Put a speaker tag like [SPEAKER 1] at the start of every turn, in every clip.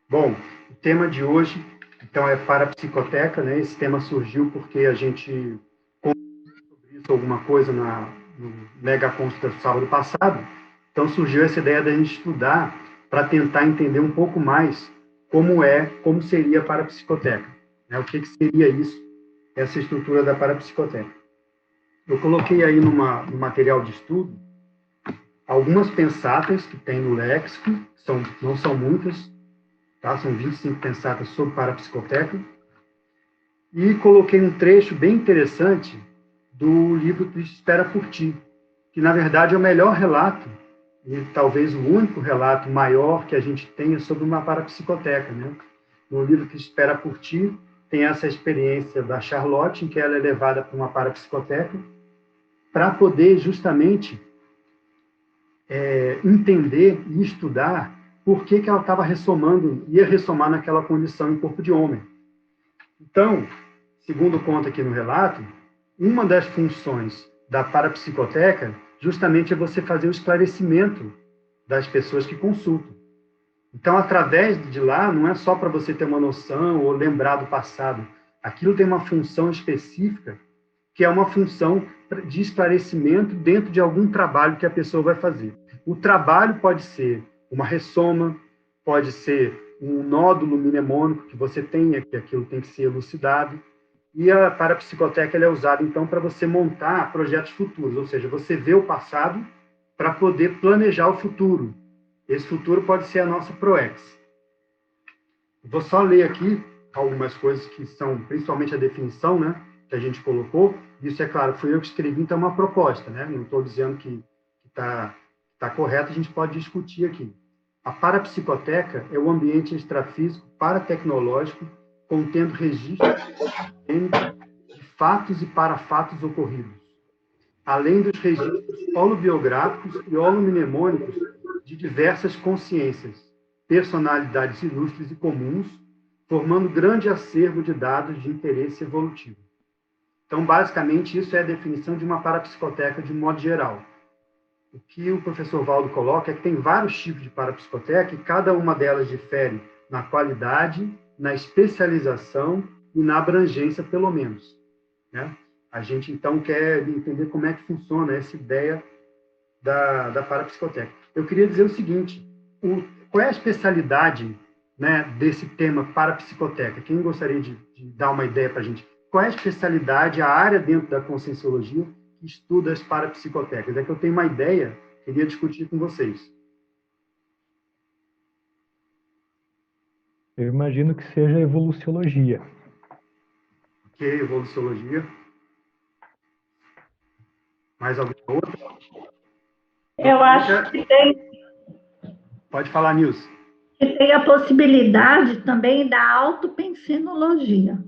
[SPEAKER 1] Bom, o tema de hoje, então, é parapsicoteca, né? Esse tema surgiu porque a gente conversou alguma coisa no Mega Consta do sábado passado, então surgiu essa ideia da gente estudar para tentar entender um pouco mais como seria a parapsicoteca, né? O que seria isso, essa estrutura da parapsicoteca. Eu coloquei aí no material de estudo algumas pensatas que tem no léxico, não são muitas, tá? São 25 pensatas sobre parapsicoteca, e coloquei um trecho bem interessante do livro Cristo Espera por Ti, que na verdade é o melhor relato, e talvez o único relato maior que a gente tenha sobre uma parapsicoteca, né? No livro Cristo Espera por Ti, tem essa experiência da Charlotte, em que ela é levada para uma parapsicoteca, para poder justamente entender e estudar por que ela estava ia ressomar naquela condição em corpo de homem. Então, segundo conta aqui no relato, uma das funções da parapsicoteca justamente é você fazer o esclarecimento das pessoas que consultam. Então, através de lá, não é só para você ter uma noção ou lembrar do passado. Aquilo tem uma função específica, que é uma função de esclarecimento dentro de algum trabalho que a pessoa vai fazer. O trabalho pode ser uma ressoma, pode ser um nódulo mnemônico que você tenha, que aquilo tem que ser elucidado. E a parapsicoteca ela é usada, então, para você montar projetos futuros, ou seja, você vê o passado para poder planejar o futuro. Esse futuro pode ser a nossa ProEx. Vou só ler aqui algumas coisas que são, principalmente a definição, né, que a gente colocou. Isso, é claro, fui eu que escrevi, então é uma proposta, né? Não estou dizendo que tá correto, a gente pode discutir aqui. A parapsicoteca é o ambiente extrafísico paratecnológico contendo registros de fatos e parafatos ocorridos, além dos registros holobiográficos e holomnemônicos de diversas consciências, personalidades ilustres e comuns, formando grande acervo de dados de interesse evolutivo. Então, basicamente, isso é a definição de uma parapsicoteca de modo geral. O que o professor Valdo coloca é que tem vários tipos de parapsicoteca e cada uma delas difere na qualidade, na especialização e na abrangência, pelo menos, né? A gente, então, quer entender como é que funciona essa ideia da parapsicoteca. Eu queria dizer o seguinte, qual é a especialidade, né, desse tema parapsicoteca? Quem gostaria de dar uma ideia para a gente? Qual é a especialidade, a área dentro da conscienciologia que estuda as parapsicotecas? É que eu tenho uma ideia, queria discutir com vocês.
[SPEAKER 2] Eu imagino que seja a evoluciologia.
[SPEAKER 1] O que é evoluciologia? Mais alguma outra?
[SPEAKER 3] Eu acho
[SPEAKER 1] Pode falar, Nilson.
[SPEAKER 3] que tem a possibilidade também da autopensinologia.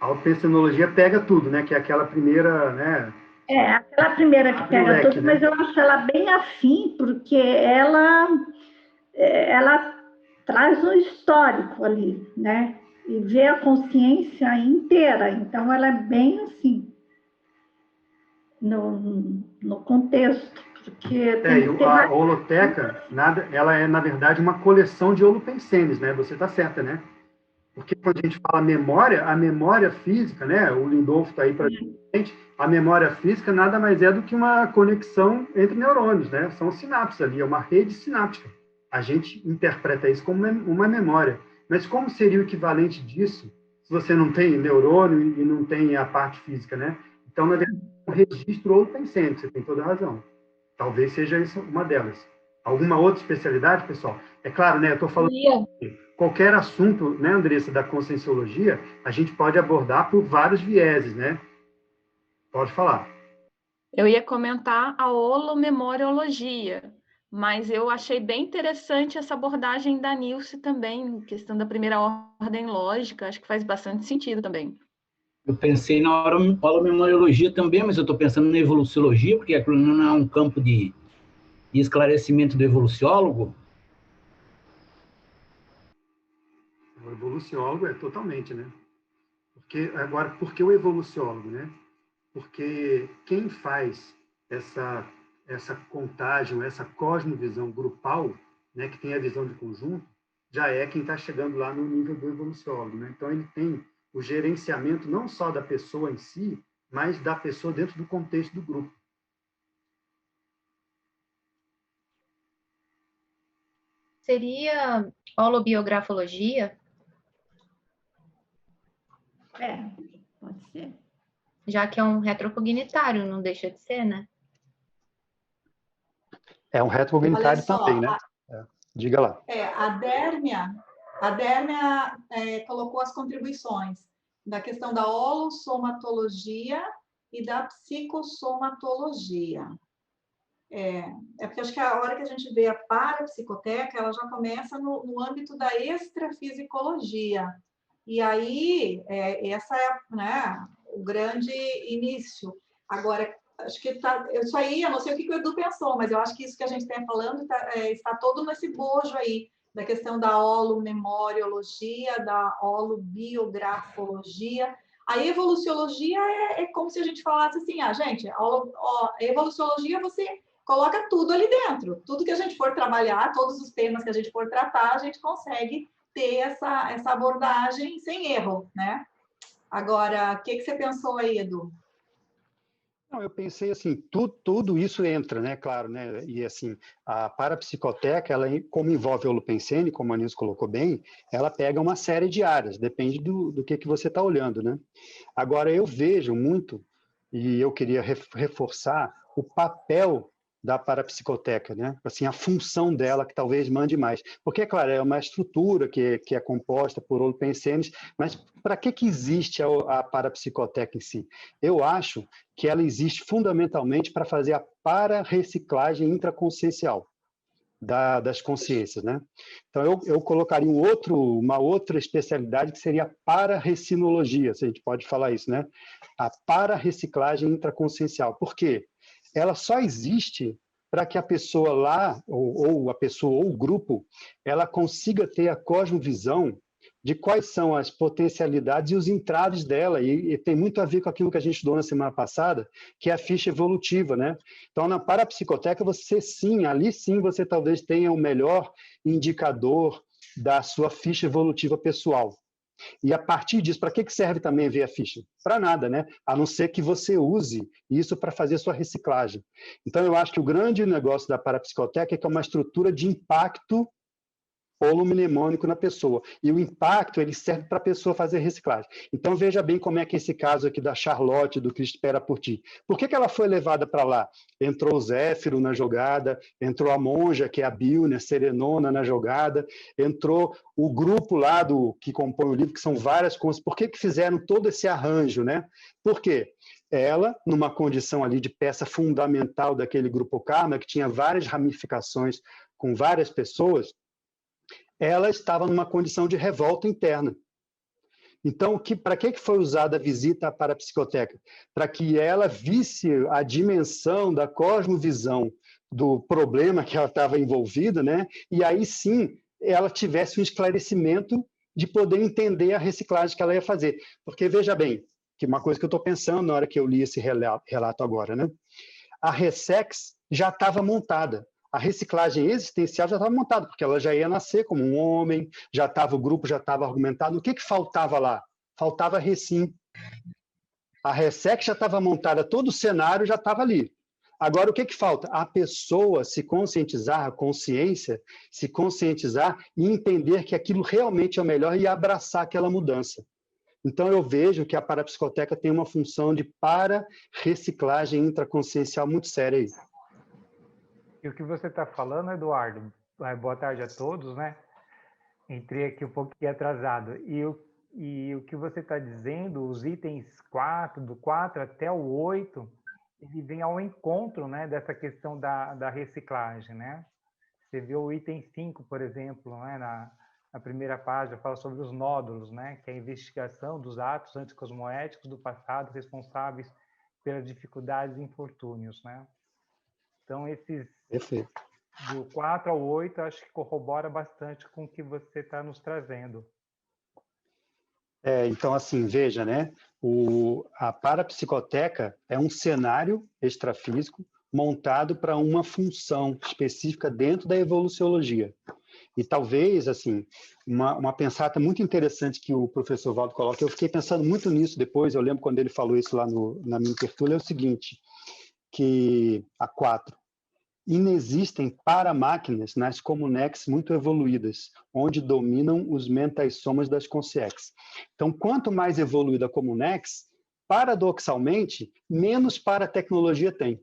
[SPEAKER 1] A autopensinologia pega tudo, né? Que é aquela primeira, né?
[SPEAKER 3] Aquela primeira que pega
[SPEAKER 1] leque,
[SPEAKER 3] tudo,
[SPEAKER 1] né?
[SPEAKER 3] mas eu acho ela bem afim, porque ela traz um histórico ali, né? E vê a consciência inteira. Então, ela é bem assim, no contexto, porque tem que ter
[SPEAKER 1] A
[SPEAKER 3] mais.
[SPEAKER 1] holoteca, ela é, na verdade, uma coleção de holopensenes, né? Você está certa, né? Porque quando a gente fala memória, a memória física, né? O Lindolfo está aí para gente, a memória física nada mais é do que uma conexão entre neurônios, né? São sinapses ali, é uma rede sináptica. A gente interpreta isso como uma memória. Mas como seria o equivalente disso se você não tem neurônio e não tem a parte física, né? Então, na verdade, é um registro holopensene, você tem toda a razão. Talvez seja isso uma delas. Alguma outra especialidade, pessoal? É claro, né? Eu estou falando qualquer assunto, né, Andressa, da conscienciologia, a gente pode abordar por vários vieses, né? Pode falar.
[SPEAKER 4] Eu ia comentar a holomemoriologia, mas eu achei bem interessante essa abordagem da Nilce também, questão da primeira ordem lógica, acho que faz bastante sentido também.
[SPEAKER 5] Eu pensei na holomemoriologia também, mas eu estou pensando na evoluciologia, porque aquilo não é um campo de esclarecimento do evoluciólogo.
[SPEAKER 1] O evoluciólogo é totalmente, né? Agora, por que o evoluciólogo, né? Porque quem faz essa contagem, essa cosmovisão grupal, né, que tem a visão de conjunto, já é quem está chegando lá no nível do evoluciólogo, né? Então, ele tem o gerenciamento não só da pessoa em si, mas da pessoa dentro do contexto do grupo.
[SPEAKER 6] Seria holobiografologia?
[SPEAKER 3] Pode ser.
[SPEAKER 6] Já que é um retrocognitário, não deixa de ser, né?
[SPEAKER 1] É um retrocognitário também, né? Diga lá.
[SPEAKER 7] A Dérmia colocou as contribuições da questão da holossomatologia e da psicossomatologia. Porque acho que a hora que a gente vê a parapsicoteca, ela já começa no âmbito da extrafisicologia. E aí, essa é, né, o grande início. Agora, acho que isso aí, eu não sei o que o Edu pensou, mas eu acho que isso que a gente está falando está todo nesse bojo aí, da questão da holomemoriologia, da holobiografologia. A evoluciologia é como se a gente falasse assim, gente, a evoluciologia você coloca tudo ali dentro. Tudo que a gente for trabalhar, todos os temas que a gente for tratar, a gente consegue ter essa abordagem sem erro, né? Agora, o que você pensou aí, Edu?
[SPEAKER 1] Não, eu pensei assim, tudo isso entra, né, claro, né, e assim, a parapsicoteca, ela, como envolve o holopensene, como a Nilce colocou bem, ela pega uma série de áreas, depende do que você está olhando, né. Agora, eu vejo muito, e eu queria reforçar, o papel da parapsicoteca, né, assim, a função dela, que talvez mande mais, porque, claro, é uma estrutura que é composta por holopensenes, mas para que existe a parapsicoteca em si? Eu acho que ela existe fundamentalmente para fazer a para-reciclagem intraconsciencial das consciências, né? Então, eu colocaria uma outra especialidade que seria a para-recinologia, se a gente pode falar isso, né? A para-reciclagem intraconsciencial. Por quê? Ela só existe para que a pessoa lá, ou a pessoa ou o grupo, ela consiga ter a cosmovisão de quais são as potencialidades e os entraves dela, e tem muito a ver com aquilo que a gente estudou na semana passada, que é a ficha evolutiva, né? Então, na parapsicoteca, ali sim, você talvez tenha o melhor indicador da sua ficha evolutiva pessoal. E a partir disso, para que serve também ver a ficha? Para nada, né? A não ser que você use isso para fazer sua reciclagem. Então, eu acho que o grande negócio da parapsicoteca é que é uma estrutura de impacto holomnemônico na pessoa. E o impacto, ele serve para a pessoa fazer reciclagem. Então, veja bem como é que esse caso aqui da Charlotte, do Cristo Espera por Ti. Por que ela foi levada para lá? Entrou o Zéfiro na jogada, entrou a monja, que é a Bilner, Serenona, na jogada, entrou o grupo lá que compõe o livro, que são várias coisas. Por que fizeram todo esse arranjo, né? Por quê? Ela, numa condição ali de peça fundamental daquele grupo Karma, que tinha várias ramificações com várias pessoas, ela estava numa condição de revolta interna. Então, para que foi usada a visita à parapsicoteca? Para que ela visse a dimensão da cosmovisão do problema que ela estava envolvida, né? E aí sim ela tivesse um esclarecimento de poder entender a reciclagem que ela ia fazer. Porque, veja bem, que uma coisa que eu estou pensando na hora que eu li esse relato agora, né? A Ressex já estava montada. A reciclagem existencial já estava montada, porque ela já ia nascer como um homem, o grupo já estava argumentado. O que faltava lá? Faltava recim. A Ressex já estava montada, todo o cenário já estava ali. Agora, o que falta? A pessoa se conscientizar, a consciência, se conscientizar e entender que aquilo realmente é o melhor e abraçar aquela mudança. Então, eu vejo que a parapsicoteca tem uma função de para-reciclagem intraconsciencial muito séria aí.
[SPEAKER 2] E o que você está falando, Eduardo, boa tarde a todos, né? Entrei aqui um pouquinho atrasado. E o que você está dizendo, os itens 4, do 4 até o 8, ele vem ao encontro, né, dessa questão da reciclagem, né? Você vê o item 5, por exemplo, né, na primeira página, fala sobre os nódulos, né, que é a investigação dos atos anticosmoéticos do passado responsáveis pelas dificuldades e infortúnios, né? Então, esses
[SPEAKER 1] Perfeito.
[SPEAKER 2] Do 4 ao 8, acho que corrobora bastante com o que você está nos trazendo.
[SPEAKER 1] Então, assim, veja, né? A parapsicoteca é um cenário extrafísico montado para uma função específica dentro da evoluciologia. E talvez, assim, uma pensata muito interessante que o professor Valdo coloca, eu fiquei pensando muito nisso depois, eu lembro quando ele falou isso lá na minha tertúlia, é o seguinte, que a 4, inexistem para-máquinas nas comunex muito evoluídas, onde dominam os mentais somas das consciex. Então, quanto mais evoluída a comunex, paradoxalmente, menos para-tecnologia tem.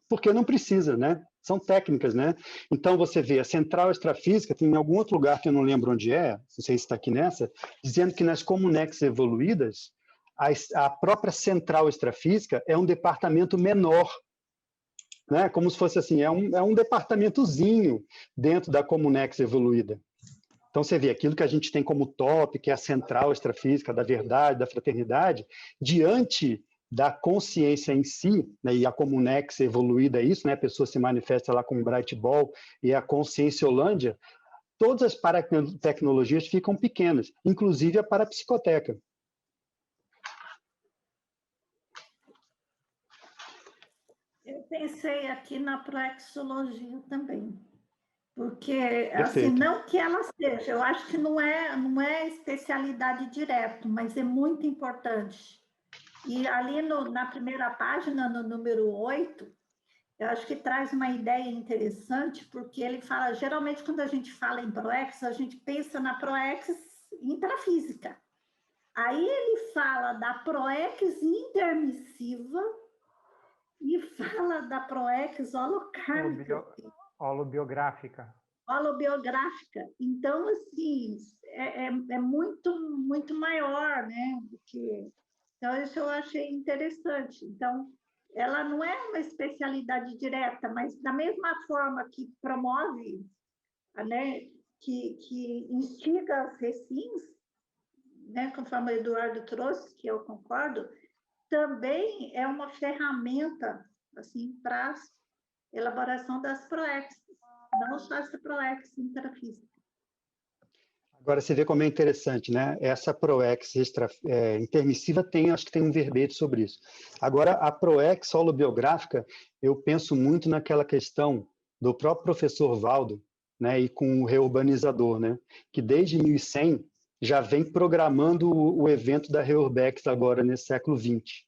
[SPEAKER 1] Porque não precisa, né? São técnicas, né? Então, você vê, a central extrafísica, tem em algum outro lugar que eu não lembro onde é, não sei se está aqui nessa, dizendo que nas comunex evoluídas, a própria central extrafísica é um departamento menor, né? Como se fosse assim, é um departamentozinho dentro da comunex evoluída. Então, você vê aquilo que a gente tem como top, que é a central extrafísica da verdade, da fraternidade, diante da consciência em si, né, e a comunex evoluída é isso, né, a pessoa se manifesta lá com o Bright Ball e a consciência Holândia, todas as paratecnologias ficam pequenas, inclusive a parapsicoteca.
[SPEAKER 3] Eu pensei aqui na proexologia também, porque, assim,
[SPEAKER 1] Perfeito.
[SPEAKER 3] não que ela seja, eu acho que não é especialidade direto, mas é muito importante. E ali na primeira página, no número 8, eu acho que traz uma ideia interessante, porque ele fala, geralmente, quando a gente fala em proex, a gente pensa na proex intrafísica. Aí ele fala da proex intermissiva, e fala da proex holocármica,
[SPEAKER 2] Holobiográfica.
[SPEAKER 3] holobiográfica. Então, assim, é muito, muito maior, né? Do que... Então, isso eu achei interessante. Então, ela não é uma especialidade direta, mas da mesma forma que promove, né? Que instiga as recins, né? Conforme o Eduardo trouxe, que eu concordo, também é uma ferramenta assim, para a elaboração das PROEX, não só essa PROEX intrafísica.
[SPEAKER 1] Agora você vê como é interessante, né? Essa PROEX intermissiva acho que tem um verbete sobre isso. Agora, a PROEX holobiográfica, eu penso muito naquela questão do próprio professor Valdo, né? E com o reurbanizador, né? Que desde 1100 já vem programando o evento da Reurbex agora nesse século XX.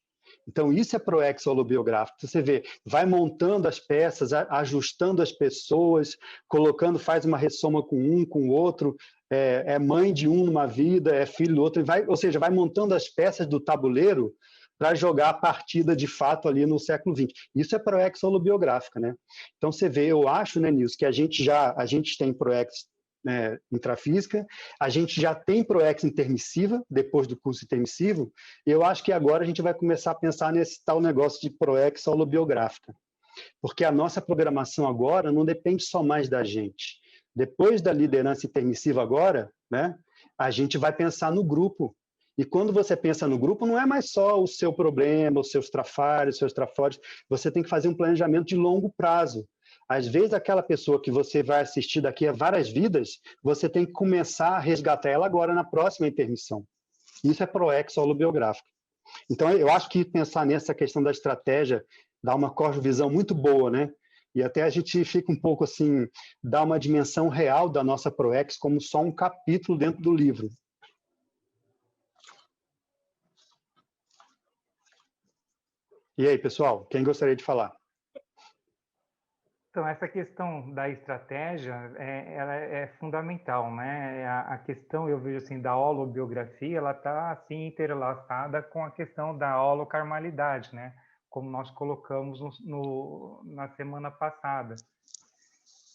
[SPEAKER 1] Então, isso é proex holobiográfico. Você vê, vai montando as peças, ajustando as pessoas, colocando, faz uma ressoma com um, com o outro, é mãe de um numa vida, é filho do outro, ou seja, vai montando as peças do tabuleiro para jogar a partida de fato ali no século XX. Isso é proex holobiográfica, né? Então, você vê, eu acho, né, Nilson, que a gente tem proex, né, intrafísica, a gente já tem proex intermissiva, depois do curso intermissivo, e eu acho que agora a gente vai começar a pensar nesse tal negócio de proex holobiográfica, porque a nossa programação agora não depende só mais da gente. Depois da liderança intermissiva agora, né, a gente vai pensar no grupo, e quando você pensa no grupo, não é mais só o seu problema, os seus trafários, os seus trafores, você tem que fazer um planejamento de longo prazo. Às vezes, aquela pessoa que você vai assistir daqui a várias vidas, você tem que começar a resgatar ela agora na próxima intermissão. Isso é proex holobiográfico. Então, eu acho que pensar nessa questão da estratégia dá uma cosmovisão muito boa, né? E até a gente fica um pouco assim, dá uma dimensão real da nossa proex como só um capítulo dentro do livro. E aí, pessoal, quem gostaria de falar?
[SPEAKER 2] Então, essa questão da estratégia, ela é fundamental, né? A questão, eu vejo assim, da holobiografia, ela está assim interlaçada com a questão da holocarmalidade, né? Como nós colocamos na semana passada.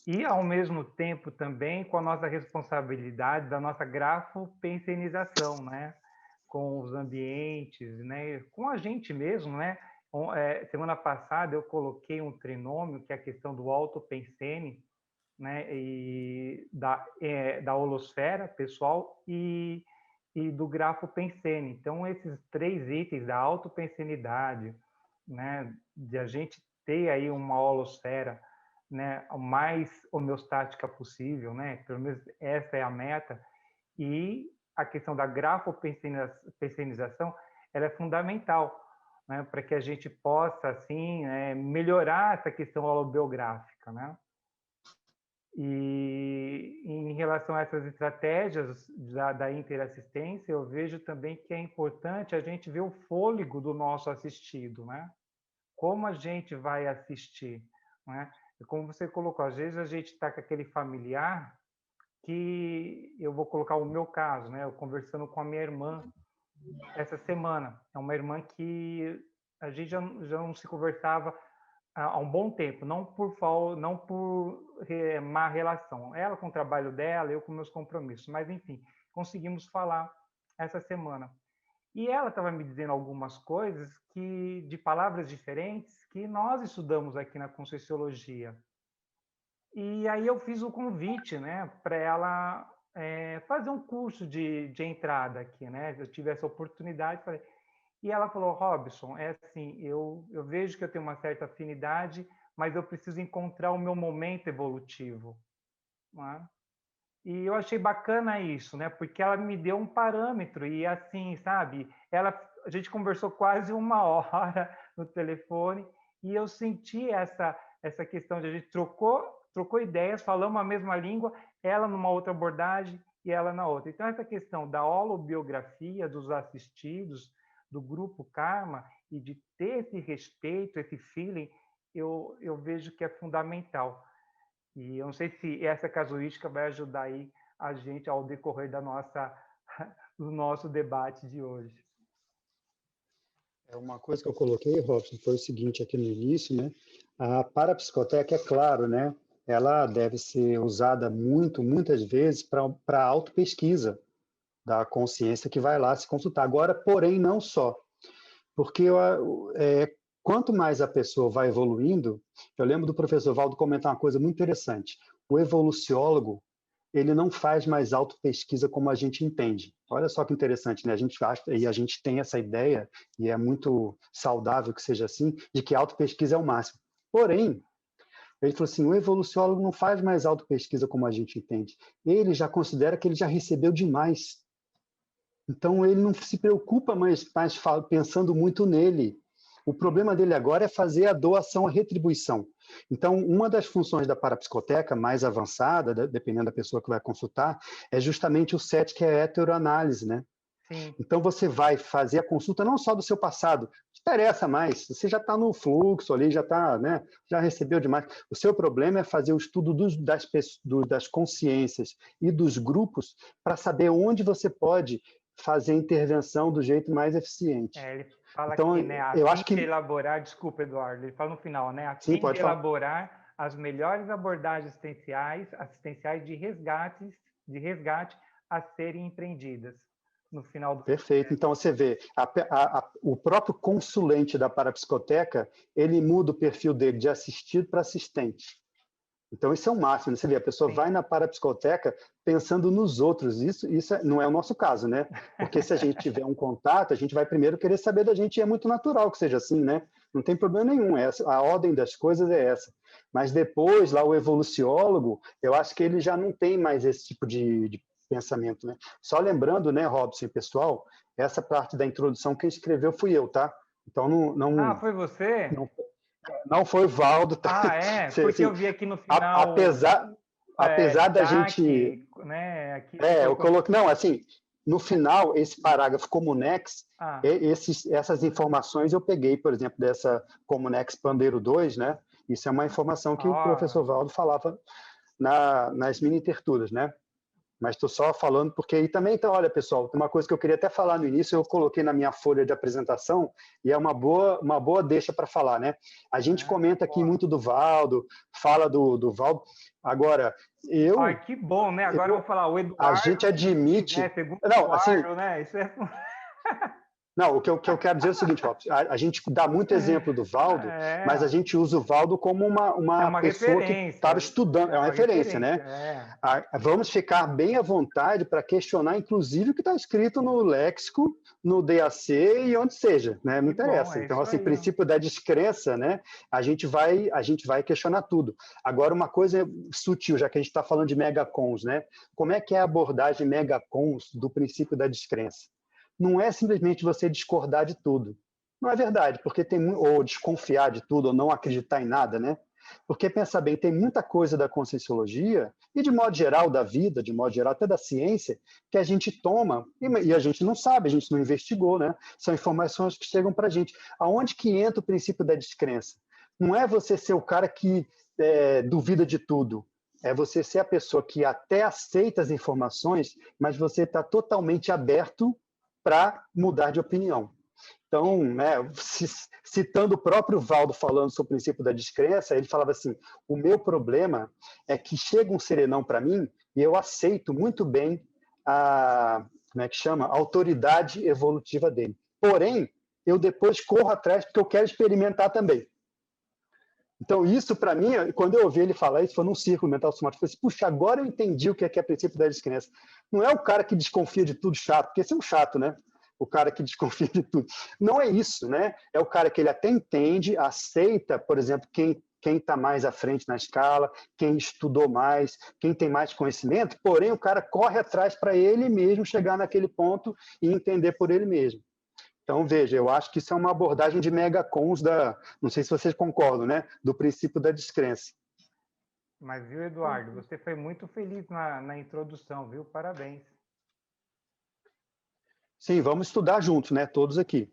[SPEAKER 2] E, ao mesmo tempo, também com a nossa responsabilidade da nossa grafopensenização, né? Com os ambientes, né? Com a gente mesmo, né? Semana passada eu coloquei um trinômio, que é a questão do autopensene, né? E da holosfera pessoal e do grafopensene. Então, esses 3 itens da autopensenidade, né? De a gente ter aí uma holosfera, né, o mais homeostática possível, né? Pelo menos essa é a meta. E a questão da grafopensenização, ela é fundamental, né, para que a gente possa assim melhorar essa questão holobiográfica, né? E em relação a essas estratégias da interassistência, eu vejo também que é importante a gente ver o fôlego do nosso assistido, né? Como a gente vai assistir, né? E como você colocou, às vezes a gente está com aquele familiar que, eu vou colocar o meu caso, né? Eu conversando com a minha irmã essa semana. É uma irmã que a gente já não se conversava há um bom tempo, não por má relação. Ela com o trabalho dela, eu com meus compromissos. Mas, enfim, conseguimos falar essa semana. E ela estava me dizendo algumas coisas de palavras diferentes que nós estudamos aqui na Conscienciologia. E aí eu fiz o convite, né, para ela fazer um curso de entrada aqui, né? Eu tive essa oportunidade, falei. E ela falou, Robson, é assim, eu vejo que eu tenho uma certa afinidade, mas eu preciso encontrar o meu momento evolutivo. Não é? E eu achei bacana isso, né? Porque ela me deu um parâmetro e assim, sabe? A gente conversou quase 1 hora no telefone e eu senti essa questão de a gente trocou ideias, falamos a mesma língua, ela numa outra abordagem e ela na outra. Então, essa questão da holobiografia, dos assistidos, do grupo Karma e de ter esse respeito, esse feeling, eu vejo que é fundamental. E eu não sei se essa casuística vai ajudar aí a gente ao decorrer do nosso debate de hoje.
[SPEAKER 1] Uma coisa que eu coloquei, Robson, foi o seguinte aqui no início, né? A parapsicoteca, é claro, né? Ela deve ser usada muitas vezes para autopesquisa da consciência que vai lá se consultar. Agora, porém, não só. Porque quanto mais a pessoa vai evoluindo, eu lembro do professor Valdo comentar uma coisa muito interessante. O evoluciólogo, ele não faz mais autopesquisa como a gente entende. Olha só que interessante, né? A gente acha, e a gente tem essa ideia, e é muito saudável que seja assim, de que autopesquisa é o máximo. Porém, ele falou assim, o evoluciólogo não faz mais autopesquisa como a gente entende. Ele já considera que ele já recebeu demais. Então, ele não se preocupa mais pensando muito nele. O problema dele agora é fazer a doação, a retribuição. Então, uma das funções da parapsicoteca mais avançada, dependendo da pessoa que vai consultar, é justamente o SET, que é a heteroanálise, né?
[SPEAKER 2] Sim.
[SPEAKER 1] Então, você vai fazer a consulta não só do seu passado, não interessa mais, você já está no fluxo ali, já está, né? Já recebeu demais. O seu problema é fazer o estudo das consciências e dos grupos para saber onde você pode fazer a intervenção do jeito mais eficiente.
[SPEAKER 2] Ele fala
[SPEAKER 1] então,
[SPEAKER 2] aqui, né?
[SPEAKER 1] Eu acho que
[SPEAKER 2] elaborar, desculpa, Eduardo, ele fala no final, né? A
[SPEAKER 1] Sim,
[SPEAKER 2] fim de elaborar as melhores abordagens assistenciais de resgate a serem empreendidas no final do
[SPEAKER 1] Perfeito. Então, você vê, o próprio consulente da parapsicoteca, ele muda o perfil dele de assistido para assistente. Então, isso é o máximo. Você vê, a pessoa vai na parapsicoteca pensando nos outros. Isso não é o nosso caso, né? Porque se a gente tiver um contato, a gente vai primeiro querer saber da gente, e é muito natural que seja assim, né? Não tem problema nenhum. A ordem das coisas é essa. Mas depois, lá o evoluciólogo, eu acho que ele já não tem mais esse tipo de pensamento, né? Só lembrando, né, Robson, pessoal, essa parte da introdução quem escreveu fui eu, tá? Então, não...
[SPEAKER 2] foi você?
[SPEAKER 1] Não foi o Valdo.
[SPEAKER 2] Tá? Porque assim, eu vi aqui no final...
[SPEAKER 1] Apesar da gente...
[SPEAKER 2] Né, aqui
[SPEAKER 1] eu coloquei... Não, assim, no final, esse parágrafo Comunex, essas informações eu peguei, por exemplo, dessa Comunex Pandeiro 2, né? Isso é uma informação que o professor Valdo falava nas mini-terturas, né? Mas estou só falando porque aí também, então, olha, pessoal, tem uma coisa que eu queria até falar no início, eu coloquei na minha folha de apresentação, e é uma boa deixa para falar, né? A gente comenta aqui muito do Valdo, fala do Valdo, agora,
[SPEAKER 2] que bom, né? Agora eu vou falar, o Eduardo...
[SPEAKER 1] A gente admite...
[SPEAKER 2] Né? Segundo
[SPEAKER 1] não,
[SPEAKER 2] Eduardo,
[SPEAKER 1] assim...
[SPEAKER 2] né? Isso é...
[SPEAKER 1] Não, o que eu quero dizer é o seguinte, Robson, a gente dá muito exemplo do Valdo, mas a gente usa o Valdo como uma pessoa que estava estudando, é uma referência, né? Vamos ficar bem à vontade para questionar, inclusive, o que está escrito no léxico, no DAC e onde seja, né? Não interessa. Então, assim, princípio da descrença, né? A gente vai questionar tudo. Agora, uma coisa sutil, já que a gente está falando de megacons, né? Como é que é a abordagem megacons do princípio da descrença? Não é simplesmente você discordar de tudo. Não é verdade, porque ou desconfiar de tudo, ou não acreditar em nada, né? Porque, pensa bem, tem muita coisa da Conscienciologia, e de modo geral da vida, de modo geral até da ciência, que a gente toma, e a gente não sabe, a gente não investigou, né? São informações que chegam para a gente. Aonde que entra o princípio da descrença? Não é você ser o cara que duvida de tudo, é você ser a pessoa que até aceita as informações, mas você está totalmente aberto para mudar de opinião. Então, né, citando o próprio Valdo falando sobre o princípio da descrença, ele falava assim, o meu problema é que chega um serenão para mim e eu aceito muito bem como é que chama? A autoridade evolutiva dele. Porém, eu depois corro atrás porque eu quero experimentar também. Então, isso para mim, quando eu ouvi ele falar isso, foi num círculo mental somático. Eu falei assim, puxa, agora eu entendi o que é princípio da descrença. Não é o cara que desconfia de tudo chato, porque esse é um chato, né? O cara que desconfia de tudo. Não é isso, né? É o cara que ele até entende, aceita, por exemplo, quem está mais à frente na escala, quem estudou mais, quem tem mais conhecimento, porém o cara corre atrás para ele mesmo chegar naquele ponto e entender por ele mesmo. Então, veja, eu acho que isso é uma abordagem de megacons não sei se vocês concordam, né? Do princípio da descrença.
[SPEAKER 2] Mas, viu, Eduardo, você foi muito feliz na introdução, viu? Parabéns.
[SPEAKER 1] Sim, vamos estudar juntos, né? Todos aqui.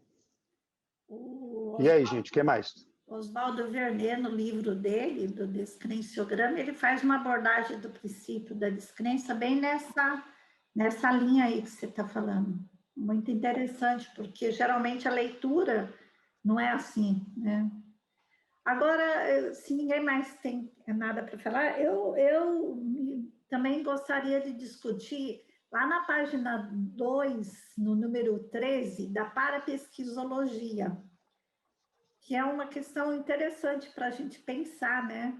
[SPEAKER 1] E aí, gente, o que mais?
[SPEAKER 3] Oswaldo Vernet, no livro dele, do Descrenciograma, ele faz uma abordagem do princípio da descrença bem nessa linha aí que você está falando. Muito interessante, porque geralmente a leitura não é assim, né? Agora, se ninguém mais tem nada para falar, eu também gostaria de discutir, lá na página 2, no número 13, da parapesquisologia, que é uma questão interessante para a gente pensar, né?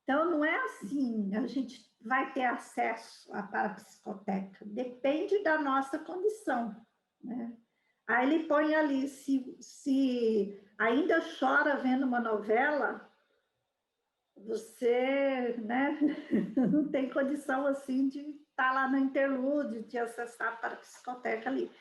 [SPEAKER 3] Então, não é assim, a gente vai ter acesso à parapsicoteca, depende da nossa condição, né? Aí ele põe ali, se ainda chora vendo uma novela, você, né, não tem condição, assim, de estar lá no interlúdio, de acessar a parapsicoteca ali.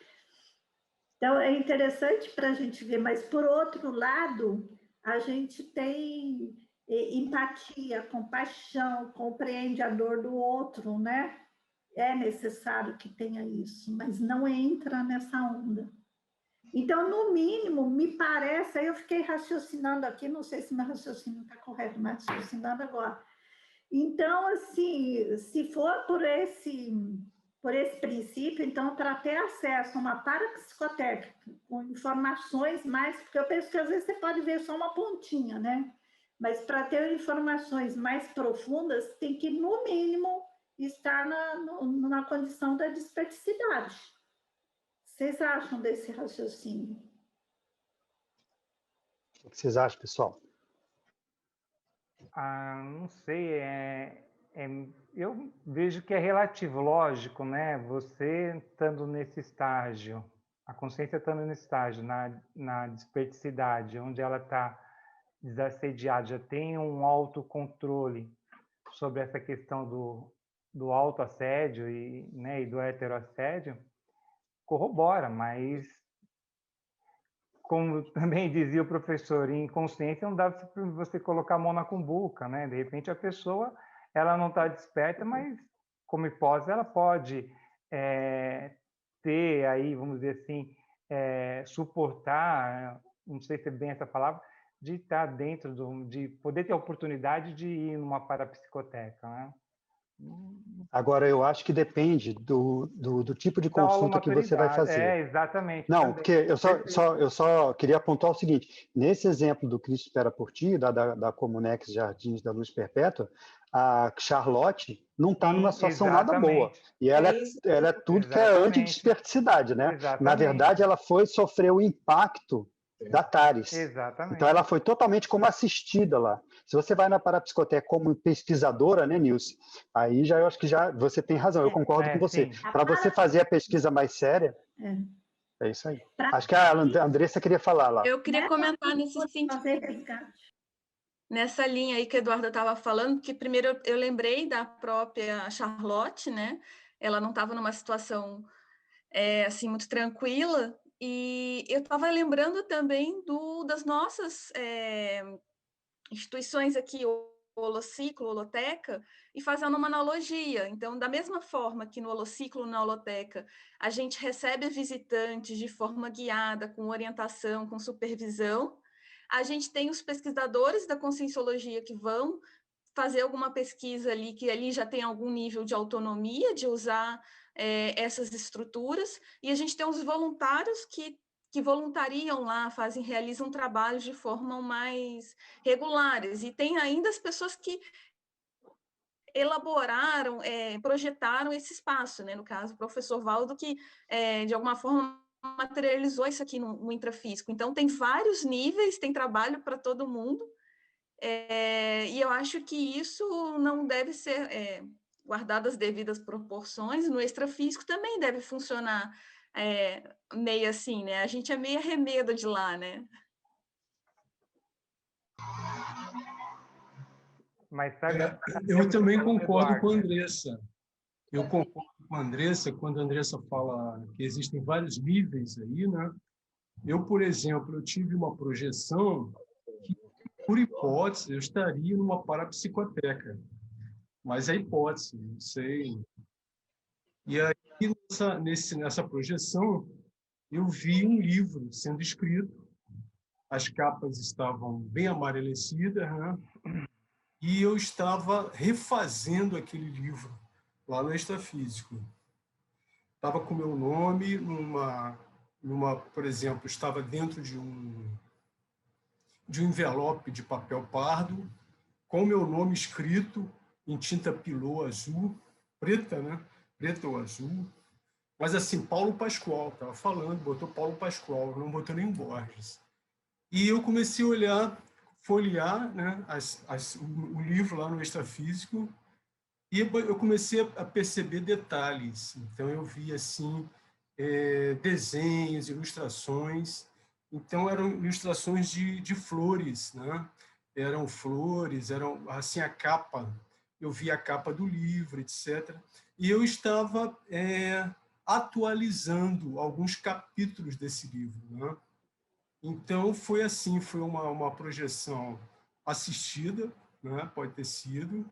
[SPEAKER 3] Então, é interessante para a gente ver, mas, por outro lado, a gente tem empatia, compaixão, compreende a dor do outro, né? É necessário que tenha isso, mas não entra nessa onda. Então, no mínimo, me parece, aí eu fiquei raciocinando aqui, não sei se meu raciocínio está correto, mas raciocinando agora. Então, assim, se for por esse princípio, então, para ter acesso a uma parapsicoteca com informações mais, porque eu penso que às vezes você pode ver só uma pontinha, né? Mas para ter informações mais profundas, tem que, no mínimo, estar na condição da desperticidade. Vocês acham desse raciocínio?
[SPEAKER 1] O que vocês acham, pessoal?
[SPEAKER 2] Não sei, eu vejo que é relativo, lógico, né? Você estando nesse estágio, a consciência estando nesse estágio, na desperticidade, onde ela está desassediada, já tem um autocontrole sobre essa questão do autoassédio né, e do heteroassédio, corrobora, mas como também dizia o professor, em consciência não dá para você colocar a mão na cumbuca, né? De repente a pessoa ela não está desperta, mas como hipótese ela pode ter aí, vamos dizer assim, suportar, não sei se é bem essa palavra, de estar dentro de poder ter a oportunidade de ir numa parapsicoteca, né?
[SPEAKER 1] Agora, eu acho que depende do tipo de consulta que você vai fazer.
[SPEAKER 2] Exatamente.
[SPEAKER 1] Não,
[SPEAKER 2] também.
[SPEAKER 1] porque eu só queria apontar o seguinte, nesse exemplo do Cristo Espera por Ti, da Comunex Jardins da Luz Perpétua, a Charlotte não está numa situação nada boa. E ela é tudo que é antidesperticidade, né?
[SPEAKER 2] Exatamente.
[SPEAKER 1] Na verdade, ela sofreu o impacto da TARES.
[SPEAKER 2] Exatamente.
[SPEAKER 1] Então, ela foi totalmente como assistida lá. Se você vai na parapsicoteca como pesquisadora, né, Nilce? Aí eu acho que você tem razão, eu concordo com você. Para você fazer a pesquisa mais séria, é isso aí. Acho que a Andressa queria falar lá.
[SPEAKER 4] Eu queria comentar nesse sentido. Nessa linha aí que a Eduarda estava falando, que primeiro eu lembrei da própria Charlotte, né? Ela não estava numa situação assim muito tranquila, e eu estava lembrando também das nossas instituições aqui, holociclo, holoteca, e fazendo uma analogia. Então, da mesma forma que no holociclo, na holoteca, a gente recebe visitantes de forma guiada, com orientação, com supervisão, a gente tem os pesquisadores da conscienciologia que vão fazer alguma pesquisa ali, que ali já tem algum nível de autonomia de usar essas estruturas, e a gente tem os voluntários que voluntariam lá, realizam trabalhos de forma mais regulares, e tem ainda as pessoas que elaboraram, projetaram esse espaço, né? No caso, o professor Valdo, que de alguma forma materializou isso aqui no intrafísico. Então, tem vários níveis, tem trabalho para todo mundo, e eu acho que isso não deve ser guardado as devidas proporções. No extrafísico também deve funcionar meio assim, né? A gente é meio arremeda de lá, né?
[SPEAKER 2] Mas sabe,
[SPEAKER 8] eu também concordo
[SPEAKER 2] Eduardo,
[SPEAKER 8] com a Andressa. Eu concordo com a Andressa quando a Andressa fala que existem vários níveis aí, né? Eu, por exemplo, eu tive uma projeção que, por hipótese, eu estaria numa parapsicoteca. Mas é hipótese, não sei. E aí, nessa projeção, eu vi um livro sendo escrito, as capas estavam bem amarelecidas, né? E eu estava refazendo aquele livro lá no extrafísico. Estava com o meu nome por exemplo, estava dentro de um envelope de papel pardo, com o meu nome escrito em tinta pilô azul, preta, né? Preta ou azul. Mas assim, Paulo Pascoal, estava falando, botou Paulo Pascoal, não botou nem Borges. E eu comecei a olhar, folhear, né, o livro lá no extrafísico, e eu comecei a perceber detalhes. Então, eu vi assim, desenhos, ilustrações. Então, eram ilustrações de flores, né? Eram flores, eram assim a capa. Eu vi a capa do livro, etc. E eu estava atualizando alguns capítulos desse livro, né? Então, foi assim, foi uma projeção assistida, né? Pode ter sido,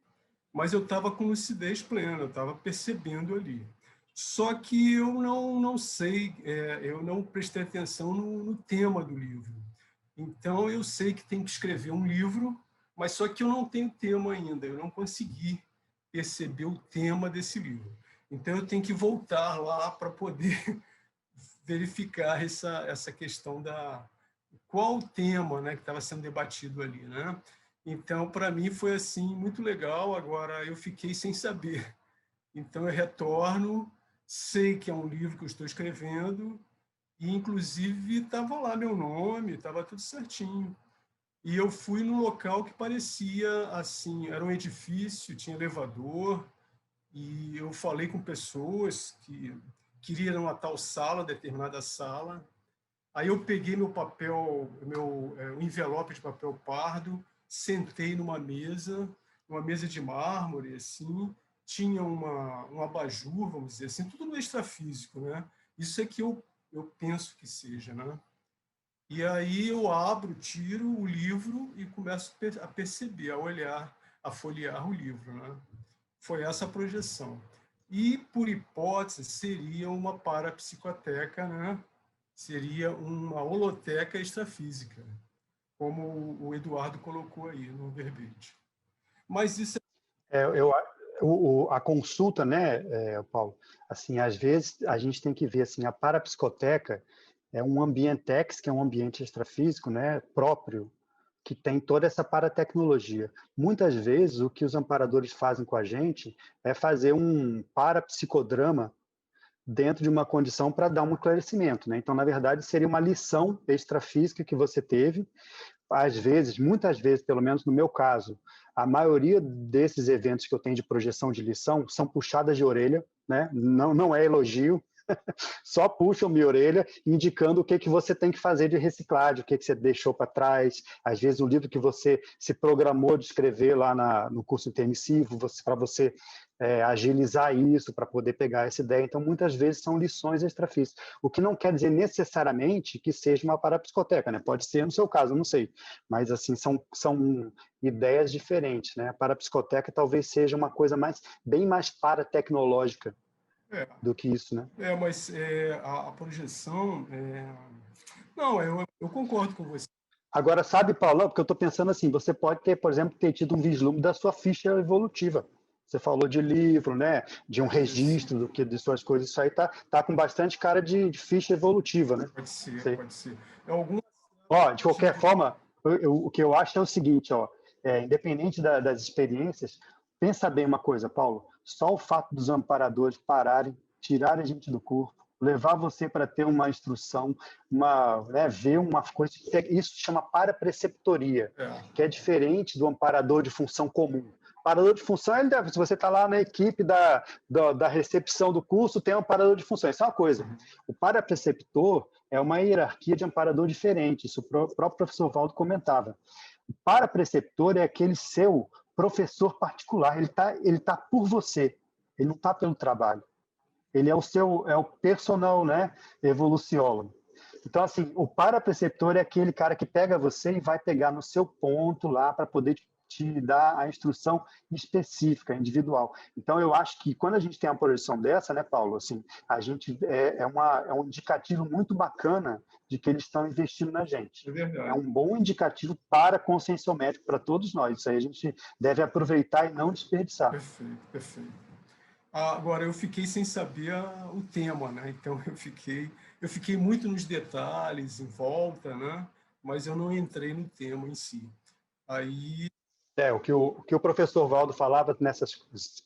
[SPEAKER 8] mas eu estava com lucidez plena, eu estava percebendo ali. Só que eu não sei, eu não prestei atenção no tema do livro. Então, eu sei que tem que escrever um livro, mas só que eu não tenho tema ainda, eu não consegui perceber o tema desse livro. Então, eu tenho que voltar lá para poder verificar essa questão qual o tema, né, que estava sendo debatido ali, né? Então, para mim, foi assim muito legal. Agora, eu fiquei sem saber. Então, eu retorno, sei que é um livro que eu estou escrevendo, e, inclusive, estava lá meu nome, estava tudo certinho. E eu fui num local que parecia assim, era um edifício, tinha elevador, e eu falei com pessoas que queriam uma tal sala, determinada sala. Aí eu peguei meu papel, um envelope de papel pardo, sentei numa mesa de mármore, assim, tinha um abajur, vamos dizer assim, tudo no extrafísico, né? Isso é que eu penso que seja, né? E aí eu abro, tiro o livro e começo a perceber, a olhar, a folhear o livro, né? Foi essa a projeção. E, por hipótese, seria uma parapsicoteca, né? Seria uma holoteca extrafísica, como o Eduardo colocou aí no verbete. Mas isso
[SPEAKER 1] a consulta, né, Paulo? Assim, às vezes a gente tem que ver assim, a parapsicoteca é um ambientex, que é um ambiente extrafísico, né, próprio, que tem toda essa paratecnologia. Muitas vezes o que os amparadores fazem com a gente é fazer um parapsicodrama dentro de uma condição para dar um esclarecimento, né? Então, na verdade, seria uma lição extrafísica que você teve. Às vezes, muitas vezes, pelo menos no meu caso, a maioria desses eventos que eu tenho de projeção de lição são puxadas de orelha, né? Não é elogio, Só puxam minha orelha, indicando o que você tem que fazer de reciclagem, o que você deixou para trás. Às vezes, o livro que você se programou de escrever lá no curso intermissivo, para você agilizar isso, para poder pegar essa ideia. Então, muitas vezes, são lições extrafísicas. O que não quer dizer necessariamente que seja uma parapsicoteca, né? Pode ser no seu caso, eu não sei. Mas, assim, são ideias diferentes, né? A parapsicoteca talvez seja uma coisa bem mais paratecnológica do que isso, né?
[SPEAKER 8] Mas a projeção... Não, eu concordo com você.
[SPEAKER 1] Agora, sabe, Paulo, porque eu estou pensando assim, você pode ter, por exemplo, tido um vislumbre da sua ficha evolutiva. Você falou de livro, né? De um registro de suas coisas. Isso aí tá com bastante cara de ficha evolutiva, né?
[SPEAKER 8] Pode ser, pode ser.
[SPEAKER 1] De qualquer forma, o que eu acho é o seguinte, independente das experiências, pensa bem uma coisa, Paulo, só o fato dos amparadores pararem, tirarem a gente do corpo, levar você para ter uma instrução, ver uma coisa, isso se chama parapreceptoria, que é diferente do amparador de função comum. Amparador de função, se você está lá na equipe da recepção do curso, tem um amparador de função, isso é uma coisa. O parapreceptor é uma hierarquia de amparador diferente, isso o próprio professor Valdo comentava. O parapreceptor é aquele seu professor particular, ele tá por você, ele não está pelo trabalho. Ele é o personal, né, evoluciólogo. Então, assim, o parapreceptor é aquele cara que pega você e vai pegar no seu ponto lá para poder te dar a instrução específica, individual. Então, eu acho que quando a gente tem uma projeção dessa, né, Paulo, assim, a gente é um indicativo muito bacana de que eles estão investindo na gente.
[SPEAKER 8] É verdade.
[SPEAKER 1] É um bom indicativo para conscienciométrico, para todos nós. Isso aí a gente deve aproveitar e não desperdiçar.
[SPEAKER 8] Perfeito, perfeito. Agora, eu fiquei sem saber o tema, né? Então, eu fiquei muito nos detalhes, em volta, né? Mas eu não entrei no tema em si. Aí...
[SPEAKER 1] O que o professor Valdo falava nessas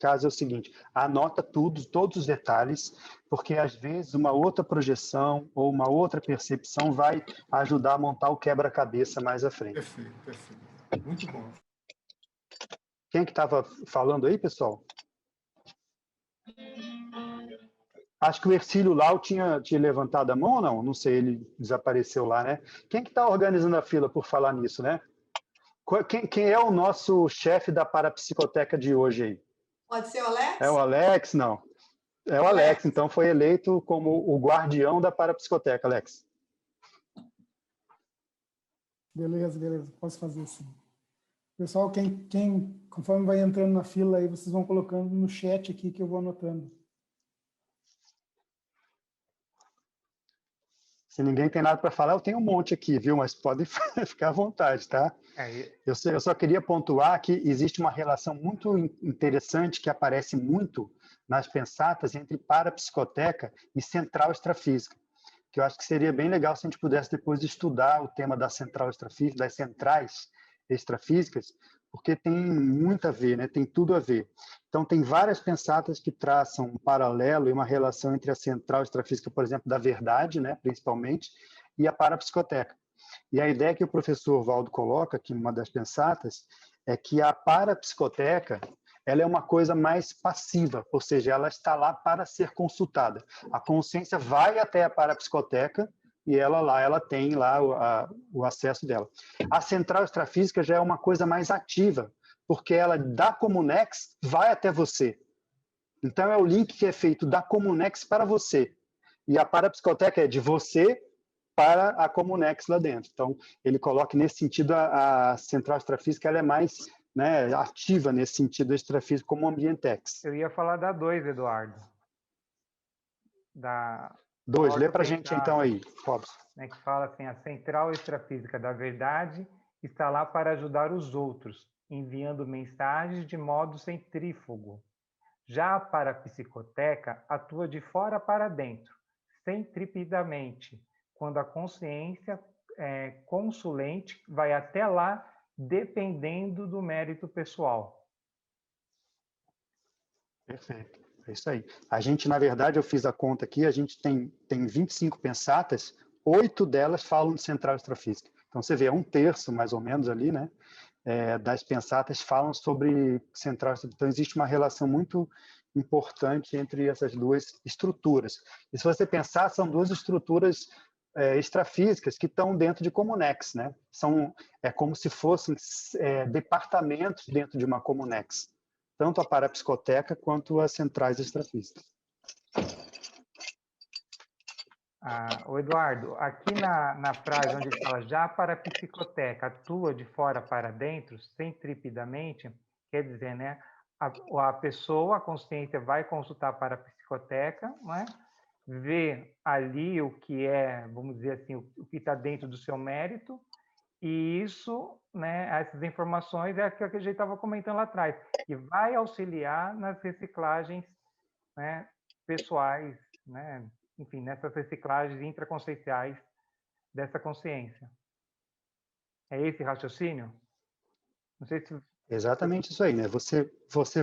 [SPEAKER 1] casos é o seguinte, anota todos os detalhes, porque às vezes uma outra projeção ou uma outra percepção vai ajudar a montar o quebra-cabeça mais à frente.
[SPEAKER 8] Perfeito, perfeito. Muito bom.
[SPEAKER 1] Quem que estava falando aí, pessoal? Acho que o Ercílio Lau tinha levantado a mão ou não? Não sei, ele desapareceu lá, né? Quem que está organizando a fila por falar nisso, né? Quem é o nosso chefe da parapsicoteca de hoje aí?
[SPEAKER 7] Pode ser o Alex?
[SPEAKER 1] É o Alex? Não. É o Alex, então foi eleito como o guardião da parapsicoteca, Alex.
[SPEAKER 9] Beleza. Posso fazer assim. Pessoal, conforme vai entrando na fila aí, vocês vão colocando no chat aqui que eu vou anotando.
[SPEAKER 1] Se ninguém tem nada para falar, eu tenho um monte aqui, viu? Mas podem ficar à vontade, tá? Eu só queria pontuar que existe uma relação muito interessante que aparece muito nas pensatas entre parapsicoteca e central extrafísica, que eu acho que seria bem legal se a gente pudesse depois estudar o tema da central extrafísica, das centrais extrafísicas, porque tem muito a ver, né? Tem tudo a ver. Então, tem várias pensatas que traçam um paralelo e uma relação entre a central extrafísica, por exemplo, da verdade, né? Principalmente, e a parapsicoteca. E a ideia que o professor Valdo coloca, que uma das pensatas, é que a parapsicoteca ela é uma coisa mais passiva, ou seja, ela está lá para ser consultada. A consciência vai até a parapsicoteca e ela tem lá o acesso dela. A central extrafísica já é uma coisa mais ativa, porque ela da Comunex vai até você. Então é o link que é feito da Comunex para você. E a parapsicoteca é de você para a Comunex lá dentro. Então ele coloca nesse sentido a central extrafísica ela é mais, né, ativa nesse sentido extrafísico como o Ambientex.
[SPEAKER 2] Eu ia falar da 2, Eduardo.
[SPEAKER 1] 2, lê para a gente então aí, Robson.
[SPEAKER 2] Né, que fala assim, a central extrafísica da verdade está lá para ajudar os outros, enviando mensagens de modo centrífugo. Já a parapsicoteca atua de fora para dentro, centripidamente, quando a consciência consulente vai até lá, dependendo do mérito pessoal.
[SPEAKER 1] Perfeito. É isso aí. A gente, na verdade, eu fiz a conta aqui, a gente tem 25 pensatas, 8 delas falam de central extrafísica. Então, você vê, é 1/3, mais ou menos, ali, né? das pensatas falam sobre central. Então, existe uma relação muito importante entre essas duas estruturas. E se você pensar, são duas estruturas extrafísicas que estão dentro de Comunex, né? É como se fossem departamentos dentro de uma Comunex, tanto a parapsicoteca quanto as centrais extrafísicas.
[SPEAKER 2] O Eduardo, aqui na frase onde ele fala já a parapsicoteca atua de fora para dentro, centripidamente, quer dizer, né, a pessoa, a consciência vai consultar a parapsicoteca, né, vê ali o que é, vamos dizer assim, o que está dentro do seu mérito, e isso, né, essas informações é aquilo que a gente estava comentando lá atrás, que vai auxiliar nas reciclagens, né, pessoais, né, enfim, nessas reciclagens intraconscienciais dessa consciência. É esse raciocínio? Não sei se...
[SPEAKER 1] Exatamente isso aí, né? Você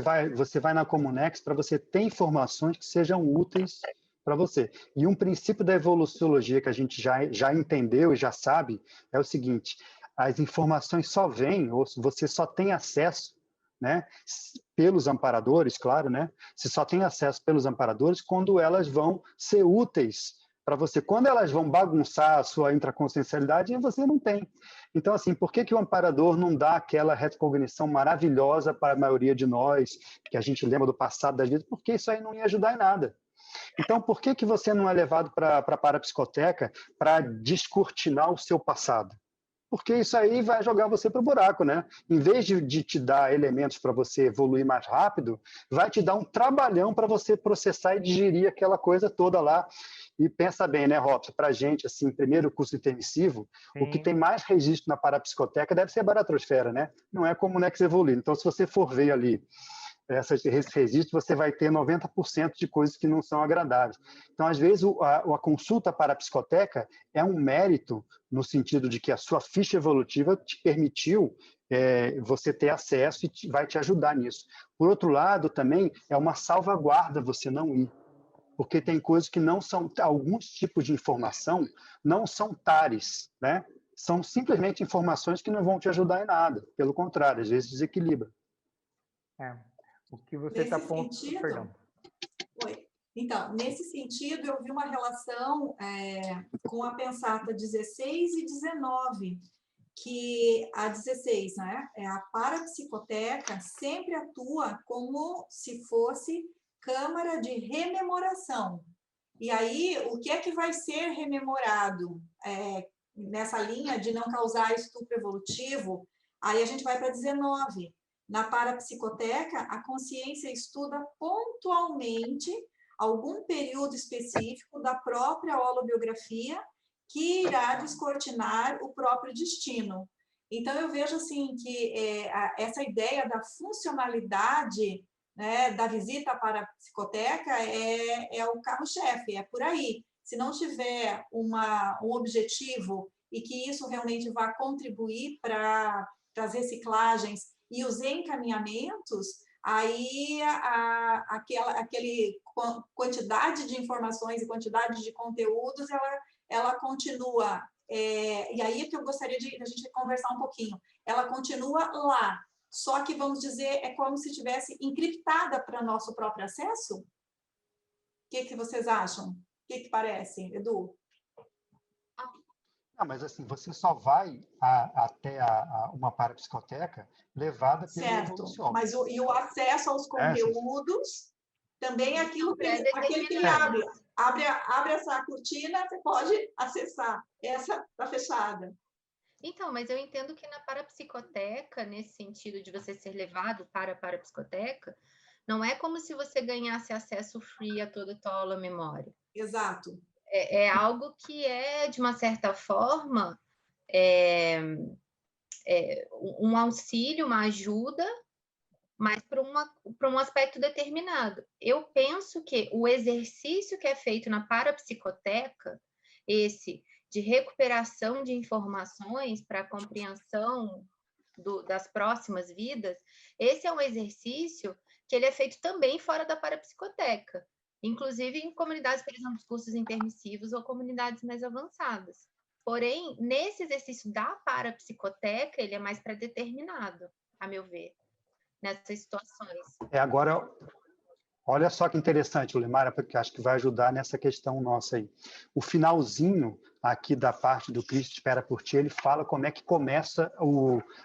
[SPEAKER 1] vai na Comunex para você ter informações que sejam úteis para você. E um princípio da evoluciologia que a gente já entendeu e já sabe é o seguinte: as informações só vêm, ou você só tem acesso, né, pelos amparadores, claro, né? Você só tem acesso pelos amparadores quando elas vão ser úteis para você. Quando elas vão bagunçar a sua intraconsciencialidade, você não tem. Então, assim, por que o amparador não dá aquela retrocognição maravilhosa para a maioria de nós, que a gente lembra do passado das vidas? Porque isso aí não ia ajudar em nada. Então, por que você não é levado para a parapsicoteca para descortinar o seu passado? Porque isso aí vai jogar você para o buraco, né? Em vez de te dar elementos para você evoluir mais rápido, vai te dar um trabalhão para você processar e digerir aquela coisa toda lá. E pensa bem, né, Robson? Para a gente, assim, primeiro curso intermissivo, o que tem mais registro na parapsicoteca deve ser a baratrosfera, né? Não é como o Nex evoluir. Então, se você for ver ali esse registro, você vai ter 90% de coisas que não são agradáveis. Então, às vezes, a consulta para a psicoteca é um mérito no sentido de que a sua ficha evolutiva te permitiu você ter acesso e vai te ajudar nisso. Por outro lado, também, é uma salvaguarda você não ir. Porque tem coisas que não são, alguns tipos de informação não são tares, né? São simplesmente informações que não vão te ajudar em nada. Pelo contrário, às vezes desequilibra.
[SPEAKER 2] O que você está
[SPEAKER 7] pontuando...
[SPEAKER 2] Perdão.
[SPEAKER 7] Oi. Então, nesse sentido, eu vi uma relação com a pensata 16 e 19, que a 16, né, a parapsicoteca sempre atua como se fosse câmara de rememoração. E aí, o que é que vai ser rememorado nessa linha de não causar estupro evolutivo? Aí a gente vai para 19. Na parapsicoteca, a consciência estuda pontualmente algum período específico da própria holobiografia que irá descortinar o próprio destino. Então, eu vejo assim que essa ideia da funcionalidade, né, da visita para a psicoteca é o carro-chefe, é por aí. Se não tiver um objetivo e que isso realmente vá contribuir para as reciclagens e os encaminhamentos, aí aquele quantidade de informações e quantidade de conteúdos, ela continua, e aí é que eu gostaria de a gente conversar um pouquinho, ela continua lá, só que, vamos dizer, é como se estivesse encriptada para nosso próprio acesso? O que vocês acham? O que parece, Edu?
[SPEAKER 1] Não, mas assim, você só vai até uma parapsicoteca levada pelo evoluciólogo.
[SPEAKER 7] Mas o acesso aos conteúdos também é aquilo aquele que ele abre essa cortina, você pode acessar. Essa está fechada.
[SPEAKER 6] Então, mas eu entendo que na parapsicoteca, nesse sentido de você ser levado para a parapsicoteca, não é como se você ganhasse acesso free a toda a tua holo-memória.
[SPEAKER 7] Exato.
[SPEAKER 6] É algo que é, de uma certa forma, um auxílio, uma ajuda, mas para um aspecto determinado. Eu penso que o exercício que é feito na parapsicoteca, esse de recuperação de informações para a compreensão das próximas vidas, esse é um exercício que ele é feito também fora da parapsicoteca, inclusive em comunidades, por exemplo, cursos intermissivos ou comunidades mais avançadas. Porém, nesse exercício da parapsicoteca, ele é mais pré-determinado, a meu ver, nessas situações.
[SPEAKER 1] Agora, olha só que interessante, Lemara, porque acho que vai ajudar nessa questão nossa aí. O finalzinho aqui da parte do Cristo Espera por Ti, ele fala como é que começa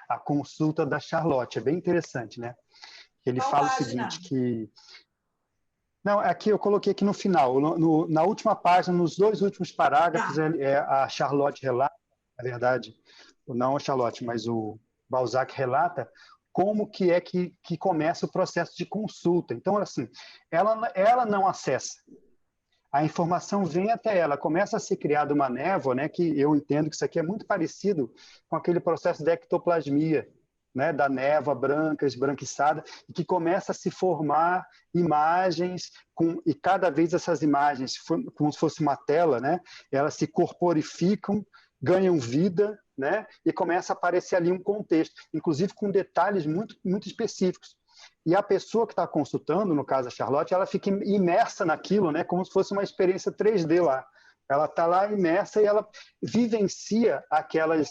[SPEAKER 1] a consulta da Charlotte. É bem interessante, né? Ele
[SPEAKER 7] Qual
[SPEAKER 1] fala
[SPEAKER 7] página?
[SPEAKER 1] o seguinte, que... Não, aqui eu coloquei aqui no final, na última página, nos 2 últimos parágrafos, a Charlotte relata, na verdade, não a Charlotte, mas o Balzac relata como que é que começa o processo de consulta. Então, assim, ela não acessa. A informação vem até ela, começa a ser criada uma névoa, né, que eu entendo que isso aqui é muito parecido com aquele processo de ectoplasmia, né, da névoa branca, esbranquiçada, e que começa a se formar imagens, e cada vez essas imagens, como se fosse uma tela, né, elas se corporificam, ganham vida, né, e começa a aparecer ali um contexto, inclusive com detalhes muito, muito específicos. E a pessoa que está consultando, no caso a Charlotte, ela fica imersa naquilo, né, como se fosse uma experiência 3D lá. Ela está lá imersa e ela vivencia aquelas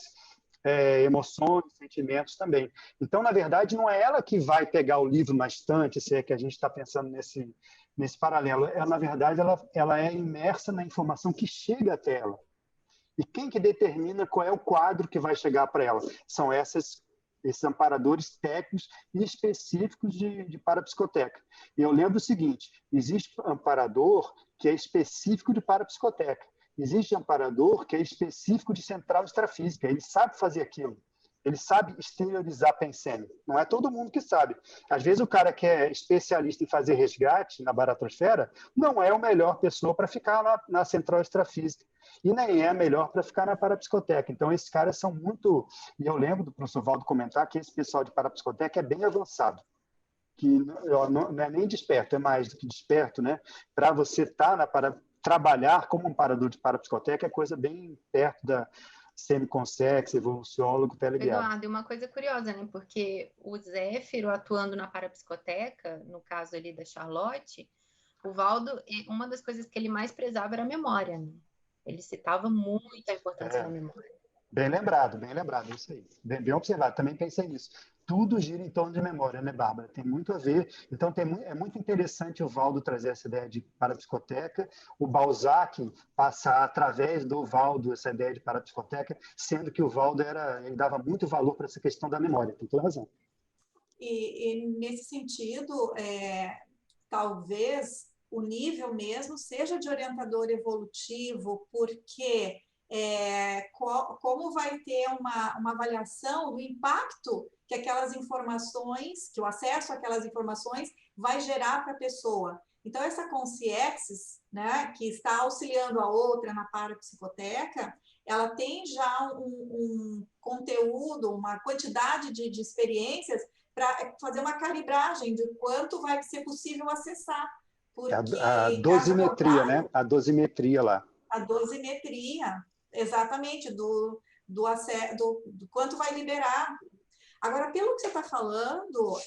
[SPEAKER 1] emoções, sentimentos também. Então, na verdade, não é ela que vai pegar o livro na estante, se é que a gente está pensando nesse paralelo. Na verdade, ela é imersa na informação que chega até ela. E quem que determina qual é o quadro que vai chegar para ela? São esses amparadores técnicos e específicos de parapsicoteca. E eu lembro o seguinte, existe amparador que é específico de parapsicoteca. Existe amparador que é específico de central extrafísica. Ele sabe fazer aquilo. Ele sabe exteriorizar pensando. Não é todo mundo que sabe. Às vezes o cara que é especialista em fazer resgate na baratrosfera não é a melhor pessoa para ficar na central extrafísica. E nem é a melhor para ficar na parapsicoteca. Então, esses caras são muito... E eu lembro do professor Valdo comentar que esse pessoal de parapsicoteca é bem avançado. Que não é nem desperto, é mais do que desperto, né? Para você estar trabalhar como amparador de parapsicoteca é coisa bem perto da semiconsex, evoluciólogo, teleguiado.
[SPEAKER 6] Eduardo, e uma coisa curiosa, né? Porque o Zéfiro atuando na parapsicoteca, no caso ali da Charlotte, o Valdo, uma das coisas que ele mais prezava era a memória, né? Ele citava muito a importância da memória.
[SPEAKER 1] Bem lembrado, isso aí. Bem observado, também pensei nisso. Tudo gira em torno de memória, né, Bárbara? Tem muito a ver. Então, é muito interessante o Valdo trazer essa ideia de parapsicoteca, o Balzac passar através do Valdo essa ideia de parapsicoteca, sendo que o Valdo ele dava muito valor para essa questão da memória. Tem toda razão.
[SPEAKER 7] E nesse sentido, talvez o nível mesmo seja de orientador evolutivo, porque como vai ter uma avaliação do impacto que aquelas informações, que o acesso àquelas informações vai gerar para a pessoa. Então, essa consciência, né, que está auxiliando a outra na parapsicoteca, ela tem já um conteúdo, uma quantidade de experiências para fazer uma calibragem de quanto vai ser possível acessar. Porque,
[SPEAKER 1] a dosimetria, né? A dosimetria lá.
[SPEAKER 7] A dosimetria, exatamente, do quanto vai liberar. Agora, pelo que você está falando,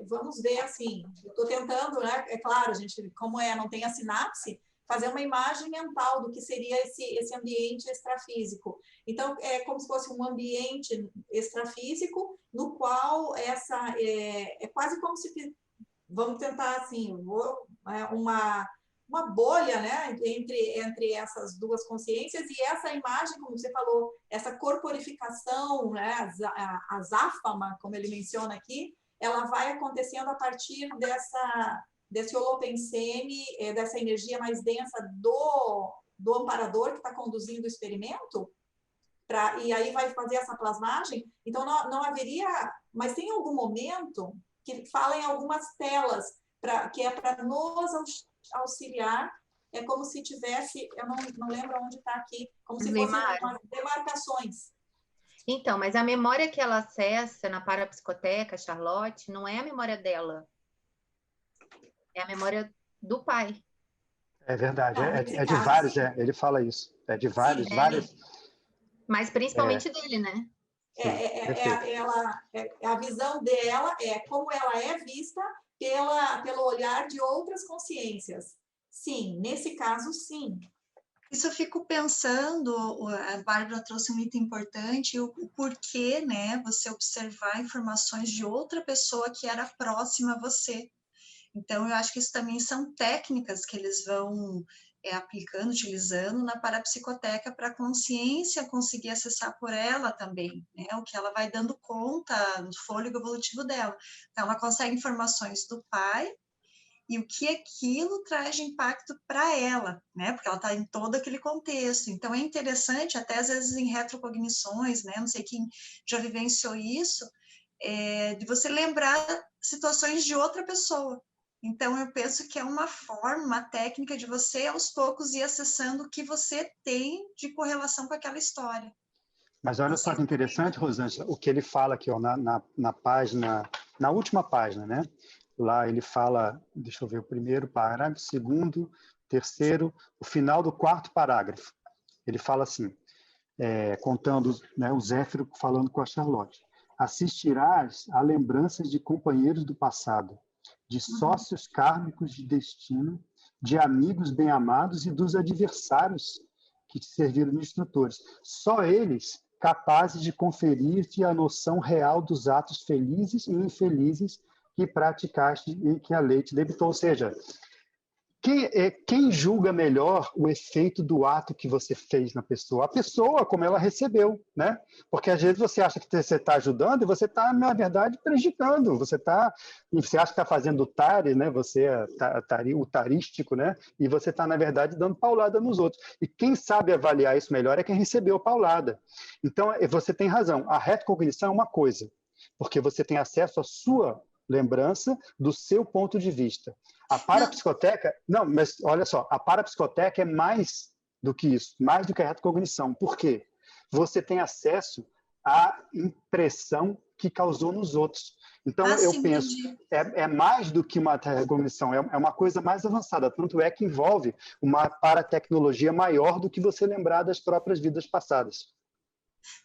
[SPEAKER 7] vamos ver assim, eu estou tentando, né? É claro, a gente, como não tem a sinapse, fazer uma imagem mental do que seria esse ambiente extrafísico. Então, é como se fosse um ambiente extrafísico no qual é quase como se... Vamos tentar, assim, uma bolha, né, entre essas duas consciências, e essa imagem, como você falou, essa corporificação, né, a záfama, como ele menciona aqui, ela vai acontecendo a partir desse holopensene, dessa energia mais densa do amparador que está conduzindo o experimento, e aí vai fazer essa plasmagem. Então, não haveria... Mas tem algum momento que fala em algumas telas, que é para nos auxiliar, é como se tivesse, eu não lembro onde está aqui, como se fossem umas demarcações.
[SPEAKER 6] Então, mas a memória que ela acessa na parapsicoteca, Charlotte, não é a memória dela, é a memória do pai.
[SPEAKER 1] É verdade, é de vários, ele fala isso, é de vários, vários.
[SPEAKER 6] Mas principalmente dele, né?
[SPEAKER 7] A visão dela é como ela é vista pelo olhar de outras consciências. Sim, nesse caso, sim.
[SPEAKER 10] Isso eu fico pensando, a Bárbara trouxe um item importante, o porquê, né, você observar informações de outra pessoa que era próxima a você. Então, eu acho que isso também são técnicas que eles vão aplicando, utilizando na parapsicoteca para a consciência conseguir acessar por ela também, né, o que ela vai dando conta no fôlego evolutivo dela. Então, ela consegue informações do pai, e o que aquilo traz de impacto para ela, né? Porque ela está em todo aquele contexto. Então, é interessante, até às vezes em retrocognições, né? Não sei quem já vivenciou isso, de você lembrar situações de outra pessoa. Então, eu penso que é uma forma, uma técnica de você, aos poucos, ir acessando o que você tem de correlação com aquela história.
[SPEAKER 1] Mas olha só que interessante, Rosângela, o que ele fala aqui, ó, na página, na última página, né? Lá ele fala, deixa eu ver o primeiro parágrafo, segundo, terceiro, o final do quarto parágrafo. Ele fala assim, contando, né, o Zéfiro falando com a Charlotte. Assistirás a lembranças de companheiros do passado, de sócios kármicos de destino, de amigos bem-amados e dos adversários que te serviram de instrutores. Só eles capazes de conferir-te a noção real dos atos felizes e infelizes que praticaste e que a lei te debitou. Ou seja, quem julga melhor o efeito do ato que você fez na pessoa? A pessoa, como ela recebeu, né? Porque às vezes você acha que você está ajudando e você está, na verdade, prejudicando. Você acha que está fazendo o tare, né? Você é o tarístico, né? E você está, na verdade, dando paulada nos outros. E quem sabe avaliar isso melhor é quem recebeu a paulada. Então, você tem razão. A retrocognição é uma coisa, porque você tem acesso à sua lembrança do seu ponto de vista. A parapsicoteca, não, mas olha só, a parapsicoteca é mais do que isso, mais do que a retrocognição. Por quê? Você tem acesso à impressão que causou nos outros. Então, eu penso, é mais do que uma retrocognição, é uma coisa mais avançada, tanto é que envolve uma paratecnologia maior do que você lembrar das próprias vidas passadas.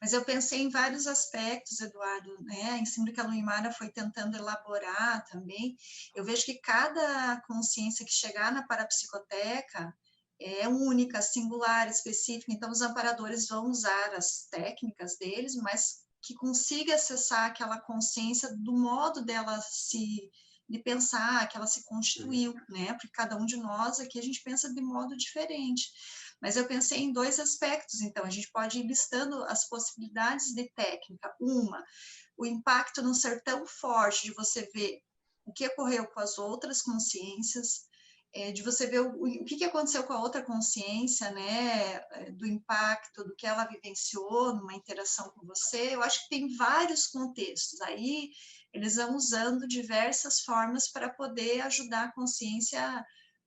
[SPEAKER 10] Mas eu pensei em vários aspectos, Eduardo, né? Em cima do que a Luimara foi tentando elaborar também. Eu vejo que cada consciência que chegar na parapsicoteca é única, singular, específica. Então, os amparadores vão usar as técnicas deles, mas que consiga acessar aquela consciência do modo dela de pensar, que ela se constituiu, né? Porque cada um de nós aqui, a gente pensa de modo diferente. Mas eu pensei em dois aspectos, então, a gente pode ir listando as possibilidades de técnica. Uma, o impacto não ser tão forte de você ver o que ocorreu com as outras consciências, de você ver o que aconteceu com a outra consciência, né, do impacto, do que ela vivenciou numa interação com você. Eu acho que tem vários contextos. Aí eles vão usando diversas formas para poder ajudar a consciência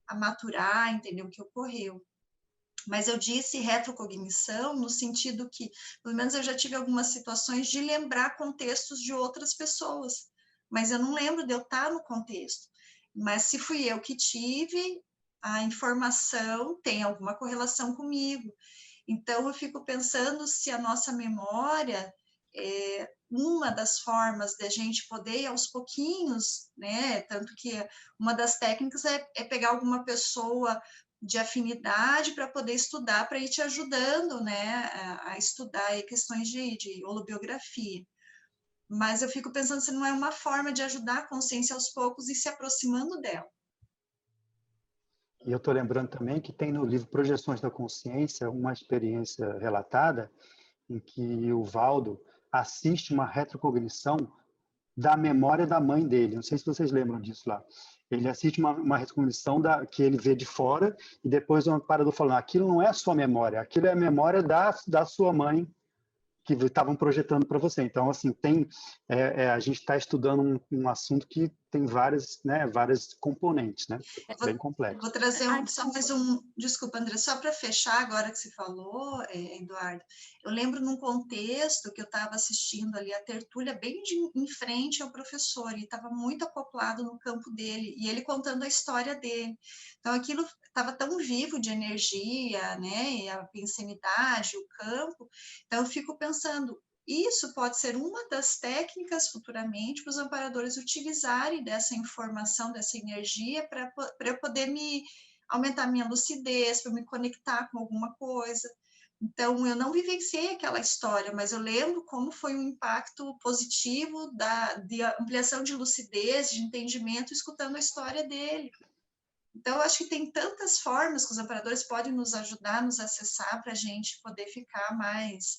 [SPEAKER 10] a maturar, entender o que ocorreu. Mas eu disse retrocognição no sentido que, pelo menos eu já tive algumas situações de lembrar contextos de outras pessoas, mas eu não lembro de eu estar no contexto. Mas se fui eu que tive, a informação tem alguma correlação comigo. Então, eu fico pensando se a nossa memória é uma das formas de a gente poder, aos pouquinhos, né? Tanto que uma das técnicas é pegar alguma pessoa de afinidade para poder estudar, para ir te ajudando, né, a estudar aí questões de holobiografia. Mas eu fico pensando se não é uma forma de ajudar a consciência aos poucos e se aproximando dela.
[SPEAKER 1] E eu estou lembrando também que tem no livro Projeções da Consciência uma experiência relatada em que o Valdo assiste uma retrocognição da memória da mãe dele. Não sei se vocês lembram disso lá. Ele assiste uma retrocognição que ele vê de fora e depois o amparador falando, aquilo não é a sua memória, aquilo é a memória da sua mãe que estavam projetando para você. Então, assim, a gente está estudando um assunto que tem várias componentes, né? Bem complexo.
[SPEAKER 10] Vou trazer só mais desculpa, André, só para fechar agora que você falou, Eduardo, eu lembro num contexto que eu estava assistindo ali a tertúlia bem em frente ao professor, e estava muito acoplado no campo dele, e ele contando a história dele. Então, aquilo estava tão vivo de energia, né, e a pensanidade, o campo. Então, eu fico pensando, isso pode ser uma das técnicas futuramente para os amparadores utilizarem dessa informação, dessa energia, para eu poder me aumentar minha lucidez, para me conectar com alguma coisa. Então, eu não vivenciei aquela história, mas eu lembro como foi um impacto positivo de ampliação de lucidez, de entendimento, escutando a história dele. Então, eu acho que tem tantas formas que os amparadores podem nos ajudar, nos acessar, para a gente poder ficar mais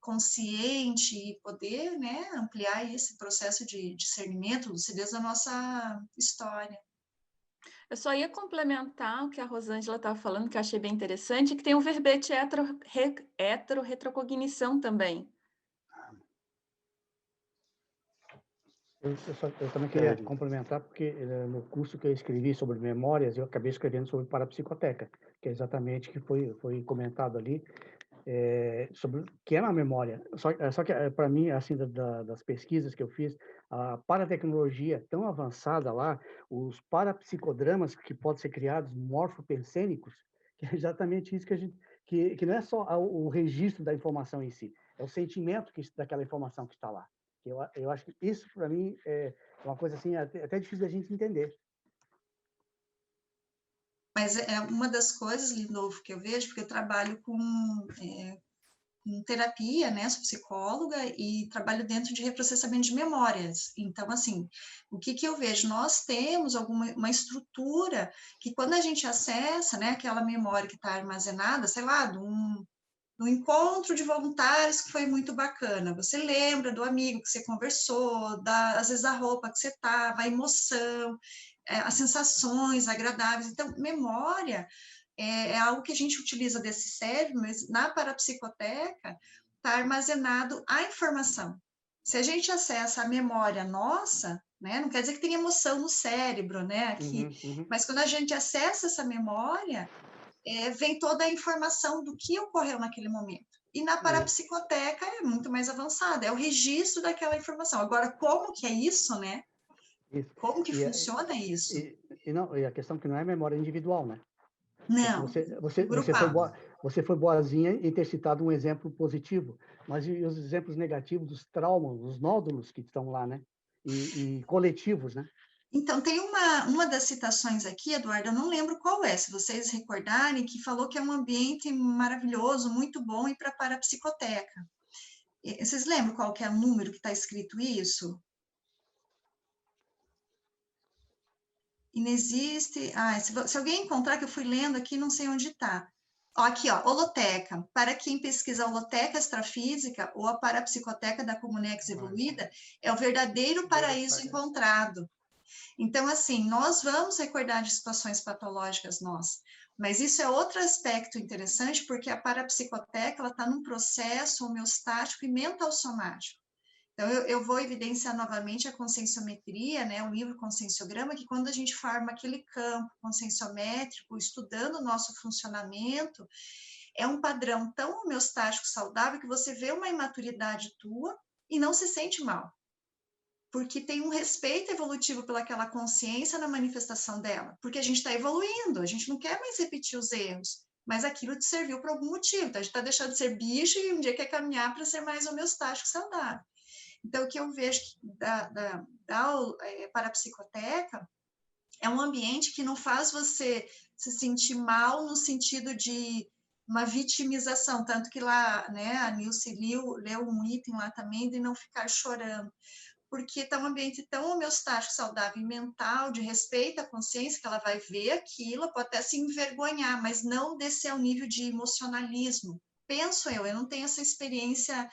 [SPEAKER 10] consciente e poder, né, ampliar esse processo de discernimento, lucidez da nossa história.
[SPEAKER 4] Eu só ia complementar o que a Rosângela estava falando, que eu achei bem interessante, que tem o verbete heterorretrocognição também.
[SPEAKER 11] Eu também queria complementar, porque no curso que eu escrevi sobre memórias, eu acabei escrevendo sobre parapsicoteca, que é exatamente o que foi comentado ali, sobre o que é uma memória. Só que, para mim, assim, das pesquisas que eu fiz, a paratecnologia tão avançada lá, os parapsicodramas que podem ser criados, morfopensênicos, que é exatamente isso que não é só o registro da informação em si, é o sentimento daquela informação que está lá. Eu acho que isso, para mim, é uma coisa assim, até difícil da gente entender.
[SPEAKER 10] Mas é uma das coisas, Lindolfo, que eu vejo, porque eu trabalho com terapia, né, sou psicóloga e trabalho dentro de reprocessamento de memórias. Então, assim, o que eu vejo? Nós temos uma estrutura que quando a gente acessa, né, aquela memória que está armazenada, sei lá, no encontro de voluntários que foi muito bacana. Você lembra do amigo que você conversou, às vezes a roupa que você estava, a emoção, as sensações agradáveis. Então, memória é algo que a gente utiliza desse cérebro, mas na parapsicoteca está armazenado a informação. Se a gente acessa a memória nossa, né, não quer dizer que tem emoção no cérebro, né, aqui, mas quando a gente acessa essa memória, vem toda a informação do que ocorreu naquele momento. E na parapsicoteca é muito mais avançada, é o registro daquela informação. Agora, como que é isso, né?
[SPEAKER 11] Isso.
[SPEAKER 10] Como que funciona isso?
[SPEAKER 11] E a questão que não é memória individual, né?
[SPEAKER 10] Não,
[SPEAKER 11] você foi boazinha em ter citado um exemplo positivo, mas e os exemplos negativos dos traumas, os nódulos que estão lá, né? E coletivos, né?
[SPEAKER 10] Então, tem uma das citações aqui, Eduardo, eu não lembro qual é, se vocês recordarem, que falou que é um ambiente maravilhoso, muito bom, e para a parapsicoteca. Vocês lembram qual que é o número que está escrito isso? Inexiste... se alguém encontrar, que eu fui lendo aqui, não sei onde está. Aqui, ó, holoteca. Para quem pesquisa a holoteca extrafísica ou a parapsicoteca da Comunex evoluída, é o verdadeiro paraíso encontrado. Então, assim, nós vamos recordar de situações patológicas mas isso é outro aspecto interessante, porque a parapsicoteca, ela está num processo homeostático e mental somático. Então, eu vou evidenciar novamente a conscienciometria, né, o livro Conscienciograma, que quando a gente forma aquele campo conscienciométrico, estudando o nosso funcionamento, é um padrão tão homeostático, saudável, que você vê uma imaturidade tua e não se sente mal. Porque tem um respeito evolutivo pelaquela consciência na manifestação dela, porque a gente está evoluindo, a gente não quer mais repetir os erros, mas aquilo te serviu por algum motivo, então a gente está deixando de ser bicho e um dia quer caminhar para ser mais homeostático e saudável. Então, o que eu vejo da parapsicoteca é um ambiente que não faz você se sentir mal no sentido de uma vitimização, tanto que lá, né, a Nilce leu um item lá também de não ficar chorando, porque está um ambiente tão homeostático, saudável e mental, de respeito à consciência, que ela vai ver aquilo, pode até se envergonhar, mas não descer ao nível de emocionalismo. Penso eu não tenho essa experiência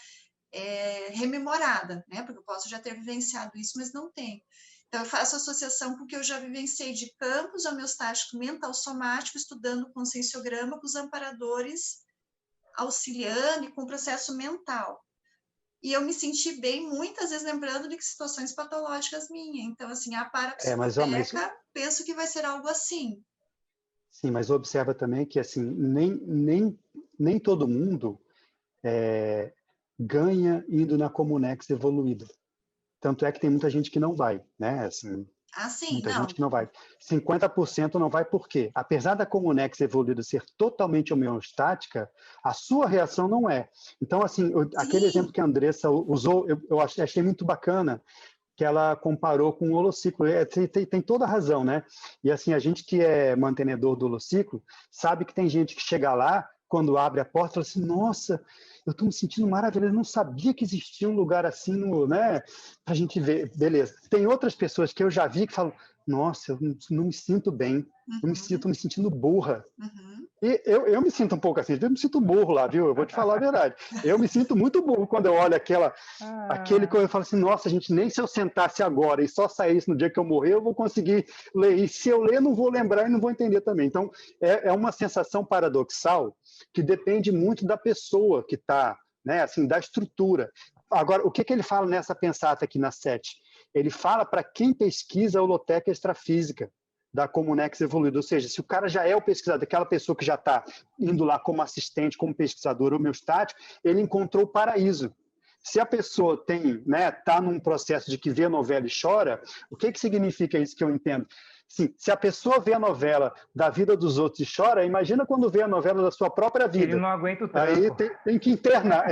[SPEAKER 10] rememorada, né? Porque eu posso já ter vivenciado isso, mas não tenho. Então, eu faço associação com o que eu já vivenciei de campos homeostático mental somático, estudando conscienciograma com os amparadores, auxiliando e com o processo mental. E eu me senti bem, muitas vezes, lembrando de situações patológicas minhas. Então, assim, a parapsicoteca, penso que vai ser algo assim.
[SPEAKER 1] Sim, mas observa também que, assim, nem todo mundo ganha indo na Comunex evoluída. Tanto é que tem muita gente que não vai, né? Assim, muita gente que não vai. 50% não vai por quê? Apesar da Comunex evoluída ser totalmente homeostática, a sua reação não é. Então, assim, aquele exemplo que a Andressa usou, eu achei muito bacana, que ela comparou com o holociclo. Tem toda a razão, né? E assim, a gente que é mantenedor do holociclo, sabe que tem gente que chega lá, quando abre a porta, fala assim, nossa, eu estou me sentindo maravilhoso, eu não sabia que existia um lugar assim, né, para a gente ver. Beleza. Tem outras pessoas que eu já vi que falam, nossa, eu não me sinto bem, estou me sentindo burra. E eu me sinto um pouco assim, eu me sinto burro lá, viu? Eu vou te falar a verdade. Eu me sinto muito burro quando eu olho aquele que eu falo assim, nossa, gente, nem se eu sentasse agora e só saísse no dia que eu morrer, eu vou conseguir ler. E se eu ler, não vou lembrar e não vou entender também. Então, é uma sensação paradoxal que depende muito da pessoa que está, né, assim, da estrutura. Agora, o que ele fala nessa pensata aqui na 7? Ele fala para quem pesquisa a holoteca extrafísica da Comunex evoluída, ou seja, se o cara já é o pesquisador, aquela pessoa que já está indo lá como assistente, como pesquisador homeostático, ele encontrou o paraíso. Se a pessoa está num processo de que vê a novela e chora, o que significa isso que eu entendo? Sim, se a pessoa vê a novela da vida dos outros e chora, imagina quando vê a novela da sua própria vida.
[SPEAKER 2] Ele não aguenta o tranco.
[SPEAKER 1] Aí tem que internar,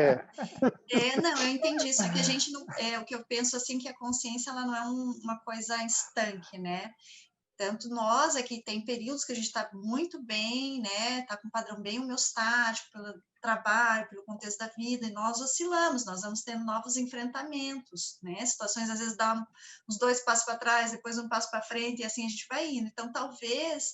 [SPEAKER 10] Não, eu entendi. Só que a gente não... o que eu penso, assim, que a consciência ela não é uma coisa estanque, né? Tanto nós aqui, tem períodos que a gente está muito bem, né? Está com um padrão bem homeostático, pelo trabalho, pelo contexto da vida, e nós oscilamos, nós vamos tendo novos enfrentamentos, né? Situações, às vezes, dá uns 2 passos para trás, depois um passo para frente, e assim a gente vai indo. Então, talvez,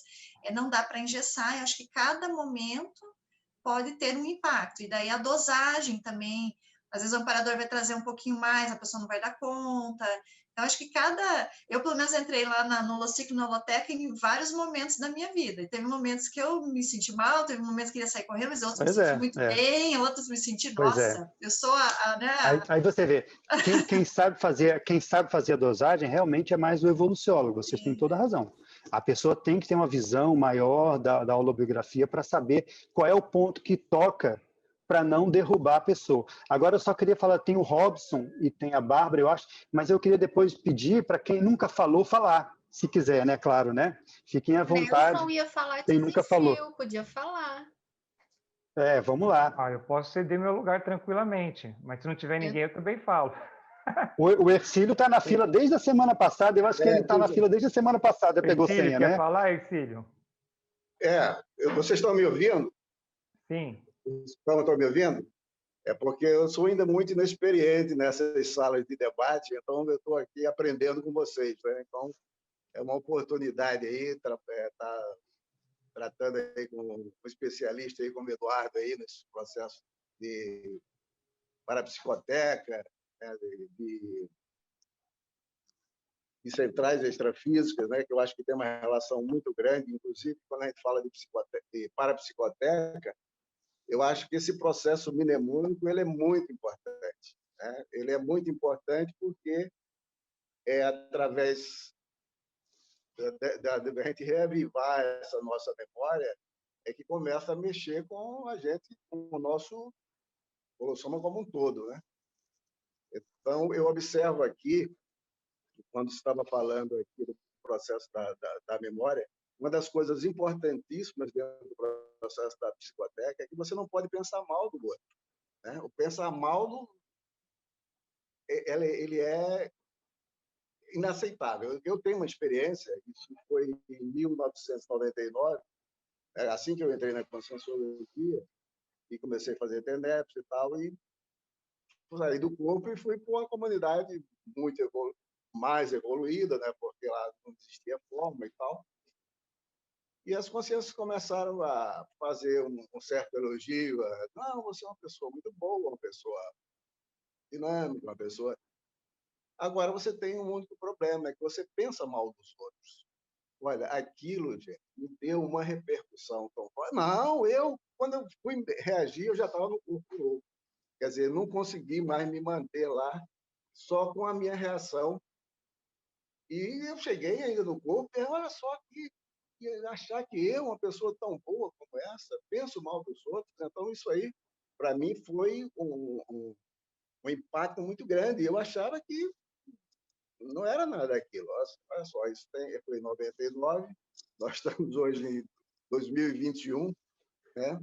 [SPEAKER 10] não dá para engessar, eu acho que cada momento pode ter um impacto, e daí a dosagem também, às vezes o amparador vai trazer um pouquinho mais, a pessoa não vai dar conta. Então, acho que eu, pelo menos, entrei lá no holociclo, na holoteca, em vários momentos da minha vida. E teve momentos que eu me senti mal, teve momentos que queria sair correndo, mas outros me senti muito bem, outros me senti, nossa, eu sou né?
[SPEAKER 1] Aí você vê, quem sabe fazer a dosagem realmente é mais o evoluciólogo, vocês têm toda a razão. A pessoa tem que ter uma visão maior da holobiografia para saber qual é o ponto que toca para não derrubar a pessoa. Agora eu só queria falar, tem o Robson e tem a Bárbara, eu acho, mas eu queria depois pedir para quem nunca falou, falar, se quiser, né? Claro, né? Fiquem à vontade.
[SPEAKER 6] Nelson ia falar,
[SPEAKER 1] quem nunca falou.
[SPEAKER 6] Podia falar.
[SPEAKER 1] Vamos lá.
[SPEAKER 2] Eu posso ceder meu lugar tranquilamente, mas se não tiver ninguém, eu também falo.
[SPEAKER 1] O Ercílio está na fila desde a semana passada, eu acho que ele está na fila desde a semana passada, pegou senha, né?
[SPEAKER 2] Quer falar, Ercílio?
[SPEAKER 12] Vocês estão me ouvindo?
[SPEAKER 2] Sim.
[SPEAKER 12] Estão me ouvindo? É porque eu sou ainda muito inexperiente nessas salas de debate, então eu estou aqui aprendendo com vocês, né? Então, é uma oportunidade aí, tá tratando aí com um especialista aí, como o Eduardo, aí, nesse processo de parapsicoteca, né, de centrais extrafísicas, né, que eu acho que tem uma relação muito grande, inclusive quando a gente fala de parapsicoteca, eu acho que esse processo mnemônico ele é muito importante, né? Ele é muito importante porque é através da gente reavivar essa nossa memória é que começa a mexer com a gente, com o nosso holossoma como um todo, né? Então, eu observo aqui, quando estava falando aqui do processo da memória, uma das coisas importantíssimas dentro do processo da psicoteca é que você não pode pensar mal do outro, né? O pensar mal, ele é inaceitável. Eu tenho uma experiência, isso foi em 1999, assim que eu entrei na Conscienciologia e comecei a fazer TENEPS e tal, e saí do corpo e fui para uma comunidade muito mais evoluída, né? Porque lá não existia forma e tal. E as consciências começaram a fazer um certo elogio. Não, você é uma pessoa muito boa, uma pessoa dinâmica, uma pessoa... Agora, você tem um único problema, é que você pensa mal dos outros. Olha, aquilo, gente, me deu uma repercussão tão forte. Não, quando eu fui reagir, eu já estava no corpo novo. Quer dizer, não consegui mais me manter lá só com a minha reação. E eu cheguei ainda no corpo e olha só que achar que eu, uma pessoa tão boa como essa, penso mal dos outros. Então, isso aí, para mim, foi um impacto muito grande. Eu achava que não era nada daquilo. Olha só, isso foi em 99, nós estamos hoje em 2021, né?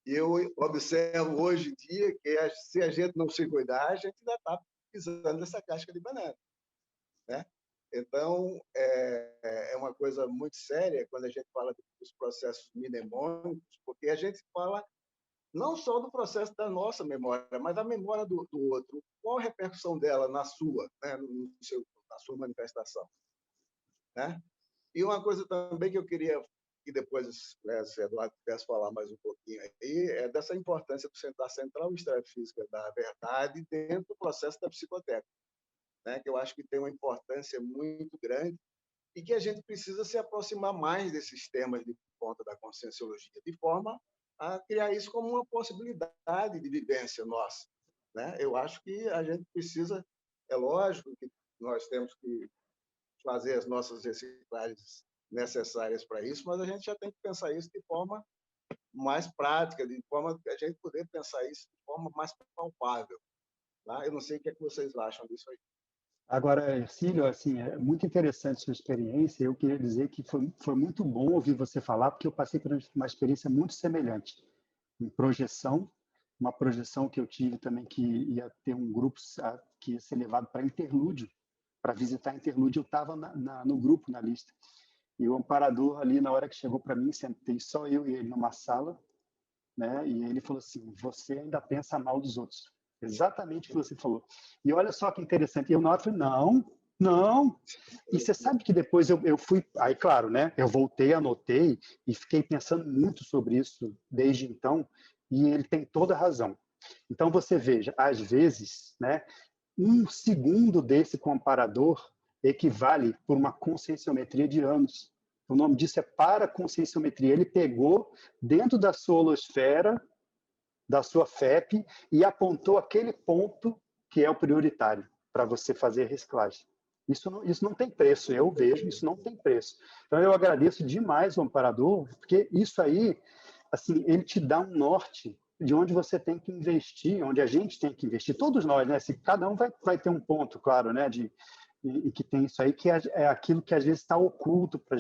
[SPEAKER 12] E eu observo hoje em dia que se a gente não se cuidar, a gente ainda está pisando nessa casca de banana. né? Então, é uma coisa muito séria quando a gente fala dos processos mnemônicos, porque a gente fala não só do processo da nossa memória, mas da memória do outro. Qual a repercussão dela na sua, né, na sua manifestação? Né? E uma coisa também que eu queria que depois, né, se Eduardo pudesse falar mais um pouquinho aí, é dessa importância da central extrafísica da verdade dentro do processo da psicoteca, né, que eu acho que tem uma importância muito grande e que a gente precisa se aproximar mais desses temas de ponta da conscienciologia, de forma a criar isso como uma possibilidade de vivência nossa, né? Eu acho que a gente precisa, é lógico que nós temos que fazer as nossas reciclagens necessárias para isso, mas a gente já tem que pensar isso de forma mais prática, de forma que a gente poder pensar isso de forma mais palpável. Tá? Eu não sei o que é que vocês acham disso aí.
[SPEAKER 1] Agora, Ercílio, assim, é muito interessante a sua experiência. Eu queria dizer que foi muito bom ouvir você falar, porque eu passei por uma experiência muito semelhante em projeção, uma projeção que eu tive também, que ia ter um grupo que ia ser levado para interlúdio, para visitar interlúdio. Eu estava no grupo, na lista. E o amparador ali, na hora que chegou para mim, sentei só eu e ele numa sala, né? E ele falou assim: você ainda pensa mal dos outros. Exatamente o que você falou. E olha só que interessante. E eu na hora falei: não. E você sabe que depois eu fui... Aí, claro, né? Eu voltei, anotei e fiquei pensando muito sobre isso desde então. E ele tem toda a razão. Então, você veja, às vezes, né, um segundo desse comparador equivale por uma conscienciometria de anos. O nome disso é paraconscienciometria. Ele pegou dentro da sua holosfera, da sua FEP, e apontou aquele ponto que é o prioritário para você fazer a reciclagem. Isso não tem preço, eu vejo, isso não tem preço. Então, eu agradeço demais o amparador, porque isso aí, assim, ele te dá um norte de onde você tem que investir, onde a gente tem que investir, todos nós, né? Se cada um vai ter um ponto, claro, né? E que tem isso aí, que é aquilo que às vezes está oculto para a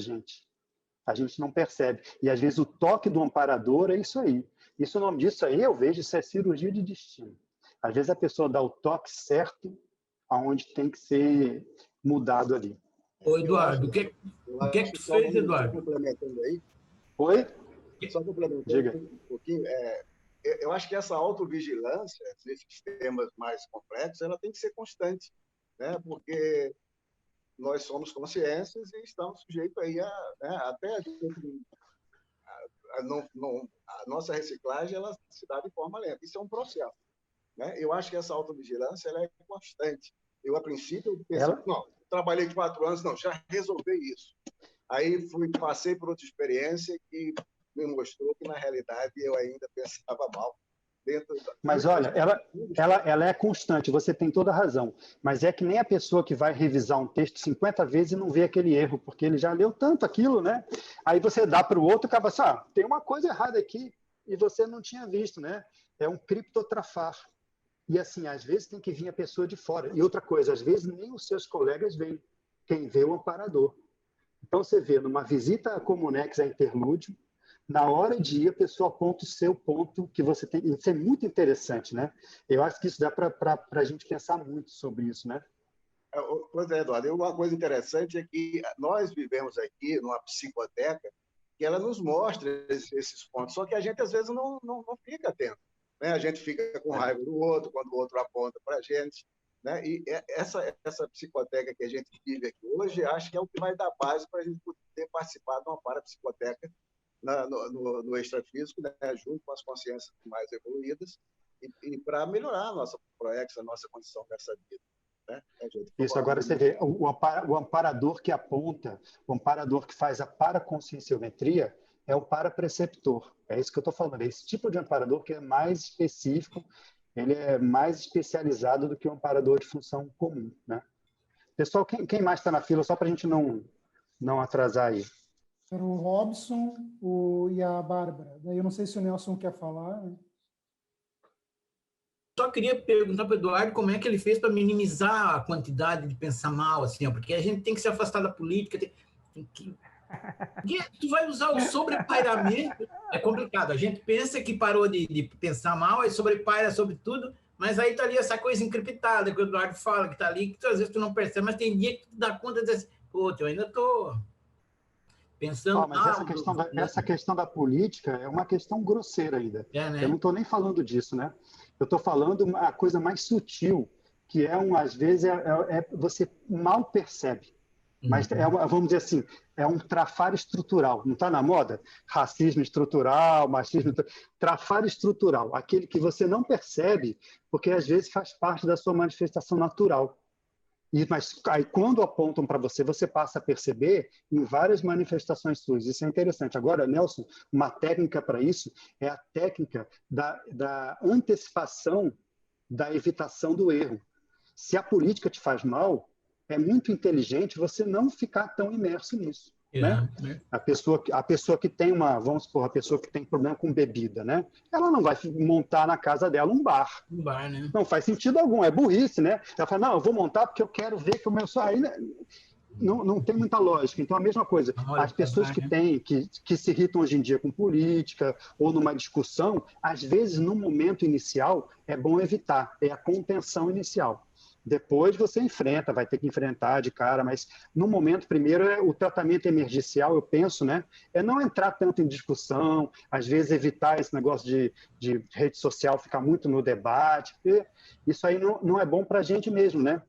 [SPEAKER 1] gente não percebe. E às vezes o toque do amparador é isso aí. Isso, o nome disso aí, eu vejo, isso é cirurgia de destino. Às vezes a pessoa dá o toque certo aonde tem que ser mudado ali.
[SPEAKER 5] Ô, Eduardo, o que tu fez, Eduardo?
[SPEAKER 12] Complementando aí.
[SPEAKER 1] Oi?
[SPEAKER 12] Só complementando um pouquinho, eu acho que essa autovigilância, nesses temas mais complexos, ela tem que ser constante, né? Porque nós somos consciências e estamos sujeitos aí até a nossa reciclagem ela se dá de forma lenta. Isso é um processo, né? Eu acho que essa autovigilância ela é constante. Eu, a princípio, pensei, trabalhei 4 anos, já resolvi isso. Aí passei por outra experiência que me mostrou que, na realidade, eu ainda pensava mal.
[SPEAKER 1] Mas olha, ela é constante, você tem toda a razão. Mas é que nem a pessoa que vai revisar um texto 50 vezes e não vê aquele erro, porque ele já leu tanto aquilo, né? Aí você dá para o outro e acaba assim, tem uma coisa errada aqui e você não tinha visto, né? É um criptotrafar. E assim, às vezes tem que vir a pessoa de fora. E outra coisa, às vezes nem os seus colegas veem. Quem vê é o amparador. Então você vê numa visita a Comunex, a Interlúdio, na hora de ir, a pessoa aponta o seu ponto que você tem. Isso é muito interessante, né? Eu acho que isso dá para a gente pensar muito sobre isso, né?
[SPEAKER 12] Pois é, Eduardo. Uma coisa interessante é que nós vivemos aqui numa psicoteca que ela nos mostra esses pontos, só que a gente, às vezes, não fica atento, né? A gente fica com raiva do outro, quando o outro aponta para a gente, né? E essa psicoteca que a gente vive aqui hoje, acho que é o que vai dar base para a gente poder participar de uma parapsicoteca no extrafísico, né, junto com as consciências mais evoluídas, e para melhorar a nossa proex, a nossa condição nessa vida. Né?
[SPEAKER 1] Isso, agora você vê, o amparador que aponta, o amparador que faz a paraconscienciometria é o parapreceptor. É isso que eu estou falando. É esse tipo de amparador que é mais específico, ele é mais especializado do que o amparador de função comum. Né? Pessoal, quem mais está na fila, só para a gente não atrasar aí?
[SPEAKER 9] Era o Robson e a Bárbara. Daí eu não sei se o Nelson quer falar. Né?
[SPEAKER 5] Só queria perguntar para o Eduardo como é que ele fez para minimizar a quantidade de pensar mal, assim, porque a gente tem que se afastar da política, tu vai usar o sobrepairamento, é complicado. A gente pensa que parou de pensar mal, aí sobrepaira sobre tudo, Mas aí tá ali essa coisa encriptada que o Eduardo fala, que tá ali, que às vezes tu não percebe, mas tem dia que tu dá conta e diz assim, pô, eu ainda tô pensando...
[SPEAKER 1] Mas essa questão da política é uma questão grosseira ainda.
[SPEAKER 5] Né?
[SPEAKER 1] Eu não estou nem falando disso, né? Eu estou falando uma coisa mais sutil, que às vezes, você mal percebe. Mas, vamos dizer assim, é um trafar estrutural. Não está na moda? Racismo estrutural, machismo... Trafar estrutural. Aquele que você não percebe, porque às vezes faz parte da sua manifestação natural. Mas aí, quando apontam para você, você passa a perceber em várias manifestações suas. Isso é interessante. Agora, Nelson, uma técnica para isso é a técnica da antecipação da evitação do erro. Se a política te faz mal, é muito inteligente você não ficar tão imerso nisso. Né? A pessoa que tem vamos supor, a pessoa que tem problema com bebida, né? Ela não vai montar na casa dela um bar.
[SPEAKER 5] Né?
[SPEAKER 1] Não faz sentido algum, é burrice, né? Ela fala, não, eu vou montar porque eu quero ver que o meu... Aí, né? Não tem muita lógica. Então, a mesma coisa, as pessoas que se irritam hoje em dia com política ou numa discussão, às vezes, no momento inicial, é bom evitar, é a contenção inicial. Depois você enfrenta, vai ter que enfrentar de cara, mas no momento, primeiro, o tratamento emergencial, eu penso, né, é não entrar tanto em discussão, às vezes evitar esse negócio de rede social, ficar muito no debate, porque isso aí não é bom para a gente mesmo, né?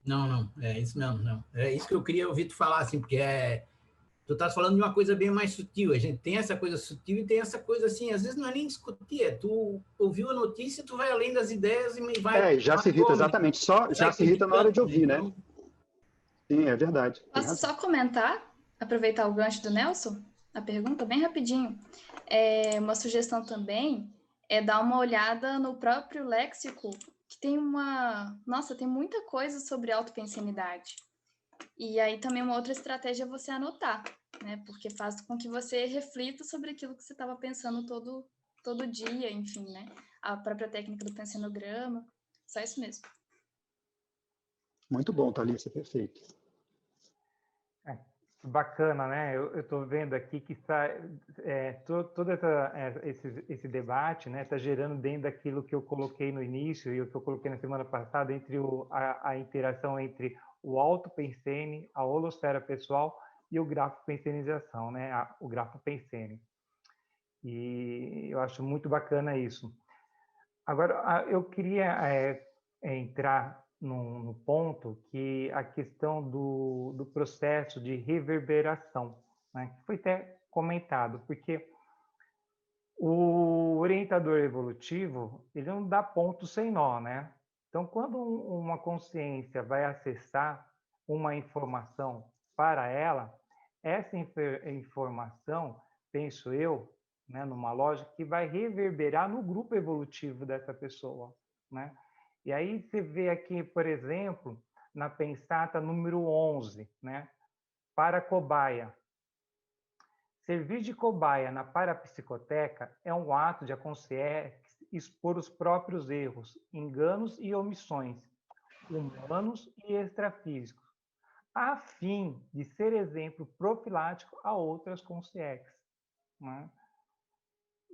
[SPEAKER 5] Não, é isso mesmo, não. É isso que eu queria ouvir tu falar, assim, porque tu estás falando de uma coisa bem mais sutil, a gente tem essa coisa sutil e tem essa coisa assim, às vezes não é nem discutir, tu ouviu a notícia, tu vai além das ideias e vai...
[SPEAKER 1] já se irrita, exatamente, já se irrita na hora de ouvir, né? Sim, é verdade.
[SPEAKER 13] Posso só comentar, aproveitar o gancho do Nelson, a pergunta bem rapidinho. Uma sugestão também é dar uma olhada no próprio léxico, que tem tem muita coisa sobre autopensenidade. E aí também uma outra estratégia é você anotar, né? Porque faz com que você reflita sobre aquilo que você estava pensando todo dia, enfim, né? A própria técnica do pensenograma, só isso mesmo.
[SPEAKER 1] Muito bom, Thalissa, perfeito.
[SPEAKER 2] Bacana, né? Eu estou vendo aqui que todo esse debate, né, está gerando dentro daquilo que eu coloquei no início e o que eu coloquei na semana passada, entre a interação entre o autopensene, a holosfera pessoal e o grafopensenização, né? O grafopensene. E eu acho muito bacana isso. Agora, eu queria entrar no ponto que a questão do processo de reverberação, né, que foi até comentado, porque o orientador evolutivo, ele não dá ponto sem nó, né? Então, quando uma consciência vai acessar uma informação para ela, essa informação, penso eu, né, numa lógica que vai reverberar no grupo evolutivo dessa pessoa, né? E aí você vê aqui, por exemplo, na pensata número 11, né? Para cobaia. Servir de cobaia na parapsicoteca é um ato de a consciência expor os próprios erros, enganos e omissões, humanos e extrafísicos, a fim de ser exemplo profilático a outras consciências, né?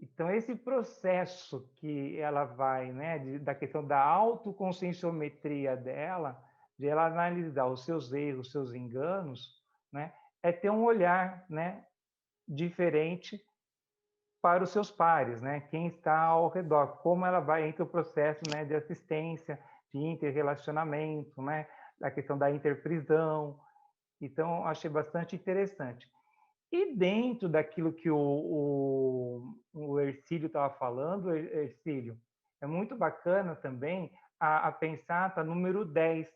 [SPEAKER 2] Então, esse processo que ela vai, né, da questão da autoconscienciometria dela, de ela analisar os seus erros, os seus enganos, né, é ter um olhar, né, diferente para os seus pares, né, quem está ao redor, como ela vai entre o processo, né, de assistência, de interrelacionamento, né, da questão da interprisão. Então, achei bastante interessante. E dentro daquilo que o Hercílio estava falando, Hercílio, é muito bacana também a pensata número 10,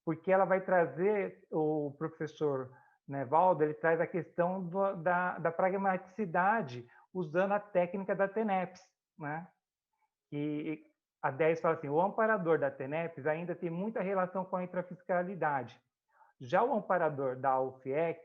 [SPEAKER 2] porque ela vai trazer, o professor Nevaldo, ele traz a questão da pragmaticidade, usando a técnica da TENEPS, né? E a 10 fala assim, o amparador da TENEPS ainda tem muita relação com a intrafiscalidade. Já o amparador da UFIEX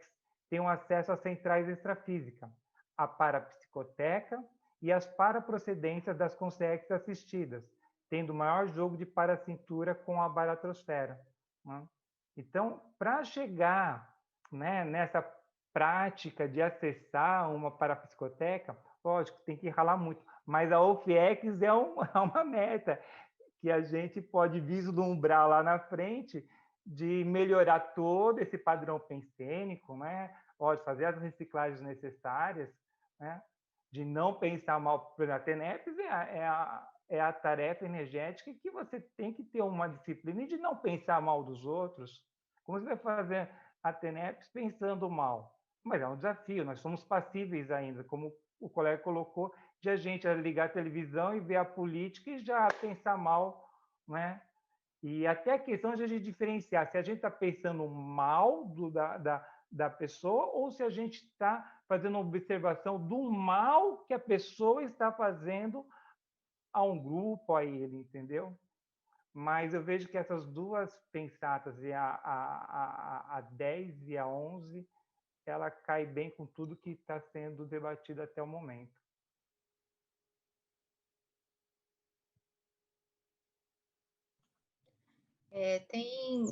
[SPEAKER 2] tem um acesso às centrais extrafísicas, a parapsicoteca e as paraprocedências das consciências assistidas, tendo maior jogo de paracintura com a baratrosfera, né? Então, para chegar, né, nessa prática de acessar uma parapsicoteca, lógico, tem que ralar muito, mas a UFIEX é uma meta. que a gente pode vislumbrar lá na frente de melhorar todo esse padrão pensênico, né? Pode fazer as reciclagens necessárias, né? De não pensar mal. A TENEPS é a tarefa energética que você tem que ter uma disciplina de não pensar mal dos outros. Como você vai fazer a TENEPS pensando mal? Mas é um desafio, nós somos passíveis ainda, como o colega colocou, de a gente ligar a televisão e ver a política e já pensar mal, né? E até a questão de a gente diferenciar se a gente está pensando mal da pessoa ou se a gente está fazendo uma observação do mal que a pessoa está fazendo a um grupo, a ele, entendeu? Mas eu vejo que essas duas pensatas, a 10 e a 11, ela cai bem com tudo que está sendo debatido até o momento.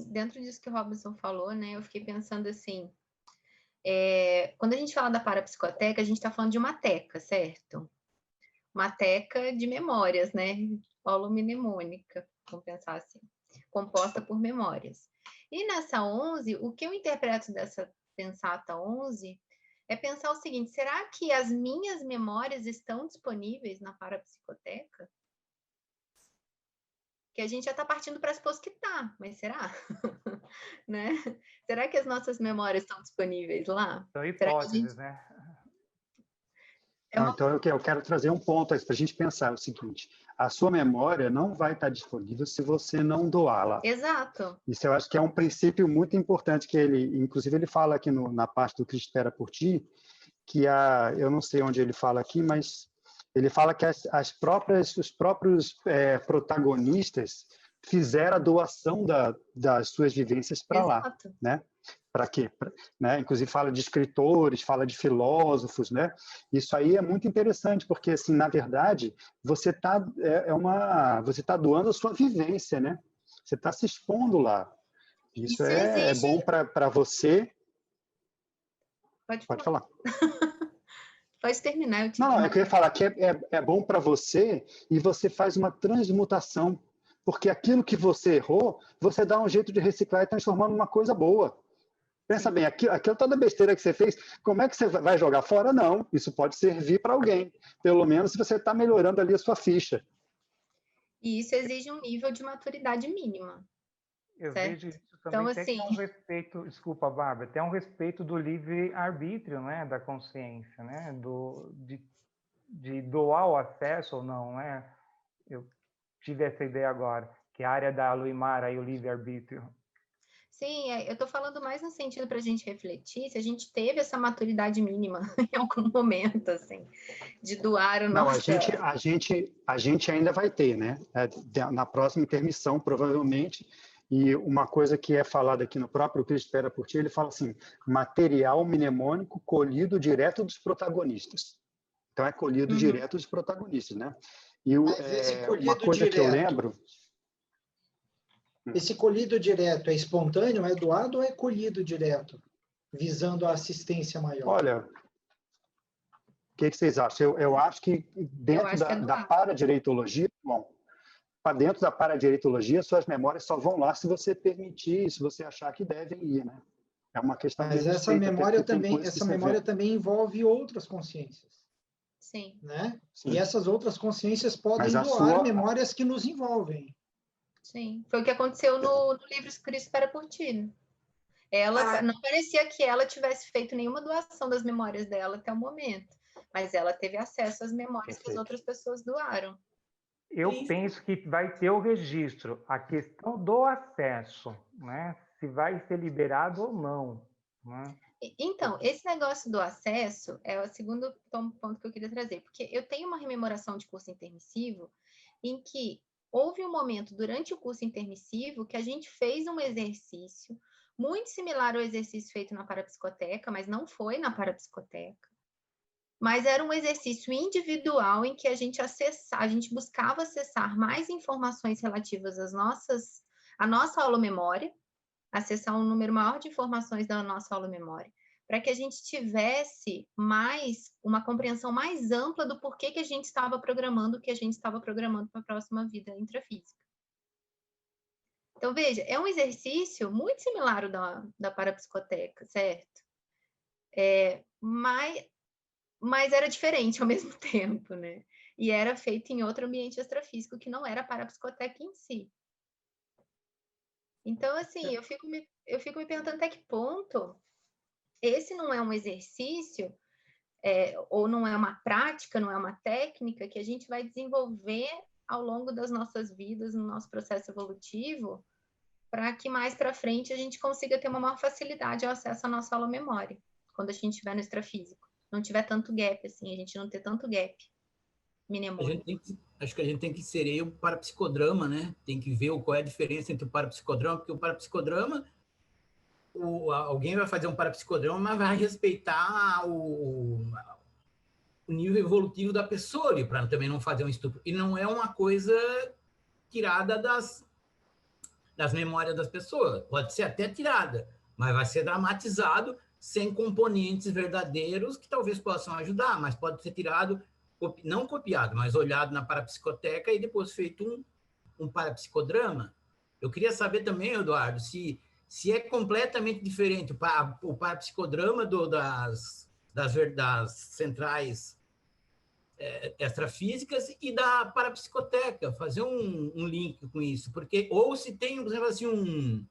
[SPEAKER 6] Dentro disso que o Robinson falou, né, eu fiquei pensando assim, quando a gente fala da parapsicoteca, a gente está falando de uma teca, certo? Uma teca de memórias, né, holomnemônica, vamos pensar assim, composta por memórias. E nessa 11, o que eu interpreto dessa pensata 11 é pensar o seguinte, será que as minhas memórias estão disponíveis na parapsicoteca? Que a gente já está partindo para supor que está, mas será? Né? Será que as nossas memórias estão disponíveis lá?
[SPEAKER 2] São hipóteses, né?
[SPEAKER 1] Então, eu quero trazer um ponto para a gente pensar o seguinte, a sua memória não vai estar disponível se você não doá-la.
[SPEAKER 6] Exato.
[SPEAKER 1] Isso eu acho que é um princípio muito importante que ele, inclusive ele fala aqui na parte do Cristo Espera por Ti, que eu não sei onde ele fala aqui, mas ele fala que os próprios protagonistas fizeram a doação das suas vivências para lá, né? Para quê? Né? Inclusive fala de escritores, fala de filósofos, né? Isso aí é muito interessante, porque, assim, na verdade, você está você tá doando a sua vivência, né? Você está se expondo lá. Isso é bom para você.
[SPEAKER 6] Pode falar. Pode terminar.
[SPEAKER 1] Não, eu queria falar que é bom para você e você faz uma transmutação, porque aquilo que você errou, você dá um jeito de reciclar e transformar numa coisa boa. Pensa bem, aquilo toda besteira que você fez, como é que você vai jogar fora? Não, isso pode servir para alguém, pelo menos se você está melhorando ali a sua ficha.
[SPEAKER 6] E isso exige um nível de maturidade mínima.
[SPEAKER 2] Eu
[SPEAKER 6] certo?
[SPEAKER 2] vejo isso também,
[SPEAKER 6] Então,
[SPEAKER 2] até
[SPEAKER 6] assim...
[SPEAKER 2] que é um respeito, desculpa, Bárbara, até um respeito do livre-arbítrio, né, da consciência, né, de doar o acesso ou não, né? Eu tive essa ideia agora, que a área da Luimara e o livre-arbítrio.
[SPEAKER 6] Sim, eu estou falando mais no sentido para a gente refletir se a gente teve essa maturidade mínima em algum momento, assim, de doar o nosso...
[SPEAKER 1] Não, a gente ainda vai ter, né? Na próxima intermissão, provavelmente, e uma coisa que é falada aqui no próprio Cristo Espera por Ti, ele fala assim, material mnemônico colhido direto dos protagonistas. Então, é colhido direto dos protagonistas, né? E uma coisa que eu lembro...
[SPEAKER 14] Esse colhido direto é espontâneo, é doado ou é colhido direto, visando a assistência maior?
[SPEAKER 1] Olha, o que vocês acham? Eu acho que dentro da paradireitologia, bom, para dentro da paradireitologia, suas memórias só vão lá se você permitir, se você achar que devem ir, né? É uma questão
[SPEAKER 14] Mas
[SPEAKER 1] de
[SPEAKER 14] essa memória também envolve outras consciências.
[SPEAKER 6] Sim.
[SPEAKER 14] Né?
[SPEAKER 1] Sim.
[SPEAKER 14] E essas outras consciências podem doar memórias que nos envolvem.
[SPEAKER 6] Sim, foi o que aconteceu no livro Cristo Espera por Ti. Ela não parecia que ela tivesse feito nenhuma doação das memórias dela até o momento, mas ela teve acesso às memórias que as outras pessoas doaram.
[SPEAKER 2] Eu penso que vai ter o registro, a questão do acesso, né? Se vai ser liberado ou não, né?
[SPEAKER 6] Então, esse negócio do acesso é o segundo ponto que eu queria trazer, porque eu tenho uma rememoração de curso intermissivo em que houve um momento durante o curso intermissivo que a gente fez um exercício muito similar ao exercício feito na parapsicoteca, mas não foi na parapsicoteca. Mas era um exercício individual em que a gente buscava acessar mais informações relativas à nossa holomemória, acessar um número maior de informações da nossa holomemória, para que a gente tivesse uma compreensão mais ampla do porquê que a gente estava programando o que a gente estava programando para a próxima vida intrafísica. Então, veja, é um exercício muito similar ao da parapsicoteca, certo? Mas era diferente ao mesmo tempo, né? E era feito em outro ambiente extrafísico que não era a parapsicoteca em si. Então, assim, eu fico me perguntando até que ponto esse não é um exercício, ou não é uma prática, não é uma técnica que a gente vai desenvolver ao longo das nossas vidas, no nosso processo evolutivo, para que mais para frente a gente consiga ter uma maior facilidade ao acesso à nossa holomemória, quando a gente estiver no extrafísico. Não tiver tanto gap, assim, a gente não ter tanto gap mnemônico.
[SPEAKER 5] Acho que a gente tem que inserir o parapsicodrama, né? Tem que ver qual é a diferença entre o parapsicodrama, porque o parapsicodrama, alguém vai fazer um parapsicodrama, mas vai respeitar o nível evolutivo da pessoa ali, para também não fazer um estupro. E não é uma coisa tirada das memórias das pessoas. Pode ser até tirada, mas vai ser dramatizado sem componentes verdadeiros que talvez possam ajudar, mas pode ser tirado, não copiado, mas olhado na parapsicoteca e depois feito um parapsicodrama. Eu queria saber também, Eduardo, se é completamente diferente o parapsicodrama das centrais extrafísicas e da parapsicoteca, fazer um link com isso, porque ou se tem, por exemplo, assim,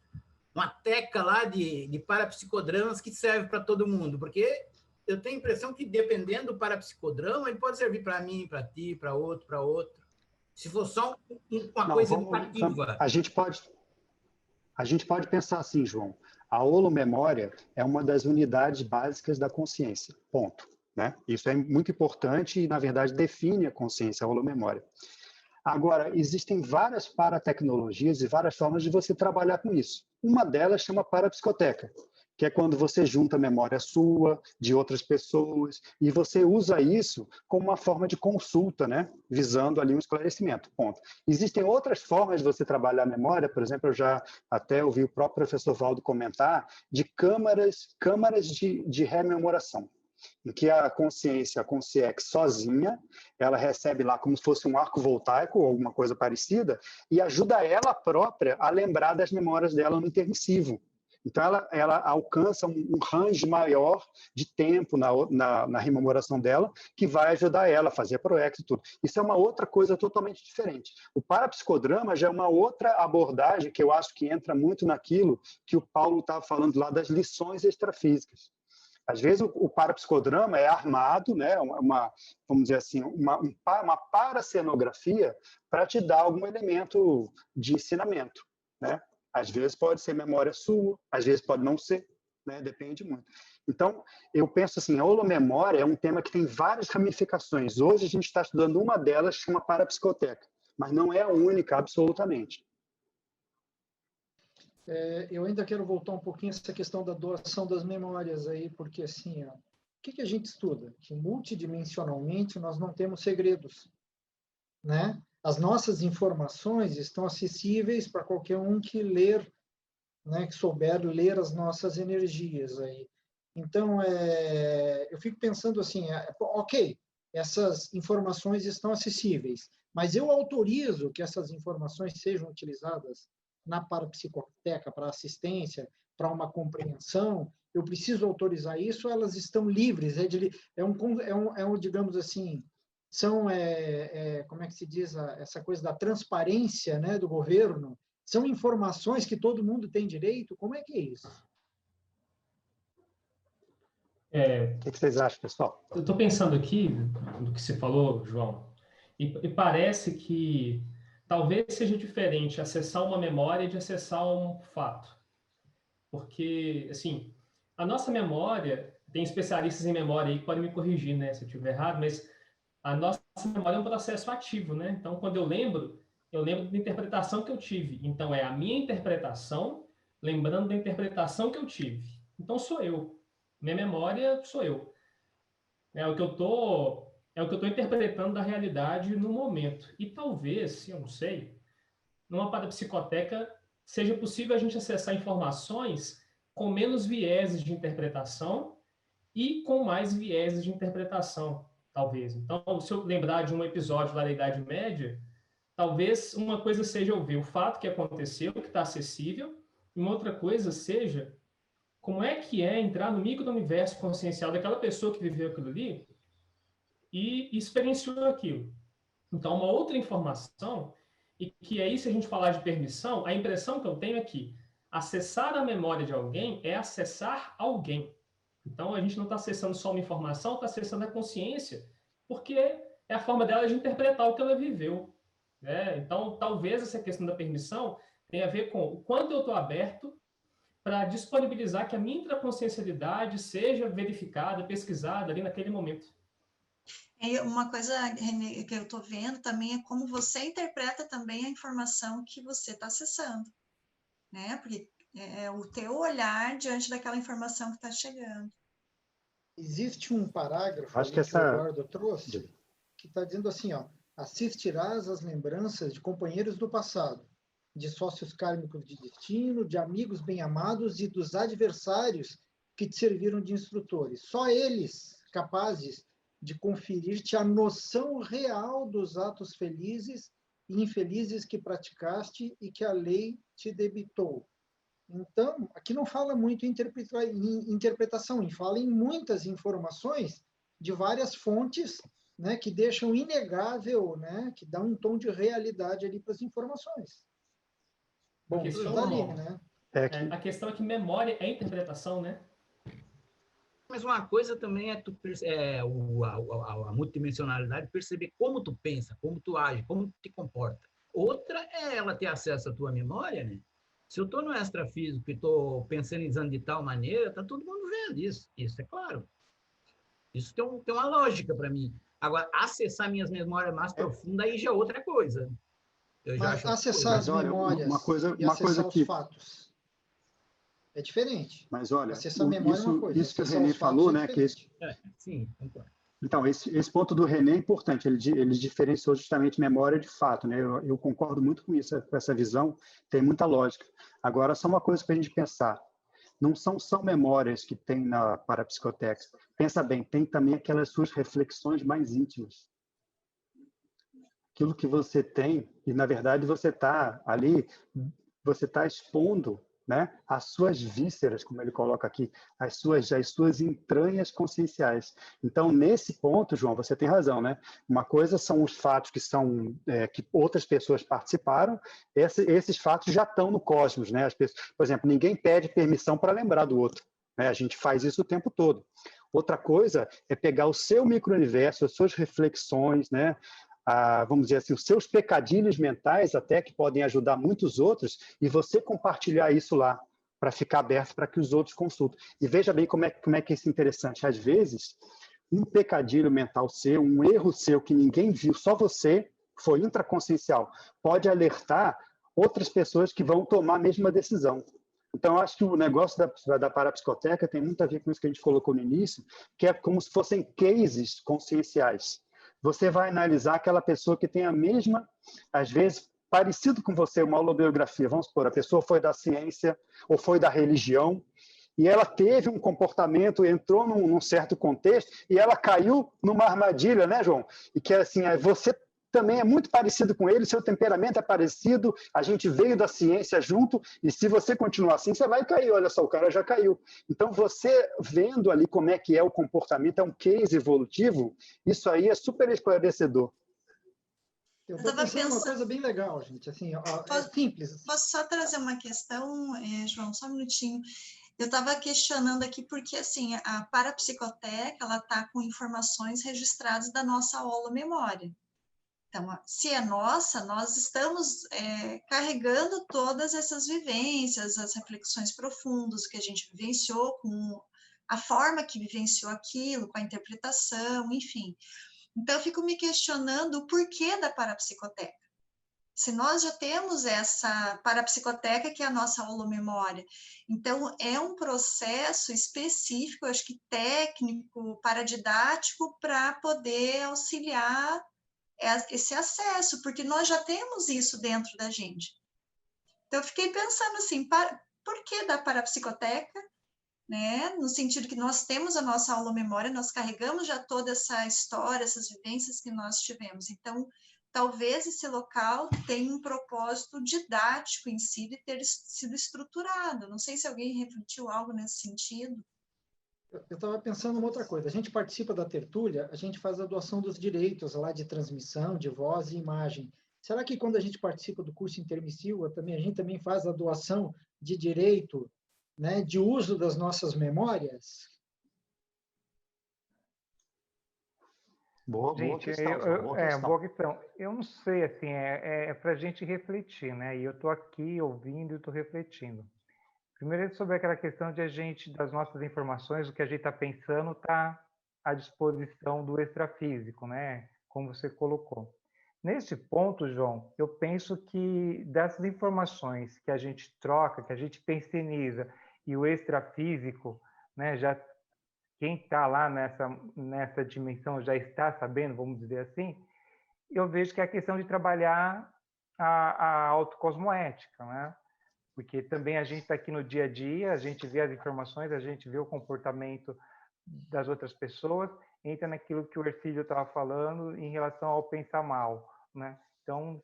[SPEAKER 5] uma teca lá de parapsicodramas que serve para todo mundo, porque eu tenho a impressão que, dependendo do parapsicodrama, ele pode servir para mim, para ti, para outro. Se for só uma coisa educativa.
[SPEAKER 1] A gente pode pensar assim, João. A holomemória é uma das unidades básicas da consciência. Ponto. Né? Isso é muito importante e, na verdade, define a consciência, a holomemória. Agora, existem várias paratecnologias e várias formas de você trabalhar com isso. Uma delas chama parapsicoteca, que é quando você junta a memória sua, de outras pessoas, e você usa isso como uma forma de consulta, né? Visando ali um esclarecimento. Ponto. Existem outras formas de você trabalhar a memória, por exemplo, eu já até ouvi o próprio professor Valdo comentar, de câmaras de rememoração, em que a consciex sozinha, ela recebe lá como se fosse um arco voltaico ou alguma coisa parecida, e ajuda ela própria a lembrar das memórias dela no intermissivo. Então, ela alcança um range maior de tempo na rememoração dela, que vai ajudar ela a fazer proex e tudo. Isso é uma outra coisa totalmente diferente. O parapsicodrama já é uma outra abordagem que eu acho que entra muito naquilo que o Paulo estava falando lá das lições extrafísicas. Às vezes o parapsicodrama é armado, né, vamos dizer assim, uma paracenografia para te dar algum elemento de ensinamento, né? Às vezes pode ser memória sua, às vezes pode não ser, né? Depende muito. Então, eu penso assim, a holomemória é um tema que tem várias ramificações. Hoje a gente está estudando uma delas, que chama parapsicoteca, mas não é a única, absolutamente.
[SPEAKER 14] Eu ainda quero voltar um pouquinho a essa questão da doação das memórias aí, porque assim, o que a gente estuda? Que multidimensionalmente nós não temos segredos, né? As nossas informações estão acessíveis para qualquer um que ler, né, que souber ler as nossas energias aí. Então, eu fico pensando assim, ok, essas informações estão acessíveis, mas eu autorizo que essas informações sejam utilizadas na parapsicoteca, para assistência, para uma compreensão, eu preciso autorizar isso, elas estão livres, digamos assim, são, como é que se diz, essa coisa da transparência, né, do governo, são informações que todo mundo tem direito, como é que é isso?
[SPEAKER 1] O que vocês acham, pessoal?
[SPEAKER 15] Eu estou pensando aqui, do que você falou, João, e parece que talvez seja diferente acessar uma memória de acessar um fato. Porque, assim, a nossa memória, tem especialistas em memória aí que podem me corrigir, né, se eu estiver errado, mas a nossa memória é um processo ativo, né? Então, quando eu lembro da interpretação que eu tive. Então, é a minha interpretação, lembrando da interpretação que eu tive. Então, sou eu. Minha memória sou eu. É o que eu estou interpretando da realidade no momento. E talvez, eu não sei, numa parapsicoteca seja possível a gente acessar informações com menos vieses de interpretação e com mais vieses de interpretação, talvez. Então, se eu lembrar de um episódio lá da Idade Média, talvez uma coisa seja ouvir o fato que aconteceu, que está acessível, e uma outra coisa seja como é que é entrar no micro-universo consciencial daquela pessoa que viveu aquilo ali e experienciou aquilo. Então, uma outra informação, e que aí, se a gente falar de permissão, a impressão que eu tenho é que acessar a memória de alguém é acessar alguém. Então, a gente não está acessando só uma informação, está acessando a consciência, porque é a forma dela de interpretar o que ela viveu. Né? Então, talvez essa questão da permissão tenha a ver com o quanto eu estou aberto para disponibilizar que a minha intraconsciencialidade seja verificada, pesquisada ali naquele momento.
[SPEAKER 10] E uma coisa, Renê, que eu estou vendo também é como você interpreta também a informação que você está acessando, né? Porque é o teu olhar diante daquela informação que está chegando.
[SPEAKER 14] Existe um parágrafo
[SPEAKER 1] Acho que
[SPEAKER 14] que o
[SPEAKER 1] essa...
[SPEAKER 14] Eduardo trouxe, que está dizendo assim, ó, assistirás às lembranças de companheiros do passado, de sócios kármicos de destino, de amigos bem-amados e dos adversários que te serviram de instrutores. Só eles capazes de conferir-te a noção real dos atos felizes e infelizes que praticaste e que a lei te debitou. Então, aqui não fala muito em interpretação, fala em muitas informações de várias fontes, né, que deixam inegável, né, que dá um tom de realidade ali para as informações. Bom, isso dali, né?
[SPEAKER 15] A questão é que memória é interpretação, né?
[SPEAKER 5] Mas uma coisa também é a multidimensionalidade, perceber como tu pensa, como tu age, como tu te comporta. Outra é ela ter acesso à tua memória, né? Se eu estou no extrafísico e estou pensando de tal maneira, está todo mundo vendo isso. Isso é claro. Isso tem uma lógica para mim. Agora, acessar minhas memórias mais profundas, aí já é outra coisa. Eu já acho
[SPEAKER 14] acessar as memórias e acessar os fatos é diferente.
[SPEAKER 1] Mas olha,
[SPEAKER 14] acessar a memória é uma coisa.
[SPEAKER 1] Isso que o René falou, né?
[SPEAKER 5] Sim, concordo.
[SPEAKER 1] Então, esse ponto do René é importante, ele diferenciou justamente memória de fato, né? Eu concordo muito com isso, com essa visão, tem muita lógica. Agora, só uma coisa para a gente pensar, não são só memórias que tem na parapsicoteca, pensa bem, tem também aquelas suas reflexões mais íntimas. Aquilo que você tem, e na verdade você está ali, você está expondo, né, as suas vísceras, como ele coloca aqui, as suas entranhas conscienciais. Então, nesse ponto, João, você tem razão, né? Uma coisa são os fatos que são que outras pessoas participaram, esses fatos já estão no cosmos, né? As pessoas, por exemplo, ninguém pede permissão para lembrar do outro, né? A gente faz isso o tempo todo. Outra coisa é pegar o seu micro-universo, as suas reflexões, né? Vamos dizer assim, os seus pecadilhos mentais até, que podem ajudar muitos outros, e você compartilhar isso lá, para ficar aberto para que os outros consultem. E veja bem como é que isso é interessante. Às vezes, um pecadilho mental seu, um erro seu que ninguém viu, só você, foi intraconsciencial, pode alertar outras pessoas que vão tomar a mesma decisão. Então, eu acho que o negócio da parapsicoteca tem muito a ver com isso que a gente colocou no início, que é como se fossem cases conscienciais. Você vai analisar aquela pessoa que tem a mesma, às vezes, parecido com você, uma holobiografia. Vamos supor, a pessoa foi da ciência ou foi da religião, e ela teve um comportamento, entrou num certo contexto, e ela caiu numa armadilha, né, João? E que, assim, você também é muito parecido com ele, seu temperamento é parecido, a gente veio da ciência junto, e se você continuar assim, você vai cair, olha só, o cara já caiu. Então, você vendo ali como é que é o comportamento, é um case evolutivo, isso aí é super esclarecedor.
[SPEAKER 14] Eu estou pensando uma coisa bem legal, gente, assim, é simples.
[SPEAKER 10] Posso só trazer uma questão, João, só um minutinho. Eu estava questionando aqui porque, assim, a parapsicoteca, ela está com informações registradas da nossa holomemória. Então, se é nossa, nós estamos carregando todas essas vivências, as reflexões profundas que a gente vivenciou, com a forma que vivenciou aquilo, com a interpretação, enfim. Então, eu fico me questionando o porquê da parapsicoteca. Se nós já temos essa parapsicoteca, que é a nossa holomemória, então é um processo específico, acho que técnico, paradidático, para poder auxiliar esse acesso, porque nós já temos isso dentro da gente. Então, eu fiquei pensando assim, por que da parapsicoteca? Né? No sentido que nós temos a nossa holomemória, nós carregamos já toda essa história, essas vivências que nós tivemos. Então, talvez esse local tenha um propósito didático em si de ter sido estruturado. Não sei se alguém refletiu algo nesse sentido.
[SPEAKER 14] Eu estava pensando em outra coisa. A gente participa da tertúlia, a gente faz a doação dos direitos lá de transmissão, de voz e imagem. Será que quando a gente participa do curso intermissivo, a gente também faz a doação de direito, né, de uso das nossas memórias?
[SPEAKER 16] Boa
[SPEAKER 2] Gente,
[SPEAKER 16] questão, João, boa questão.
[SPEAKER 2] boa questão. Eu não sei, assim, é para a gente refletir, né? E eu estou aqui ouvindo e estou refletindo. Primeiro, sobre aquela questão de das nossas informações, o que a gente está pensando está à disposição do extrafísico, né? Como você colocou. Nesse ponto, João, eu penso que dessas informações que a gente troca, que a gente pensioniza, e o extrafísico, né, quem está lá nessa dimensão já está sabendo, vamos dizer assim, eu vejo que é a questão de trabalhar a autocosmoética, né? Porque também a gente está aqui no dia a dia, a gente vê as informações, a gente vê o comportamento das outras pessoas, entra naquilo que o Ercílio estava falando em relação ao pensar mal, né? Então,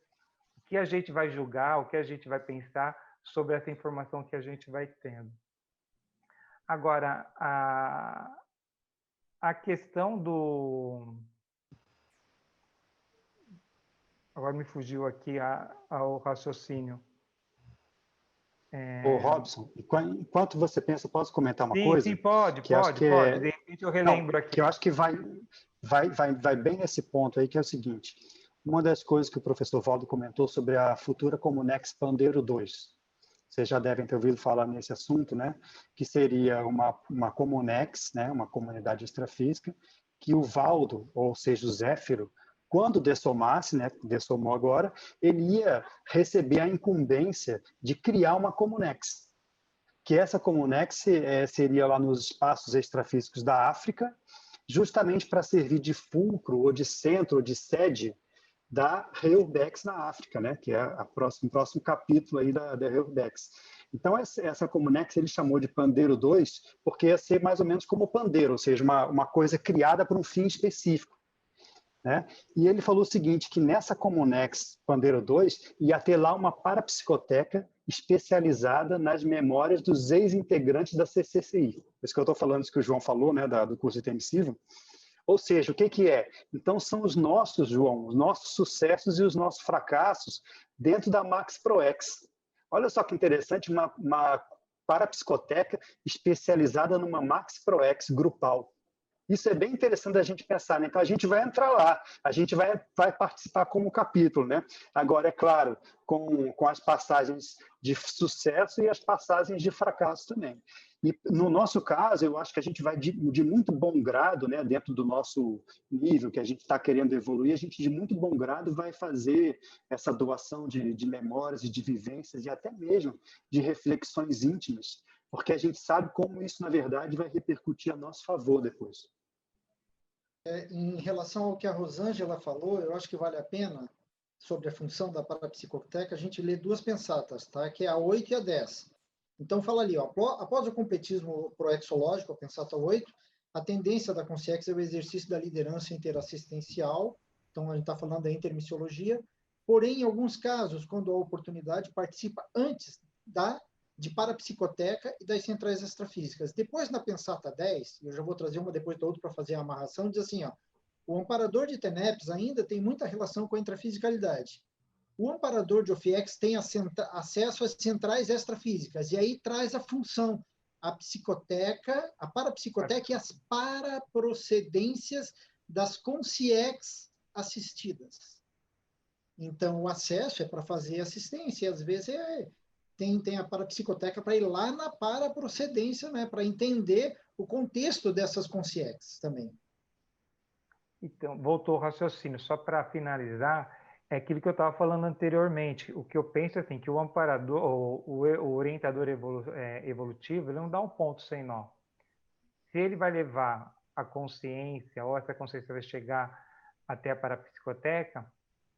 [SPEAKER 2] o que a gente vai julgar, o que a gente vai pensar sobre essa informação que a gente vai tendo. Agora, a questão do... Agora me fugiu aqui ao raciocínio.
[SPEAKER 16] Ô, Robson, enquanto você pensa, posso comentar uma coisa?
[SPEAKER 2] Sim, pode. De repente eu relembro aqui.
[SPEAKER 16] Que eu acho que vai bem nesse ponto aí, que é o seguinte. Uma das coisas que o professor Valdo comentou sobre a futura Comunex Pandeiro 2. Vocês já devem ter ouvido falar nesse assunto, né? Que seria uma Comunex, né? Uma comunidade extrafísica, que o Valdo, ou seja, o Zéfiro, quando dessomasse, né, dessomou agora, ele ia receber a incumbência de criar uma Comunex. Que essa Comunex seria lá nos espaços extrafísicos da África, justamente para servir de fulcro, ou de centro, ou de sede da Reurbex na África, né, que é o próximo capítulo aí da Reurbex. Então, essa Comunex ele chamou de Pandeiro 2, porque ia ser mais ou menos como o pandeiro, ou seja, uma coisa criada para um fim específico. Né? E ele falou o seguinte, que nessa Comunex Pandeiro 2 ia ter lá uma parapsicoteca especializada nas memórias dos ex-integrantes da CCCI. Isso que eu estou falando, isso que o João falou, né, do curso intermissivo. Ou seja, o que é? Então são os nossos, João, os nossos sucessos e os nossos fracassos dentro da Max ProEx. Olha só que interessante, uma parapsicoteca especializada numa Max ProEx grupal. Isso é bem interessante a gente pensar, né? Então a gente vai entrar lá, a gente vai participar como capítulo, né? Agora, é claro, com as passagens de sucesso e as passagens de fracasso também. E no nosso caso, eu acho que a gente vai de muito bom grado, né? Dentro do nosso nível que a gente está querendo evoluir, a gente de muito bom grado vai fazer essa doação de memórias e de vivências e até mesmo de reflexões íntimas, porque a gente sabe como isso, na verdade, vai repercutir a nosso favor depois.
[SPEAKER 14] Em relação ao que a Rosângela falou, eu acho que vale a pena, sobre a função da parapsicoteca, a gente ler duas pensatas, tá? Que é a 8 e a 10. Então, fala ali, ó, após o completismo proexológico, a pensata 8, a tendência da consciência é o exercício da liderança interassistencial, então a gente está falando da intermissiologia, porém, em alguns casos, quando há oportunidade, participa antes de parapsicoteca e das centrais extrafísicas. Depois, na pensata 10, eu já vou trazer uma depois da outra para fazer a amarração, diz assim, ó, o amparador de TENEPS ainda tem muita relação com a intrafisicalidade. O amparador de OFIEX tem acesso às centrais extrafísicas, e aí traz a função, a psicoteca, a parapsicoteca e as paraprocedências das consciex assistidas. Então, o acesso é para fazer assistência, e às vezes tem a parapsicoteca para ir lá na paraprocedência, né, para entender o contexto dessas consciex também.
[SPEAKER 2] Então, voltou o raciocínio. Só para finalizar, é aquilo que eu estava falando anteriormente. O que eu penso assim, que o amparador, o orientador evolutivo, ele não dá um ponto sem nó. Se ele vai levar a consciência, ou essa consciência vai chegar até a parapsicoteca,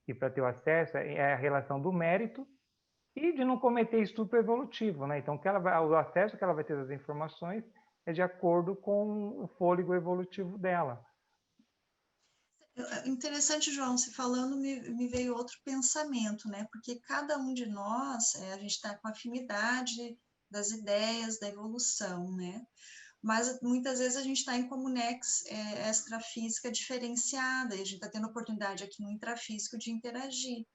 [SPEAKER 2] e para ter o acesso, é a relação do mérito e de não cometer estupro evolutivo, né? Então, o acesso que ela vai ter das informações é de acordo com o fôlego evolutivo dela.
[SPEAKER 10] Interessante, João, se falando, me veio outro pensamento, né? Porque cada um de nós, a gente está com afinidade das ideias, da evolução, né? Mas muitas vezes a gente está em comunex extrafísica diferenciada, e a gente está tendo oportunidade aqui no intrafísico de interagir.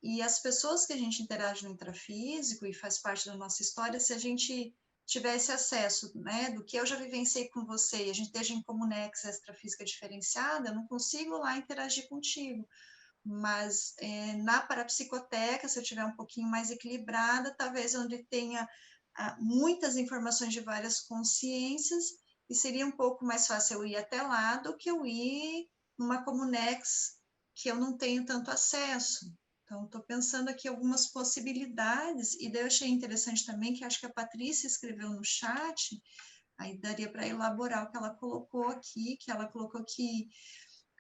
[SPEAKER 10] E as pessoas que a gente interage no intrafísico e faz parte da nossa história, se a gente tivesse acesso, né, do que eu já vivenciei com você, e a gente esteja em comunex extrafísica diferenciada, eu não consigo lá interagir contigo. Mas na parapsicoteca, se eu estiver um pouquinho mais equilibrada, talvez onde tenha muitas informações de várias consciências, e seria um pouco mais fácil eu ir até lá do que eu ir numa comunex que eu não tenho tanto acesso. Então, estou pensando aqui algumas possibilidades, e daí eu achei interessante também, que acho que a Patrícia escreveu no chat, aí daria para elaborar o que ela colocou aqui, que ela colocou que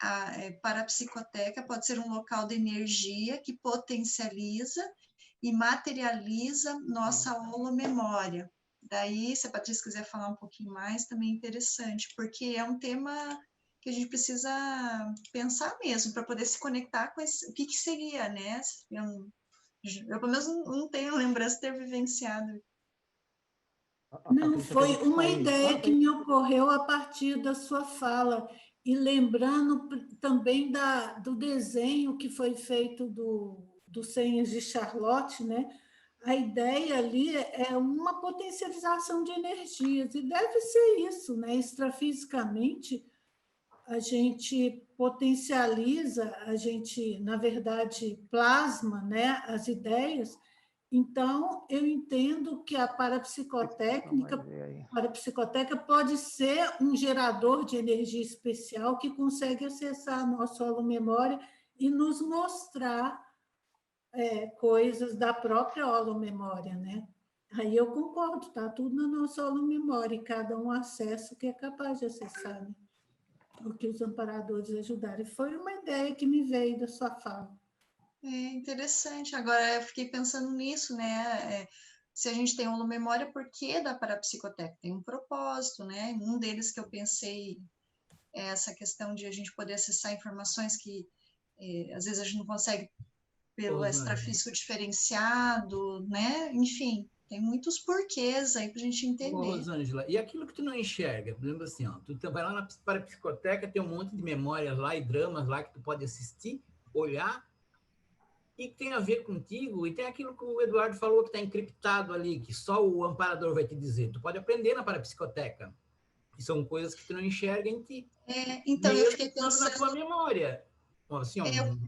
[SPEAKER 10] a parapsicoteca pode ser um local de energia que potencializa e materializa nossa holomemória. Daí, se a Patrícia quiser falar um pouquinho mais, também é interessante, porque é um tema que a gente precisa pensar mesmo, para poder se conectar com esse, o que seria, né? Eu pelo menos não tenho lembrança de ter vivenciado.
[SPEAKER 17] Não, foi uma ideia que me ocorreu a partir da sua fala, e lembrando também do desenho que foi feito do Senhas de Charlotte, né? A ideia ali é uma potencialização de energias, e deve ser isso, né? Extrafisicamente, a gente potencializa, a gente, na verdade, plasma, né, as ideias. Então, eu entendo que a parapsicoteca pode ser um gerador de energia especial que consegue acessar a nossa holomemória e nos mostrar coisas da própria holomemória, né? Aí eu concordo, está tudo na nossa holomemória, e cada um acessa o que é capaz de acessar, né? O que os amparadores ajudaram. Foi uma ideia que me veio da sua fala.
[SPEAKER 10] É interessante. Agora, eu fiquei pensando nisso, né? Se a gente tem holomemória, por que da parapsicoteca? Tem um propósito, né? Um deles que eu pensei é essa questão de a gente poder acessar informações que às vezes a gente não consegue pelo extrafísico diferenciado, né? Enfim, tem muitos porquês aí para a gente entender.
[SPEAKER 5] Ô, Rosângela, e aquilo que tu não enxerga? Por exemplo, assim, ó, tu vai lá na parapsicoteca, tem um monte de memórias lá e dramas lá que tu pode assistir, olhar, e que tem a ver contigo, e tem aquilo que o Eduardo falou que está encriptado ali, que só o amparador vai te dizer. Tu pode aprender na parapsicoteca, que são coisas que tu não enxerga em ti.
[SPEAKER 10] Então,
[SPEAKER 5] mesmo
[SPEAKER 10] eu fiquei pensando...
[SPEAKER 5] na tua memória. Assim,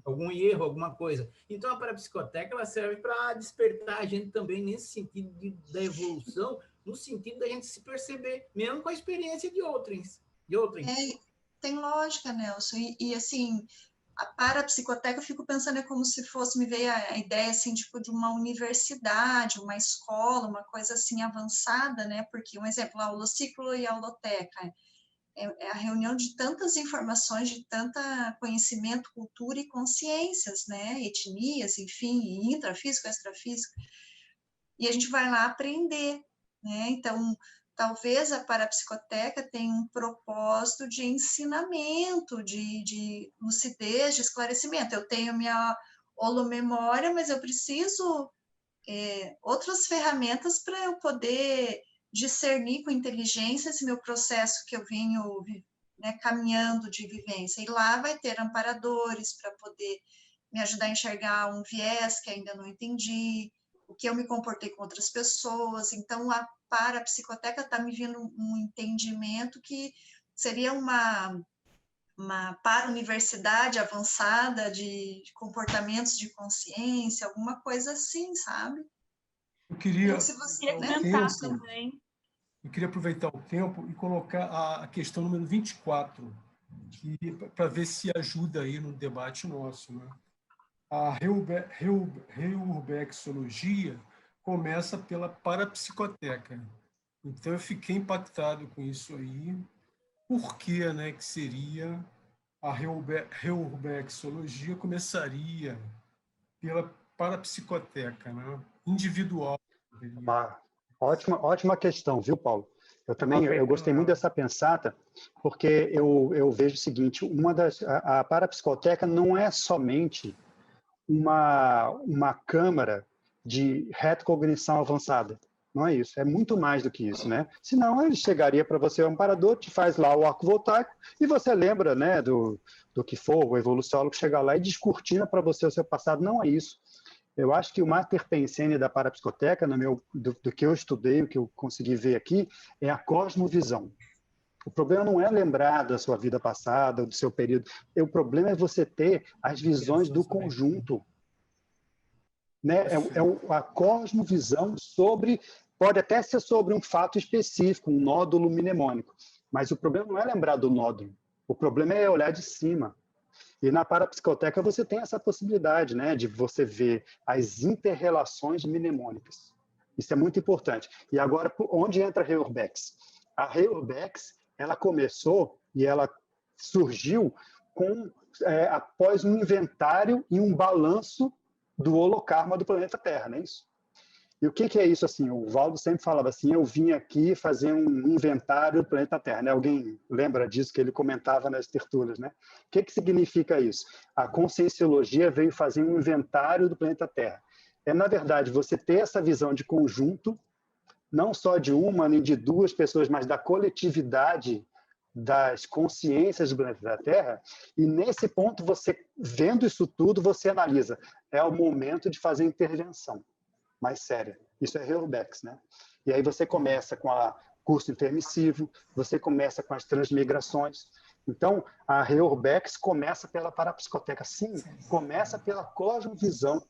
[SPEAKER 5] algum erro, alguma coisa. Então, a parapsicoteca ela serve para despertar a gente também nesse sentido da evolução, no sentido da gente se perceber, mesmo com a experiência de outrens.
[SPEAKER 10] Tem lógica, Nelson. E assim, a parapsicoteca, eu fico pensando, é como se fosse, me veio a ideia, assim, tipo, de uma universidade, uma escola, uma coisa, assim, avançada, né? Porque, um exemplo, a holociclo e a holoteca, é a reunião de tantas informações, de tanto conhecimento, cultura e consciências, né? Etnias, enfim, intrafísico, extrafísico. E a gente vai lá aprender, né? Então, talvez a parapsicoteca tenha um propósito de ensinamento, de lucidez, de esclarecimento. Eu tenho minha holomemória, mas eu preciso outras ferramentas para eu poder discernir com inteligência esse meu processo que eu venho, né, caminhando de vivência. E lá vai ter amparadores para poder me ajudar a enxergar um viés que ainda não entendi, o que eu me comportei com outras pessoas. Então, a parapsicoteca está me vindo um entendimento que seria uma para-universidade avançada de comportamentos de consciência, alguma coisa assim, sabe?
[SPEAKER 8] Eu queria
[SPEAKER 4] comentar também.
[SPEAKER 8] Eu queria aproveitar o tempo e colocar a questão número 24, para ver se ajuda aí no debate nosso, né? A reurbexologia começa pela parapsicoteca. Então, eu fiquei impactado com isso aí. Por que, né, que seria a reurbexologia começaria pela parapsicoteca, né? Individual.
[SPEAKER 16] Ótima questão, viu, Paulo? Eu gostei muito dessa pensata, porque eu vejo o seguinte, a parapsicoteca não é somente uma câmara de retrocognição avançada. Não é isso, é muito mais do que isso, né? Senão ele chegaria para você, um amparador, te faz lá o arco voltaico e você lembra, né, do que for, o evoluciólogo chegar lá e descortina para você o seu passado. Não é isso. Eu acho que o mater pensene da parapsicoteca, do que eu estudei, o que eu consegui ver aqui, é a cosmovisão. O problema não é lembrar da sua vida passada, ou do seu período. O problema é você ter as visões do conjunto. Né? A cosmovisão sobre... Pode até ser sobre um fato específico, um nódulo mnemônico. Mas o problema não é lembrar do nódulo. O problema é olhar de cima. E na parapsicoteca você tem essa possibilidade, né, de você ver as inter-relações mnemônicas. Isso é muito importante. E agora, onde entra a Reurbex? A Reurbex, ela começou e ela surgiu após um inventário e um balanço do holocarma do planeta Terra, não é isso? E o que é isso? Assim, o Valdo sempre falava assim, eu vim aqui fazer um inventário do planeta Terra. Né? Alguém lembra disso que ele comentava nas tertúlias? Né? O que significa isso? A conscienciologia veio fazer um inventário do planeta Terra. Na verdade, você ter essa visão de conjunto, não só de uma nem de duas pessoas, mas da coletividade das consciências do planeta Terra, e nesse ponto, você vendo isso tudo, você analisa. É o momento de fazer intervenção mais séria. Isso é Reurbex, né? E aí você começa com o curso intermissivo, você começa com as transmigrações. Então, a Reurbex começa pela parapsicoteca. Sim, começa pela cosmovisão.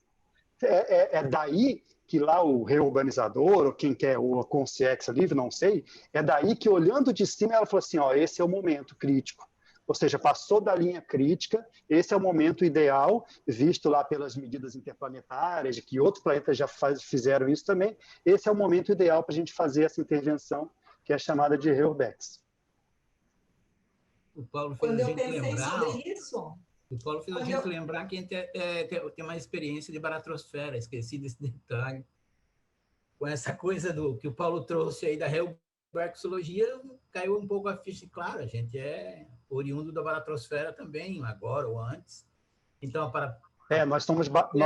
[SPEAKER 16] É daí que lá o reurbanizador, ou quem quer, ou a consciência livre, não sei, é daí que, olhando de cima, ela falou assim, esse é o momento crítico. Ou seja, passou da linha crítica, esse é o momento ideal, visto lá pelas medidas interplanetárias, de que outros planetas já fizeram isso também, esse é o momento ideal para a gente fazer essa intervenção, que é chamada de Reurbex.
[SPEAKER 5] O Paulo fez
[SPEAKER 7] Quando
[SPEAKER 5] a
[SPEAKER 7] eu
[SPEAKER 5] gente
[SPEAKER 7] pensei
[SPEAKER 5] lembrar...
[SPEAKER 7] sobre isso...
[SPEAKER 5] O Paulo fez a gente lembrar que a gente tem uma experiência de baratrosfera, esqueci desse detalhe. Com essa coisa que o Paulo trouxe aí da Reurbexiologia, caiu um pouco a ficha. Claro, a gente é oriundo da baratrosfera também, agora ou antes. Então,
[SPEAKER 16] nós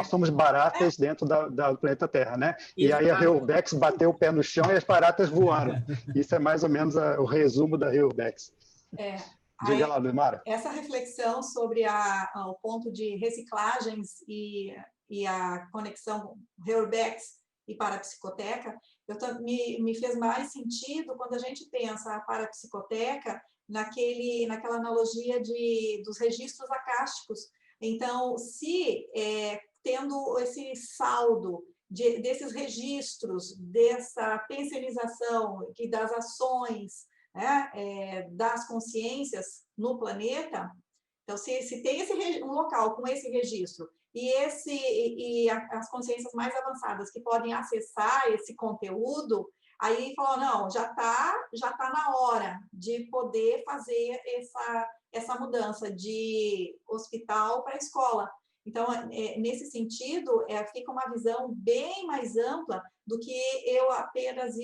[SPEAKER 16] somos baratas dentro do planeta Terra, né? E aí a Reurbex bateu o pé no chão e as baratas voaram. Isso é mais ou menos o resumo da Reurbex. Diga lá, Mara.
[SPEAKER 7] Essa reflexão sobre o ponto de reciclagens e a conexão Reurbex e parapsicoteca, me fez mais sentido quando a gente pensa a parapsicoteca naquela analogia dos registros acásticos. Então, se tendo esse saldo desses registros, dessa pensenização e das ações, né, das consciências no planeta, então, se tem um local com esse registro e as consciências mais avançadas que podem acessar esse conteúdo, aí falou, não, já tá na hora de poder fazer essa mudança de hospital para escola. Então, nesse sentido, fica uma visão bem mais ampla do que eu apenas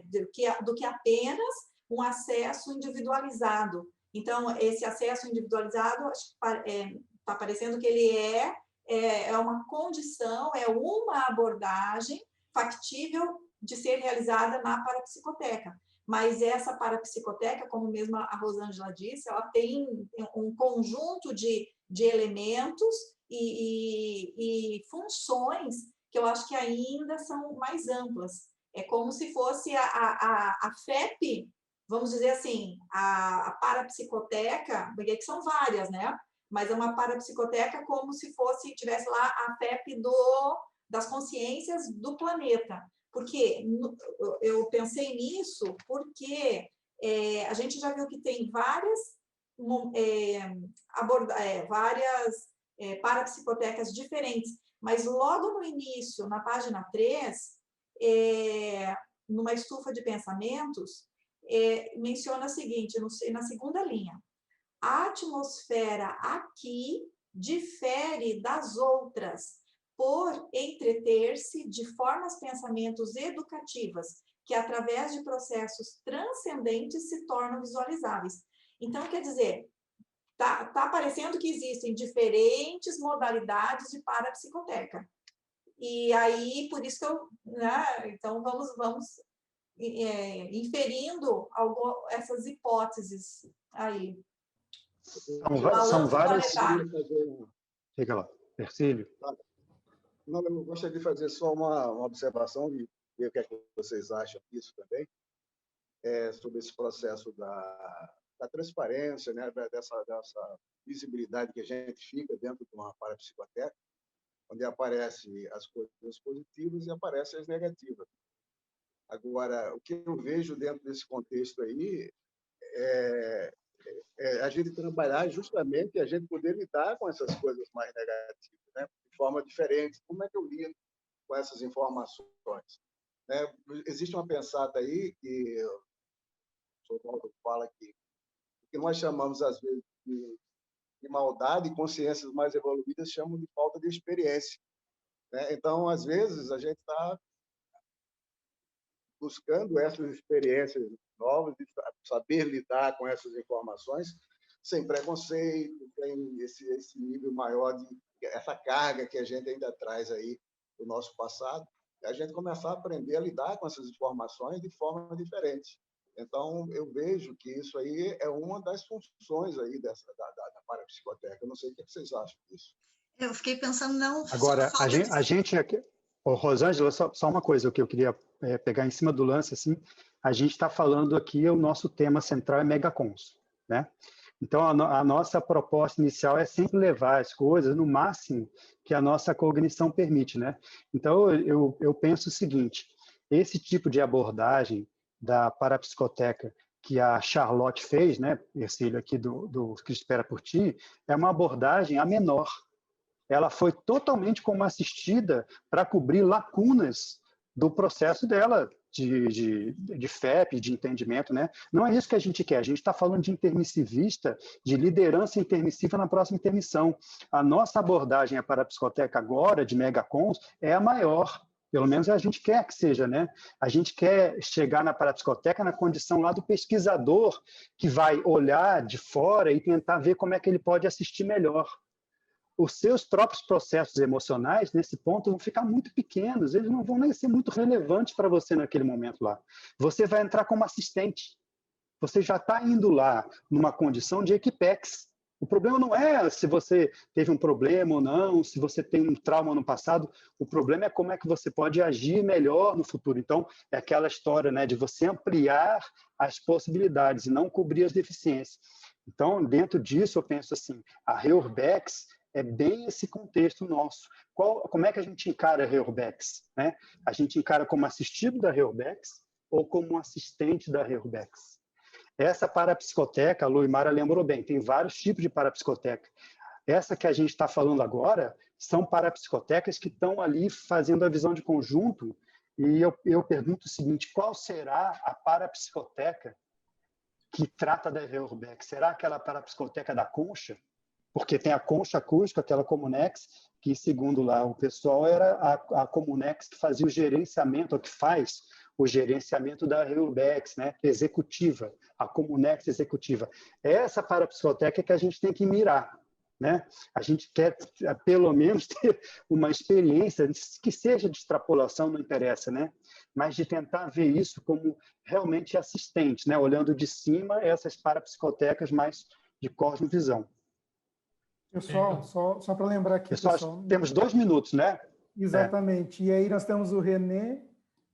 [SPEAKER 7] do que apenas um acesso individualizado. Então, esse acesso individualizado está parecendo que ele é uma condição, é uma abordagem factível de ser realizada na parapsicoteca. Mas essa parapsicoteca, como mesmo a Rosângela disse, ela tem um conjunto de elementos e funções que eu acho que ainda são mais amplas. É como se fosse a FEP, vamos dizer assim, a parapsicoteca, porque que são várias, né? Mas é uma parapsicoteca como se tivesse lá a FEP das consciências do planeta. Porque eu pensei nisso porque a gente já viu que tem várias parapsicotecas diferentes, mas logo no início, na página 3, numa estufa de pensamentos, menciona o seguinte, na segunda linha: a atmosfera aqui difere das outras por entreter-se de formas pensamentos educativas que através de processos transcendentes se tornam visualizáveis. Então, quer dizer, tá parecendo que existem diferentes modalidades de parapsicoteca. E aí, por isso que eu, né, então vamos inferindo essas hipóteses aí.
[SPEAKER 16] São várias. Fica lá, Hercílio.
[SPEAKER 12] Não, eu gostaria de fazer só uma observação e ver o que é que vocês acham disso também, sobre esse processo da transparência, né, dessa visibilidade que a gente fica dentro de uma parapsicoteca, onde aparecem as coisas positivas e aparecem as negativas. Agora, o que eu vejo dentro desse contexto aí é a gente trabalhar justamente e a gente poder lidar com essas coisas mais negativas, né, de forma diferente. Como é que eu lido com essas informações? Né? Existe uma pensata aí que o Sr. Waldo fala que nós chamamos, às vezes, de maldade, e consciências mais evoluídas chamam de falta de experiência. Né? Então, às vezes, a gente está buscando essas experiências novas, de saber lidar com essas informações sem preconceito, sem esse nível maior essa carga que a gente ainda traz aí do nosso passado, a gente começar a aprender a lidar com essas informações de forma diferente. Então, eu vejo que isso aí é uma das funções aí da parapsicoteca. Eu não sei o que vocês acham disso.
[SPEAKER 10] Eu fiquei pensando, não...
[SPEAKER 16] Agora, a gente aqui... Ô, Rosângela, só uma coisa, o que eu queria pegar em cima do lance, assim, a gente está falando aqui, o nosso tema central é megacons, né? Então, a nossa proposta inicial é sempre levar as coisas no máximo que a nossa cognição permite, né? Então, eu penso o seguinte, esse tipo de abordagem da parapsicoteca que a Charlotte fez, né, Hercílio, aqui do Cristo Espera por Ti, é uma abordagem a menor. Ela foi totalmente como assistida para cobrir lacunas do processo dela de FEP, de entendimento, né? Não é isso que a gente quer. A gente está falando de intermissivista, de liderança intermissiva na próxima intermissão. A nossa abordagem à parapsicoteca agora, de megacons, é a maior. Pelo menos a gente quer que seja, né? A gente quer chegar na parapsicoteca na condição lá do pesquisador que vai olhar de fora e tentar ver como é que ele pode assistir melhor. Os seus próprios processos emocionais, nesse ponto, vão ficar muito pequenos, eles não vão nem ser muito relevantes para você naquele momento lá. Você vai entrar como assistente. Você já está indo lá numa condição de equipex. O problema não é se você teve um problema ou não, se você tem um trauma no passado, o problema é como é que você pode agir melhor no futuro. Então, é aquela história, né, de você ampliar as possibilidades e não cobrir as deficiências. Então, dentro disso, eu penso assim, a Reurbex é bem esse contexto nosso. Como é que a gente encara a Reurbex? Né? A gente encara como assistido da Reurbex ou como um assistente da Reurbex? Essa parapsicoteca, a Luimara lembrou bem, tem vários tipos de parapsicoteca. Essa que a gente está falando agora são parapsicotecas que estão ali fazendo a visão de conjunto, e eu pergunto o seguinte, qual será a parapsicoteca que trata da Reurbex? Será aquela parapsicoteca da concha? Porque tem a concha acústica, aquela Comunex, que, segundo lá o pessoal, era a Comunex que fazia o gerenciamento, ou que faz o gerenciamento da Reurbex, né? Executiva, a Comunex executiva. Essa parapsicoteca que a gente tem que mirar, né? A gente quer, pelo menos, ter uma experiência, que seja de extrapolação, não interessa, né? Mas de tentar ver isso como realmente assistente, né? Olhando de cima essas parapsicotecas mais de cosmovisão.
[SPEAKER 9] Pessoal, só para lembrar aqui, pessoal,
[SPEAKER 16] temos 2 minutos, né?
[SPEAKER 9] Exatamente. E aí nós temos o René,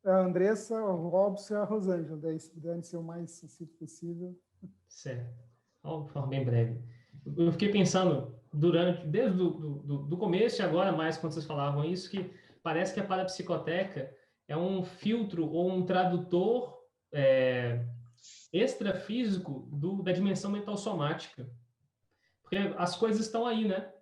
[SPEAKER 9] a Andressa, o Robson e a Rosângela. Daí, se puderem ser o mais sucinto possível.
[SPEAKER 15] Certo. De forma bem breve. Eu fiquei pensando, desde o começo e agora mais, quando vocês falavam isso, que parece que a parapsicoteca é um filtro ou um tradutor extrafísico da dimensão mental somática. Porque as coisas estão aí, né?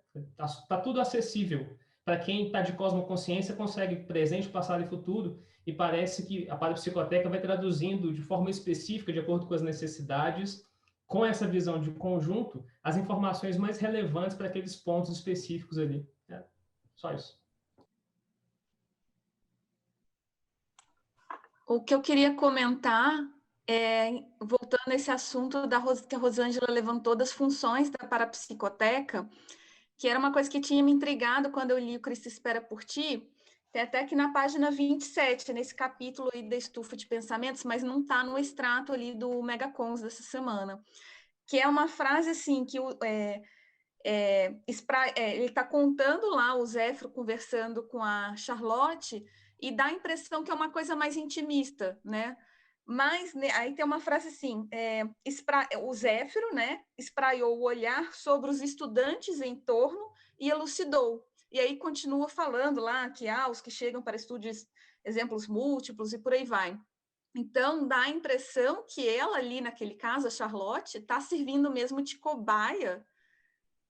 [SPEAKER 15] Tá tudo acessível. Para quem está de cosmoconsciência, consegue presente, passado e futuro, e parece que a parapsicoteca vai traduzindo de forma específica, de acordo com as necessidades, com essa visão de conjunto, as informações mais relevantes para aqueles pontos específicos ali. Só isso.
[SPEAKER 4] O que eu queria comentar voltando a esse assunto que a Rosângela levantou das funções da parapsicoteca, que era uma coisa que tinha me intrigado quando eu li o Cristo Espera por Ti. Tem até aqui na página 27, nesse capítulo aí da estufa de pensamentos, mas não está no extrato ali do Megacons dessa semana, que é uma frase assim, que ele está contando lá o Zéfiro conversando com a Charlotte, e dá a impressão que é uma coisa mais intimista, né? Mas aí tem uma frase assim, o Zéfiro, né, espraiou o olhar sobre os estudantes em torno e elucidou. E aí continua falando lá que os que chegam para estudos, exemplos múltiplos e por aí vai. Então, dá a impressão que ela ali, naquele caso, a Charlotte, está servindo mesmo de cobaia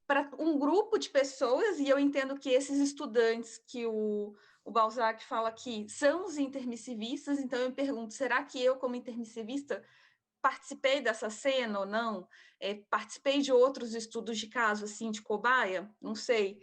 [SPEAKER 4] para um grupo de pessoas, e eu entendo que esses estudantes que o Balzac fala aqui são os intermissivistas, então eu me pergunto, será que eu, como intermissivista, participei dessa cena ou não? Participei de outros estudos de caso, assim, de cobaia? Não sei.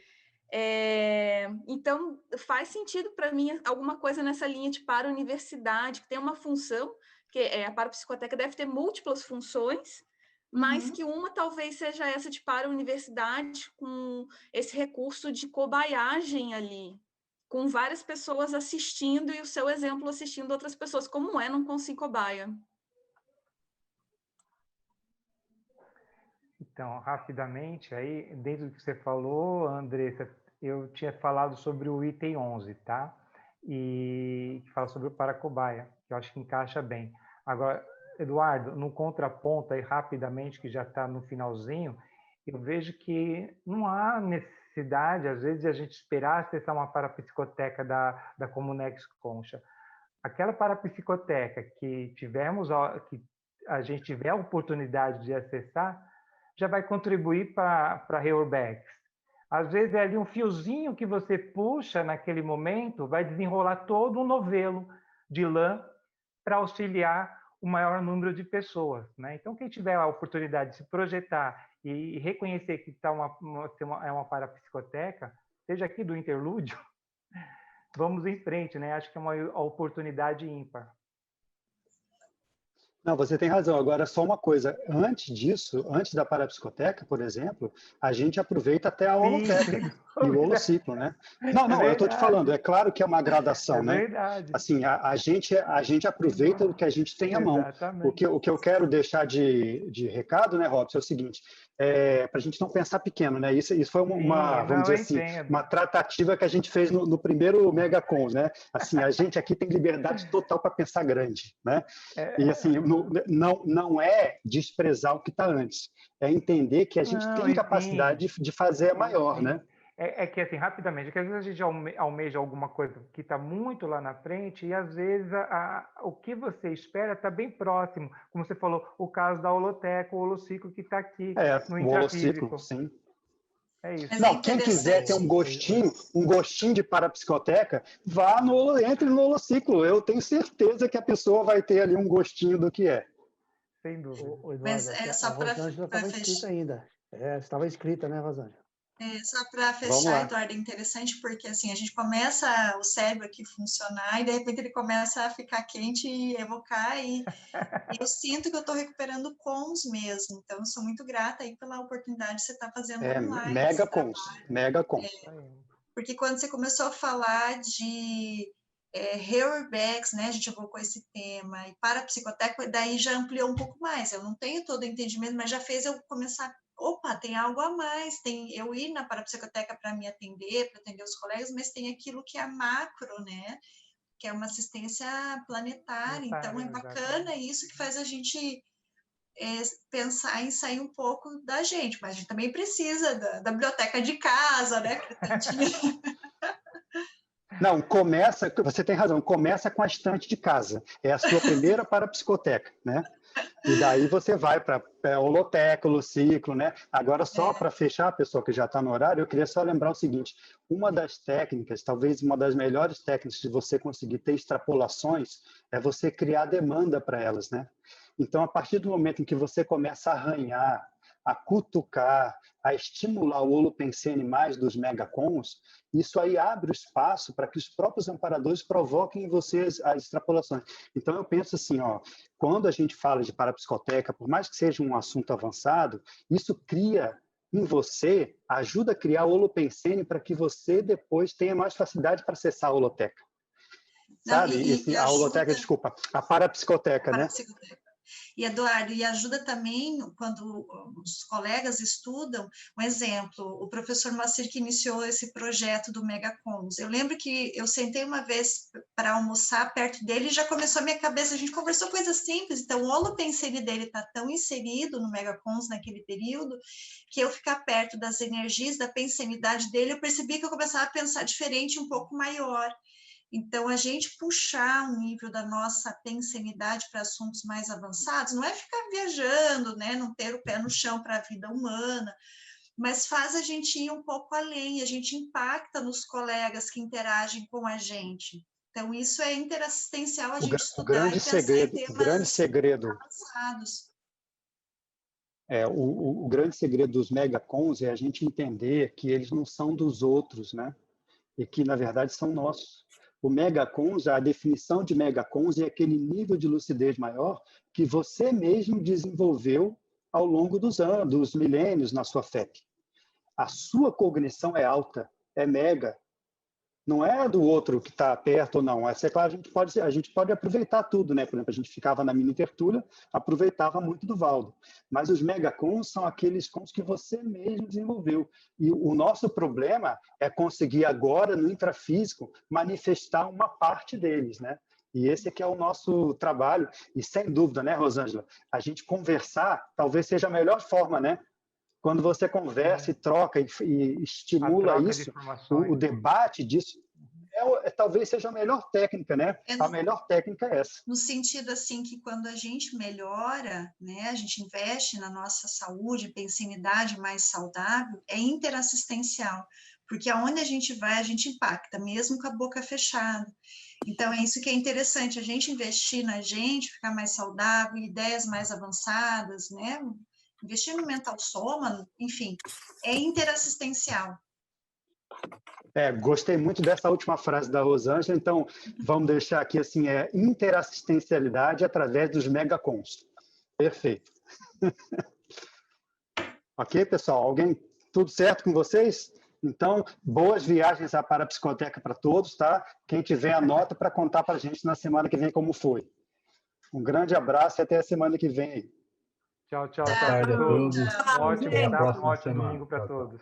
[SPEAKER 4] Então, faz sentido para mim alguma coisa nessa linha de para-universidade, que tem uma função, que a parapsicoteca deve ter múltiplas funções, mas que uma talvez seja essa de para-universidade, com esse recurso de cobaiagem ali, com várias pessoas assistindo e o seu exemplo assistindo outras pessoas, como num Consim Cobaia.
[SPEAKER 2] Então, rapidamente, aí, dentro do que você falou, Andressa, eu tinha falado sobre o item 11, tá? E que fala sobre o paracobaia, que eu acho que encaixa bem. Agora, Eduardo, no contraponto aí, rapidamente, que já está no finalzinho, eu vejo que não há necessidade, às vezes, de a gente esperar acessar uma parapsicoteca da Comunex Concha. Aquela parapsicoteca que a gente tiver a oportunidade de acessar, já vai contribuir para a Reurbex. Às vezes é ali um fiozinho que você puxa naquele momento, vai desenrolar todo um novelo de lã para auxiliar o maior número de pessoas, né? Então, quem tiver a oportunidade de se projetar e reconhecer que é uma parapsicoteca, seja aqui do interlúdio, vamos em frente, né? Acho que é uma oportunidade ímpar.
[SPEAKER 16] Não, você tem razão. Agora, só uma coisa. Antes disso, antes da parapsicoteca, por exemplo, a gente aproveita até a holoteca e o holociclo, né? Não, eu estou te falando. É claro que é uma gradação, né?
[SPEAKER 2] Verdade.
[SPEAKER 16] Assim, a gente aproveita o que a gente tem à mão.
[SPEAKER 2] Exatamente.
[SPEAKER 16] O que eu quero deixar de recado, né, Robson, é o seguinte, para a gente não pensar pequeno, né? Isso foi vamos dizer assim, uma tratativa que a gente fez no primeiro Megacons, né? Assim, a gente aqui tem liberdade total para pensar grande, né? E assim, não é desprezar o que está antes, é entender que a gente tem capacidade de fazer maior, né?
[SPEAKER 2] É que, assim, rapidamente, que às vezes a gente almeja alguma coisa que está muito lá na frente e, às vezes, o que você espera está bem próximo. Como você falou, o caso da holoteca, o holociclo que está aqui no intrafísico.
[SPEAKER 16] Sim.
[SPEAKER 2] É isso.
[SPEAKER 16] Não, quem quiser ter um gostinho de parapsicoteca, entre no holociclo. Eu tenho certeza que a pessoa vai ter ali um gostinho do que é.
[SPEAKER 2] Sem dúvida.
[SPEAKER 10] Mas só para
[SPEAKER 11] estava inscrita ainda. Estava inscrita, né, Rosângela?
[SPEAKER 10] Só para fechar, Eduardo, é interessante porque assim, a gente começa o cérebro aqui funcionar e de repente ele começa a ficar quente e evocar e eu sinto que eu estou recuperando cons mesmo, então eu sou muito grata aí pela oportunidade de você estar fazendo online.
[SPEAKER 16] Mega cons.
[SPEAKER 10] Porque quando você começou a falar de Reurbex, né, a gente evocou esse tema, e parapsicoteca, daí já ampliou um pouco mais, eu não tenho todo o entendimento, mas já fez eu começar tem algo a mais, eu ir na parapsicoteca para me atender, para atender os colegas, mas tem aquilo que é macro, né? Que é uma assistência planetária, então é bacana isso que faz a gente pensar em sair um pouco da gente, mas a gente também precisa da biblioteca de casa, né?
[SPEAKER 16] Não, você tem razão, começa com a estante de casa, é a sua primeira parapsicoteca, né? E daí você vai para holoteca, holociclo, né? Agora, só para fechar, pessoal, que já está no horário, eu queria só lembrar o seguinte, uma das técnicas, talvez uma das melhores técnicas de você conseguir ter extrapolações, é você criar demanda para elas, né? Então, a partir do momento em que você começa a arranhar a cutucar, a estimular o holopensene mais dos megacons, isso aí abre o espaço para que os próprios amparadores provoquem em vocês as extrapolações. Então, eu penso assim, quando a gente fala de parapsicoteca, por mais que seja um assunto avançado, isso cria em você, ajuda a criar o holopensene para que você depois tenha mais facilidade para acessar a holoteca. Sabe? A holoteca, desculpa, a parapsicoteca, né?
[SPEAKER 10] E, Eduardo, e ajuda também quando os colegas estudam, um exemplo, o professor Moacir que iniciou esse projeto do Megacons. Eu lembro que eu sentei uma vez para almoçar perto dele e já começou a minha cabeça, a gente conversou coisas simples, então o holopensene dele está tão inserido no Megacons naquele período, que eu ficar perto das energias, da pensenidade dele, eu percebi que eu começava a pensar diferente, um pouco maior. Então, a gente puxar um nível da nossa pensenidade para assuntos mais avançados, não é ficar viajando, né? Não ter o pé no chão para a vida humana, mas faz a gente ir um pouco além, a gente impacta nos colegas que interagem com a gente. Então, isso é interassistencial, a gente estudar
[SPEAKER 16] grande
[SPEAKER 10] e pensar
[SPEAKER 16] segredo,
[SPEAKER 10] em temas
[SPEAKER 16] o grande segredo
[SPEAKER 10] avançados.
[SPEAKER 16] O grande segredo dos megacons é a gente entender que eles não são dos outros, né? E que, na verdade, são nossos. O megacons, a definição de megacons é aquele nível de lucidez maior que você mesmo desenvolveu ao longo dos anos, dos milênios na sua FEP. A sua cognição é alta, é mega. Não é do outro que está perto ou não. Essa, é claro, a gente pode aproveitar tudo, né? Por exemplo, a gente ficava na mini tertúlia, aproveitava muito do Valdo. Mas os megacons são aqueles cons que você mesmo desenvolveu. E o nosso problema é conseguir agora, no intrafísico, manifestar uma parte deles, né? E esse aqui é o nosso trabalho. E sem dúvida, né, Rosângela? A gente conversar talvez seja a melhor forma, né? Quando você conversa e troca e estimula isso, o debate disso, talvez seja a melhor técnica, né? A melhor técnica é essa.
[SPEAKER 10] No sentido, assim, que quando a gente melhora, né, a gente investe na nossa saúde, pensenidade mais saudável, é interassistencial, porque aonde a gente vai, a gente impacta, mesmo com a boca fechada. Então, é isso que é interessante, a gente investir na gente, ficar mais saudável, ideias mais avançadas, né? Investir no mental soma, enfim, é interassistencial.
[SPEAKER 16] Gostei muito dessa última frase da Rosângela, então vamos deixar aqui assim, interassistencialidade através dos megacons. Perfeito. Ok, pessoal? Tudo certo com vocês? Então, boas viagens à parapsicoteca para todos, tá? Quem tiver, anota para contar para a gente na semana que vem como foi. Um grande abraço e até a semana que vem.
[SPEAKER 2] Tchau, tchau. Boa tarde a todos. Um ótimo domingo para todos.